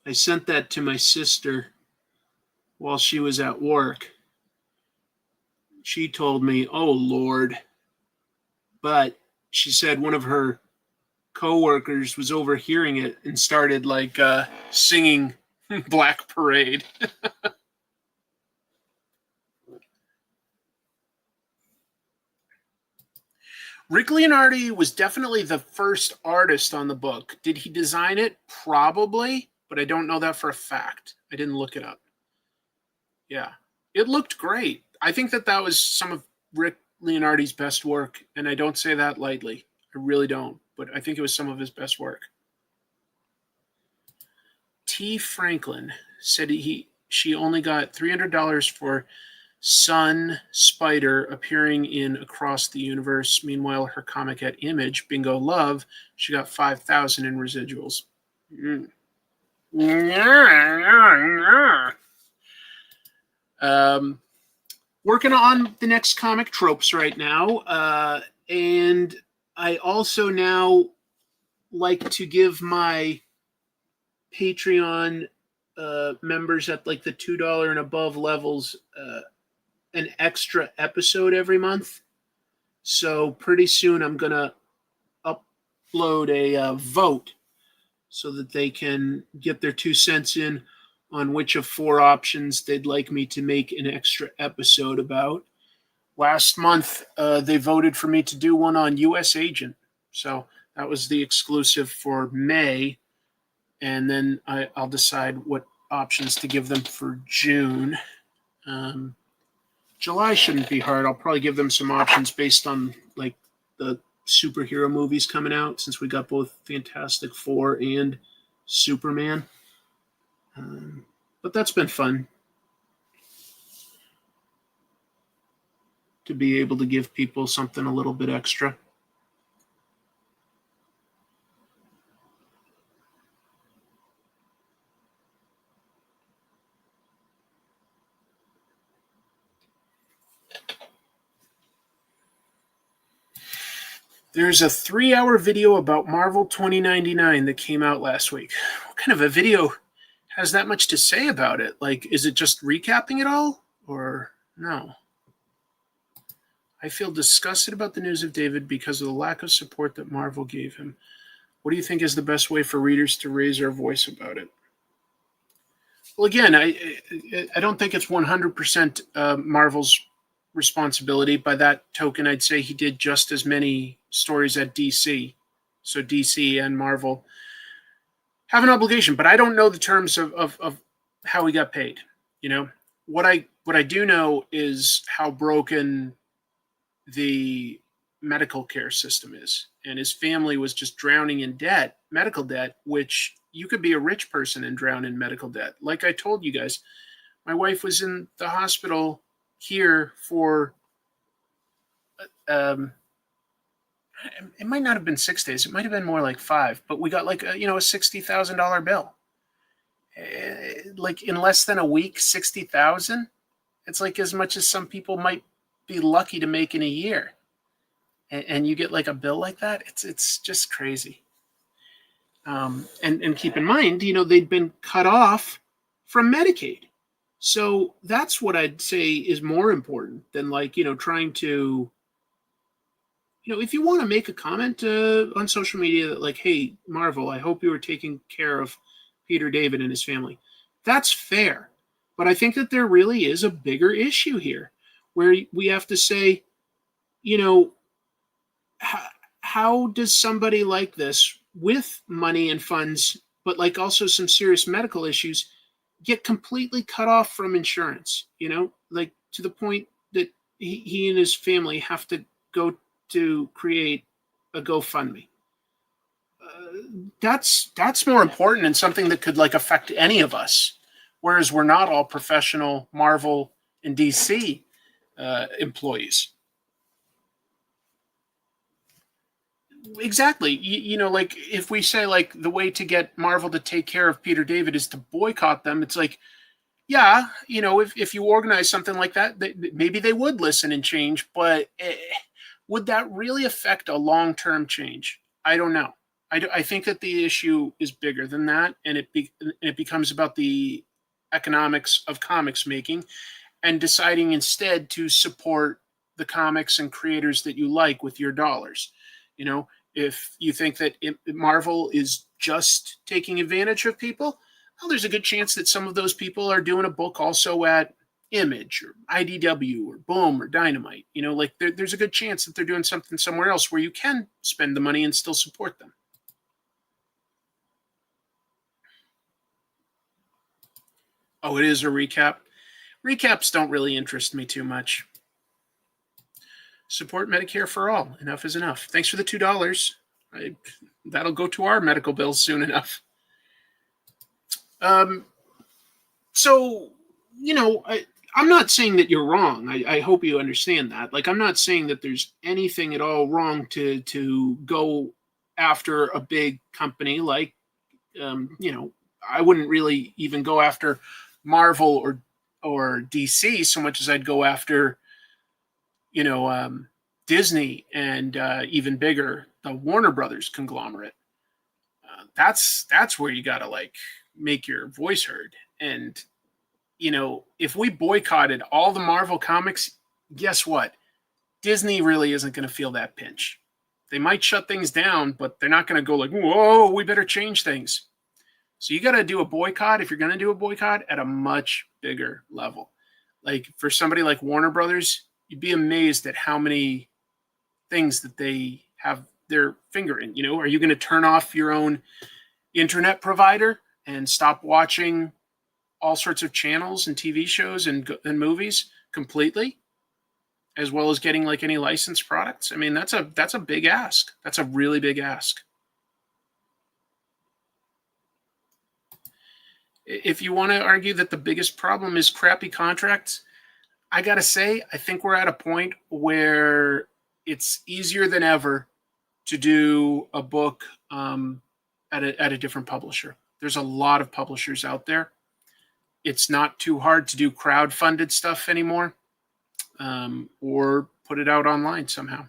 I sent that to my sister while she was at work. She told me, "Oh Lord," but she said one of her coworkers was overhearing it and started like singing Black Parade. Rick Leonardi was definitely the first artist on the book. Did he design it? Probably, but I don't know that for a fact. I didn't look it up. Yeah, it looked great. I think that was some of Rick Leonardi's best work, and I don't say that lightly. I really don't, but I think it was some of his best work. T. Franklin said she only got $300 for Sun Spider appearing in Across the Universe. Meanwhile, her comic at Image, Bingo Love, she got $5,000 in residuals. Working on the next comic tropes right now, and I also now like to give my Patreon members at like the $2 and above levels an extra episode every month. So pretty soon I'm gonna upload a vote so that they can get their 2 cents in on which of 4 options they'd like me to make an extra episode about. Last month, they voted for me to do one on U.S. Agent. So that was the exclusive for May. And then I'll decide what options to give them for June. July shouldn't be hard. I'll probably give them some options based on like the superhero movies coming out, since we got both Fantastic Four and Superman. But that's been fun to be able to give people something a little bit extra. There's a 3-hour video about Marvel 2099 that came out last week. What kind of a video has that much to say about it? Like, is it just recapping it all? Or no? I feel disgusted about the news of David because of the lack of support that Marvel gave him. What do you think is the best way for readers to raise their voice about it? Well, again, I don't think it's 100% Marvel's responsibility. By that token, I'd say he did just as many stories at DC. So DC and Marvel have an obligation, but I don't know the terms of how he got paid. You know, what I do know is how broken the medical care system is, and his family was just drowning in debt, medical debt, which you could be a rich person and drown in medical debt. Like I told you guys, my wife was in the hospital here for it might not have been 6 days, it might have been more like 5, but we got like a $60,000 bill. Like in less than a week, 60,000. It's like as much as some people might be lucky to make in a year, and you get like a bill like that. It's just crazy. And keep in mind, they'd been cut off from Medicaid. So that's what I'd say is more important than trying to, if you want to make a comment on social media that like, hey, Marvel, I hope you were taking care of Peter David and his family. That's fair. But I think that there really is a bigger issue here where we have to say, how does somebody like this with money and funds, but like also some serious medical issues, get completely cut off from insurance, like to the point that he and his family have to go to create a GoFundMe. That's more important and something that could like affect any of us. Whereas we're not all professional Marvel and DC employees. Exactly. Like if we say like the way to get Marvel to take care of Peter David is to boycott them, it's like, yeah, if you organize something like that, maybe they would listen and change, but would that really affect a long-term change? I don't know. I think that the issue is bigger than that, and it becomes about the economics of comics making and deciding instead to support the comics and creators that you like with your dollars. If you think that Marvel is just taking advantage of people, well, there's a good chance that some of those people are doing a book also at Image or IDW or Boom or Dynamite. Like there's a good chance that they're doing something somewhere else where you can spend the money and still support them. Oh, it is a recap. Recaps don't really interest me too much. Support Medicare for all. Enough is enough. Thanks for the $2. That'll go to our medical bills soon enough. So, I'm not saying that you're wrong. I hope you understand that. Like, I'm not saying that there's anything at all wrong to go after a big company like, I wouldn't really even go after Marvel or DC so much as I'd go after, Disney and even bigger, the Warner Brothers conglomerate. That's where you got to like make your voice heard. And if we boycotted all the Marvel comics, guess what? Disney really isn't going to feel that pinch. They might shut things down, but they're not going to go like, whoa, we better change things. So you got to do a boycott, if you're going to do a boycott, at a much bigger level. Like for somebody like Warner Brothers, you'd be amazed at how many things that they have their finger in. Are you going to turn off your own internet provider and stop watching all sorts of channels and TV shows and movies completely, as well as getting like any licensed products? I mean, that's a big ask. That's a really big ask. If you want to argue that the biggest problem is crappy contracts, I got to say, I think we're at a point where it's easier than ever to do a book at a different publisher. There's a lot of publishers out there. It's not too hard to do crowd-funded stuff anymore, or put it out online somehow.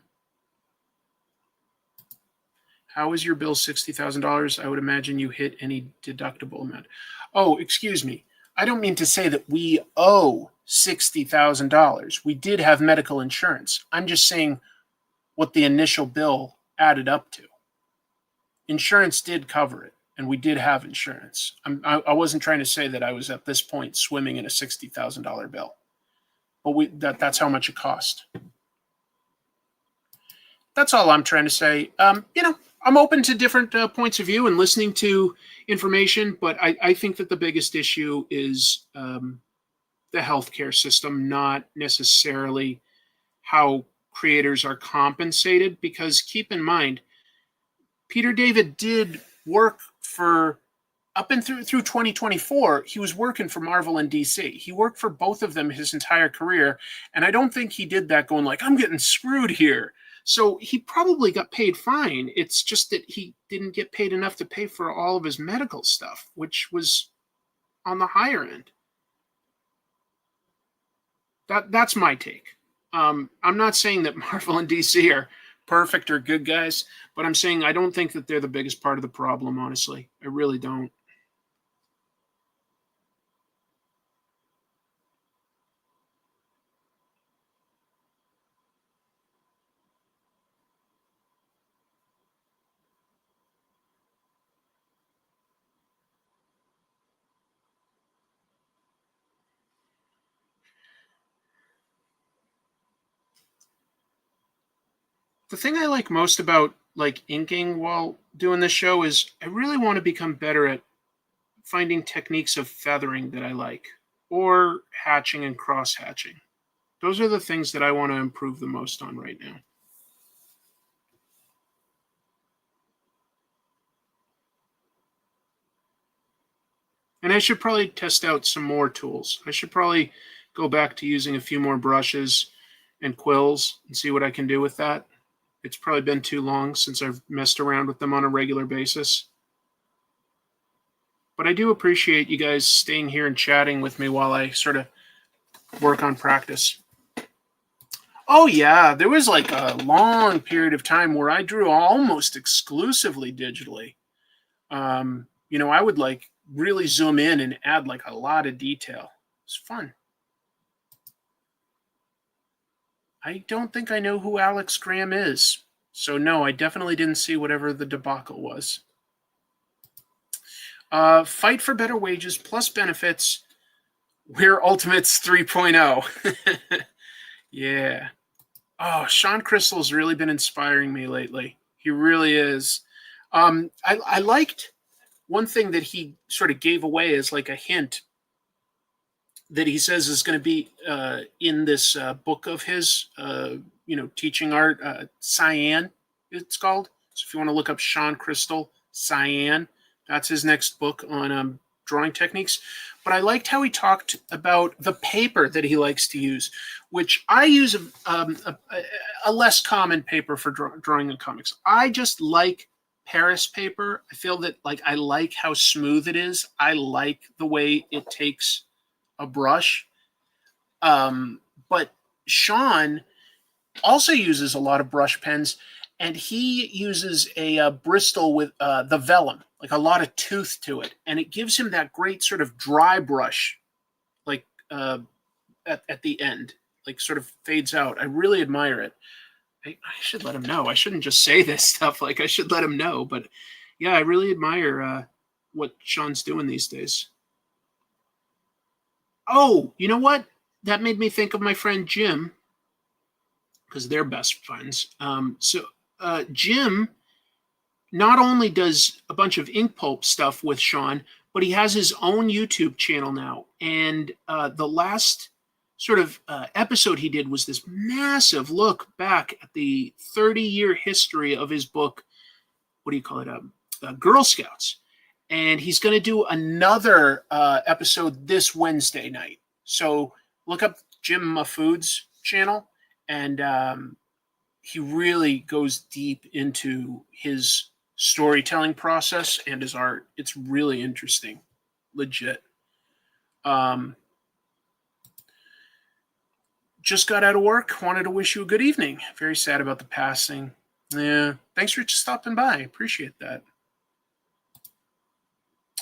How is your bill $60,000? I would imagine you hit any deductible amount. Oh, excuse me. I don't mean to say that we owe $60,000. We did have medical insurance. I'm just saying what the initial bill added up to. Insurance did cover it, and we did have insurance. I wasn't trying to say that I was at this point swimming in a $60,000 bill, but that's how much it cost. That's all I'm trying to say. I'm open to different points of view and listening to information, but I think that the biggest issue is the healthcare system, not necessarily how creators are compensated. Because keep in mind, Peter David did work for up and through 2024. He was working for Marvel and DC. He worked for both of them his entire career, and I don't think he did that going like, I'm getting screwed here. So he probably got paid fine. It's just that he didn't get paid enough to pay for all of his medical stuff, which was on the higher end. That's my take. I'm not saying that Marvel and DC are perfect or good guys, but I'm saying I don't think that they're the biggest part of the problem, honestly. I really don't. The thing I like most about like inking while doing this show is I really want to become better at finding techniques of feathering that I like, or hatching and cross hatching. Those are the things that I want to improve the most on right now. And I should probably test out some more tools. I should probably go back to using a few more brushes and quills and see what I can do with that. It's probably been too long since I've messed around with them on a regular basis. But I do appreciate you guys staying here and chatting with me while I sort of work on practice. Oh yeah, there was like a long period of time where I drew almost exclusively digitally. I would like really zoom in and add like a lot of detail. It's fun. I don't think I know who Alex Graham is. So no, I definitely didn't see whatever the debacle was. Fight for better wages plus benefits. We're Ultimates 3.0. Yeah. Oh, Sean Crystal's really been inspiring me lately. He really is. I liked one thing that he sort of gave away as like a hint that he says is going to be in this book of his, teaching art, Cyan, it's called. So if you want to look up Sean Crystal, Cyan, that's his next book on drawing techniques. But I liked how he talked about the paper that he likes to use, which I use a less common paper for drawing in comics. I just like Paris paper. I feel that like I like how smooth it is. I like the way it takes a brush. But Sean also uses a lot of brush pens, and he uses a Bristol with the vellum, like a lot of tooth to it, and it gives him that great sort of dry brush, like at the end, like sort of fades out. I really admire it. I should let him know. I shouldn't just say this stuff. Like I should let him know. But yeah, I really admire what Sean's doing these days. Oh, you know what? That made me think of my friend Jim, because they're best friends. Jim not only does a bunch of ink pulp stuff with Sean, but he has his own YouTube channel now. And the last sort of episode he did was this massive look back at the 30-year history of his book. What do you call it? Girl Scouts. And he's going to do another episode this Wednesday night. So look up Jim Mafood's channel, and he really goes deep into his storytelling process and his art. It's really interesting. Legit. Just got out of work. Wanted to wish you a good evening. Very sad about the passing. Yeah. Thanks for stopping by. Appreciate that.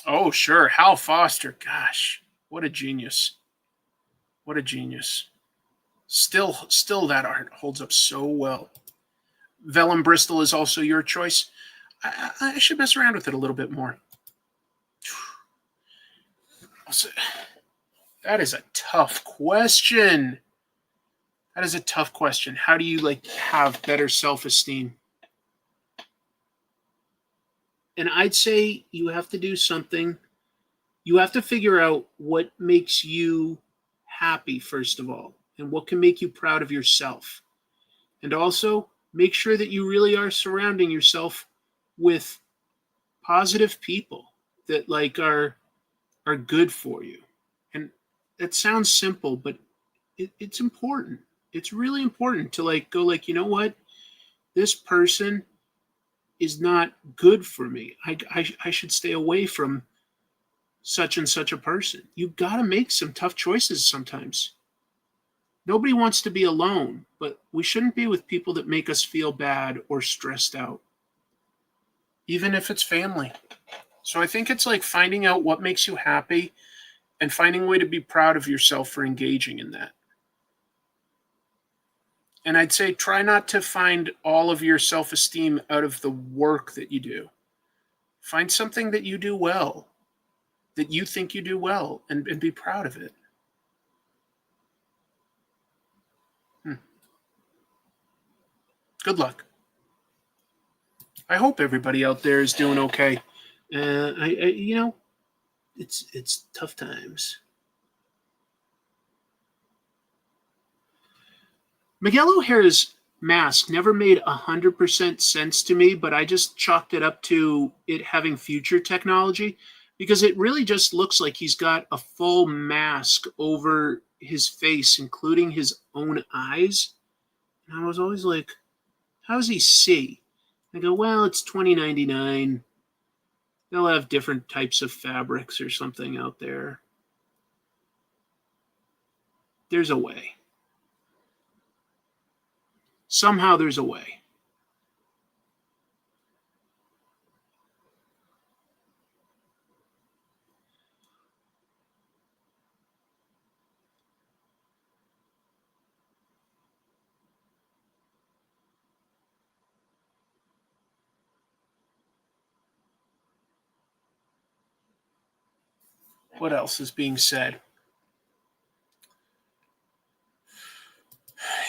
Oh, sure. Hal Foster. Gosh, what a genius. What a genius. Still that art holds up so well. Vellum Bristol is also your choice. I should mess around with it a little bit more. Also, that is a tough question. That is a tough question. How do you have better self-esteem? And I'd say you have to do something. You have to figure out what makes you happy, first of all, and what can make you proud of yourself. And also, make sure that you really are surrounding yourself with positive people that are good for you. And that sounds simple, but it's important. It's really important to go you know what? This person is not good for me. I should stay away from such and such a person. You've got to make some tough choices sometimes. Nobody wants to be alone, but we shouldn't be with people that make us feel bad or stressed out, even if it's family. So I think it's finding out what makes you happy and finding a way to be proud of yourself for engaging in that. And I'd say try not to find all of your self-esteem out of the work that you do. Find something that you do well, that you think you do well, and be proud of it. Good luck. I hope everybody out there is doing okay. It's tough times. Miguel O'Hara's mask never made 100% sense to me, but I just chalked it up to it having future technology, because it really just looks like he's got a full mask over his face, including his own eyes. And I was always like, how does he see? I go, well, it's 2099. They'll have different types of fabrics or something out there. There's a way. Somehow there's a way. What else is being said?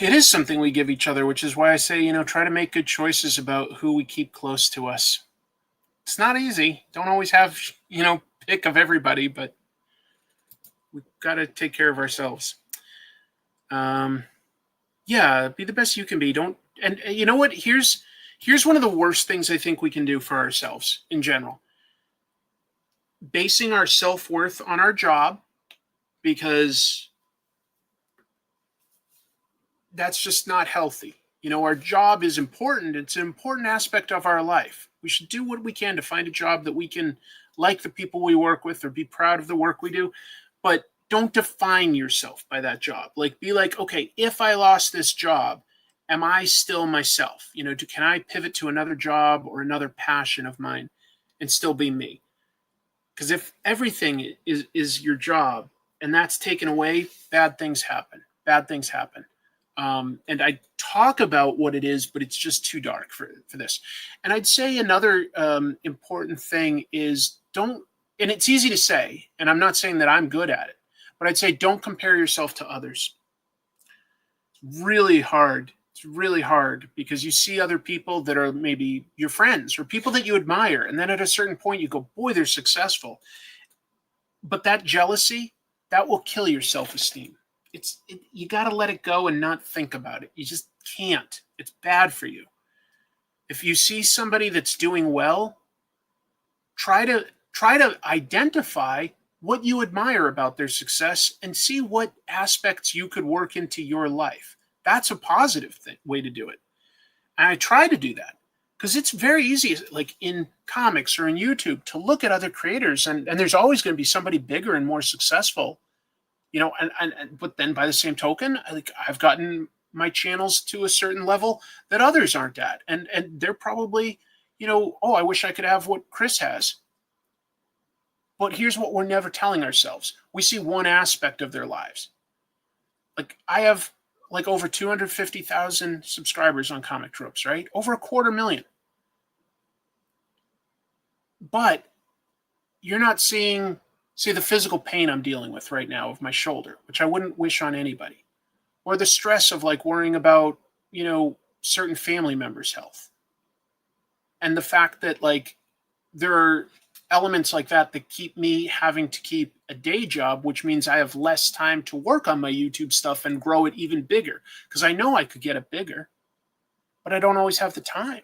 It is something we give each other, which is why I say, try to make good choices about who we keep close to us. It's not easy. Don't always have, pick of everybody, but we've got to take care of ourselves. Yeah, be the best you can be. And you know what? Here's one of the worst things I think we can do for ourselves in general. Basing our self-worth on our job, because that's just not healthy. Our job is important. It's an important aspect of our life. We should do what we can to find a job that we can like the people we work with or be proud of the work we do. But don't define yourself by that job. Like, be like, okay, if I lost this job, am I still myself? Can I pivot to another job or another passion of mine and still be me? Because if everything is your job and that's taken away, bad things happen. Bad things happen. And I talk about what it is, but it's just too dark for this. And I'd say another important thing is and it's easy to say, and I'm not saying that I'm good at it, but I'd say don't compare yourself to others. It's really hard. It's really hard because you see other people that are maybe your friends or people that you admire. And then at a certain point you go, boy, they're successful. But that jealousy, that will kill your self-esteem. You got to let it go and not think about it. You just can't. It's bad for you. If you see somebody that's doing well, try to identify what you admire about their success and see what aspects you could work into your life. That's a positive way to do it. And I try to do that because it's very easy, like in comics or in YouTube, to look at other creators and there's always going to be somebody bigger and more successful. But then by the same token, I've gotten my channels to a certain level that others aren't at. And they're probably, I wish I could have what Chris has. But here's what we're never telling ourselves. We see one aspect of their lives. Like, I have over 250,000 subscribers on Comic Tropes, right? Over 250,000. But you're not seeing the physical pain I'm dealing with right now of my shoulder, which I wouldn't wish on anybody. Or the stress of worrying about, certain family members' health. And the fact that there are elements like that keep me having to keep a day job, which means I have less time to work on my YouTube stuff and grow it even bigger. Because I know I could get it bigger, but I don't always have the time.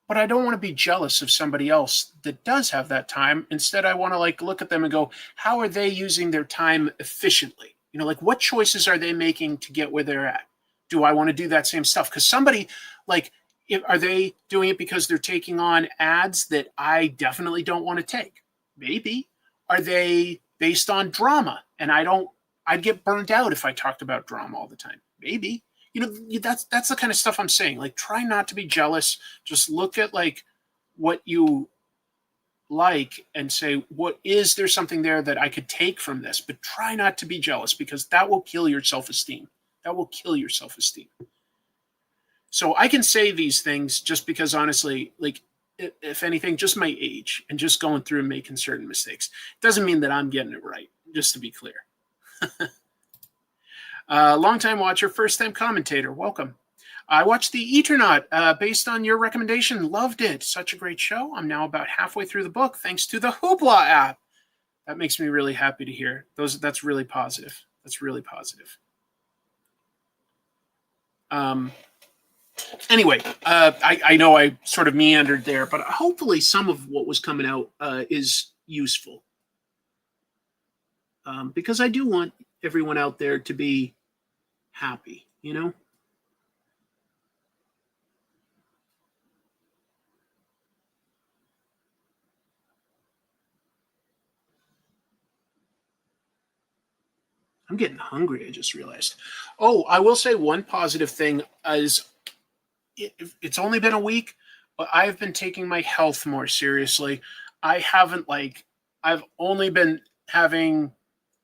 But I don't want to be jealous of somebody else that does have that time. Instead, I want to look at them and go, how are they using their time efficiently? What choices are they making to get where they're at? Do I want to do that same stuff? Because somebody are they doing it because they're taking on ads that I definitely don't want to take? Maybe. Are they based on drama? And I'd get burnt out if I talked about drama all the time. Maybe. That's the kind of stuff I'm saying. Try not to be jealous. Just look at what you like and say, is there something there that I could take from this? But try not to be jealous because that will kill your self-esteem. That will kill your self-esteem. So I can say these things just because, honestly, if anything, just my age and just going through and making certain mistakes. Doesn't mean that I'm getting it right, just to be clear. Long-time watcher, first-time commentator. Welcome. I watched The Eternaut based on your recommendation. Loved it. Such a great show. I'm now about halfway through the book thanks to the Hoopla app. That makes me really happy to hear. That's really positive. That's really positive. Anyway, I know I sort of meandered there, but hopefully some of what was coming out is useful. Because I do want everyone out there to be happy, I'm getting hungry, I just realized. Oh, I will say one positive thing is it's only been a week, but I've been taking my health more seriously. I haven't I've only been having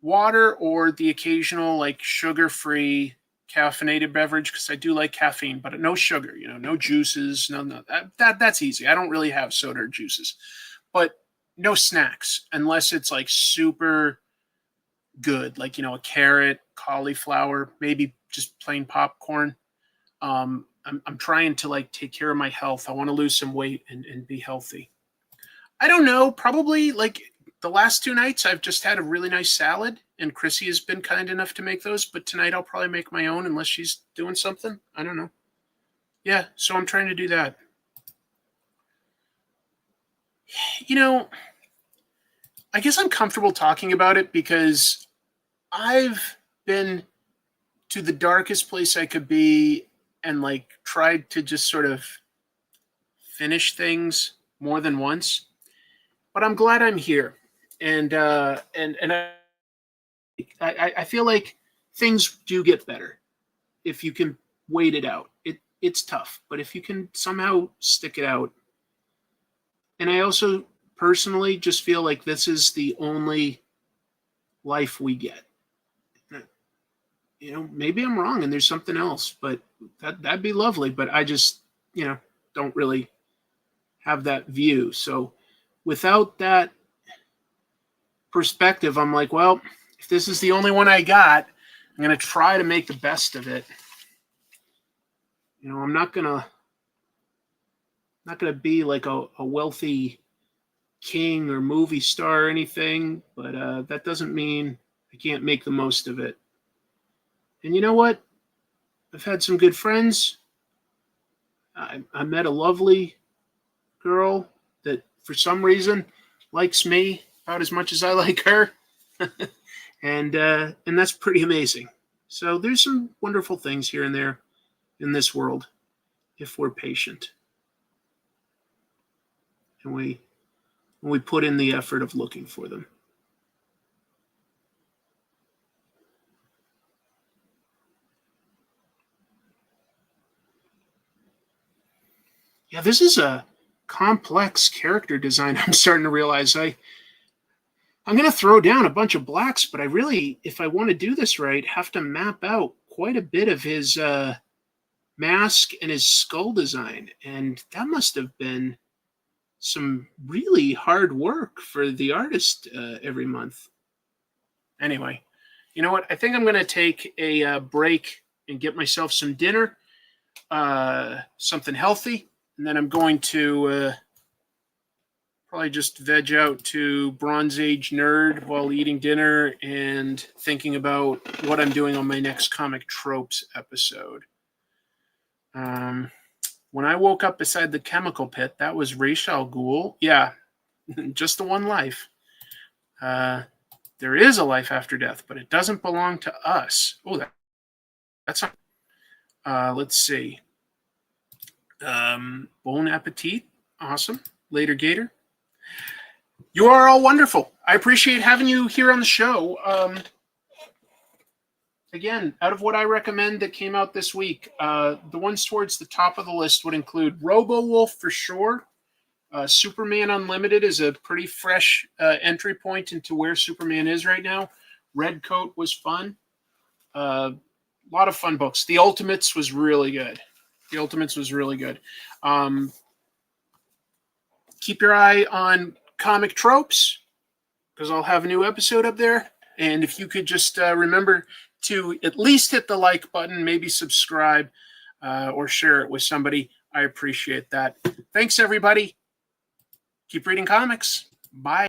water or the occasional sugar-free caffeinated beverage because I do like caffeine, but no sugar, no juices, no that's easy. I don't really have soda or juices, but no snacks unless it's super good, a carrot, cauliflower, maybe just plain popcorn. I'm trying to take care of my health. I want to lose some weight and be healthy. I don't know, probably the last 2 nights I've just had a really nice salad and Chrissy has been kind enough to make those, but tonight I'll probably make my own unless she's doing something. I don't know. Yeah, so I'm trying to do that. I guess I'm comfortable talking about it because I've been to the darkest place I could be and tried to just sort of finish things more than once, but I'm glad I'm here. And I feel like things do get better if you can wait it out. It's tough, but if you can somehow stick it out. And I also personally just feel like this is the only life we get. You know, maybe I'm wrong and there's something else, but that'd be lovely. But I just, don't really have that view. So without that perspective, I'm like, well, if this is the only one I got, I'm going to try to make the best of it. I'm not gonna be like a wealthy king or movie star or anything, but that doesn't mean I can't make the most of it. And you know what? I've had some good friends. I met a lovely girl that for some reason likes me about as much as I like her. and that's pretty amazing. So there's some wonderful things here and there in this world if we're patient. And we put in the effort of looking for them. Yeah, this is a complex character design. I'm starting to realize I'm going to throw down a bunch of blacks, but I really, if I want to do this right, have to map out quite a bit of his mask and his skull design. And that must have been some really hard work for the artist every month. Anyway, you know what? I think I'm going to take a break and get myself some dinner, something healthy. And then I'm going to probably just veg out to Bronze Age Nerd while eating dinner and thinking about what I'm doing on my next Comic Tropes episode. When I woke up beside the chemical pit, that was Ra's al Ghul. Yeah, just the one life. There is a life after death, but it doesn't belong to us. Oh, that's not. Let's see. Bon appetit. Awesome. Later, Gator. You are all wonderful. I appreciate having you here on the show. Again, out of what I recommend that came out this week, the ones towards the top of the list would include Robo Wolf for sure. Superman Unlimited is a pretty fresh entry point into where Superman is right now. Redcoat was fun. A lot of fun books. The Ultimates was really good. Keep your eye on Comic Tropes because I'll have a new episode up there. And if you could just remember to at least hit the like button, maybe subscribe or share it with somebody, I appreciate that. Thanks, everybody. Keep reading comics. Bye.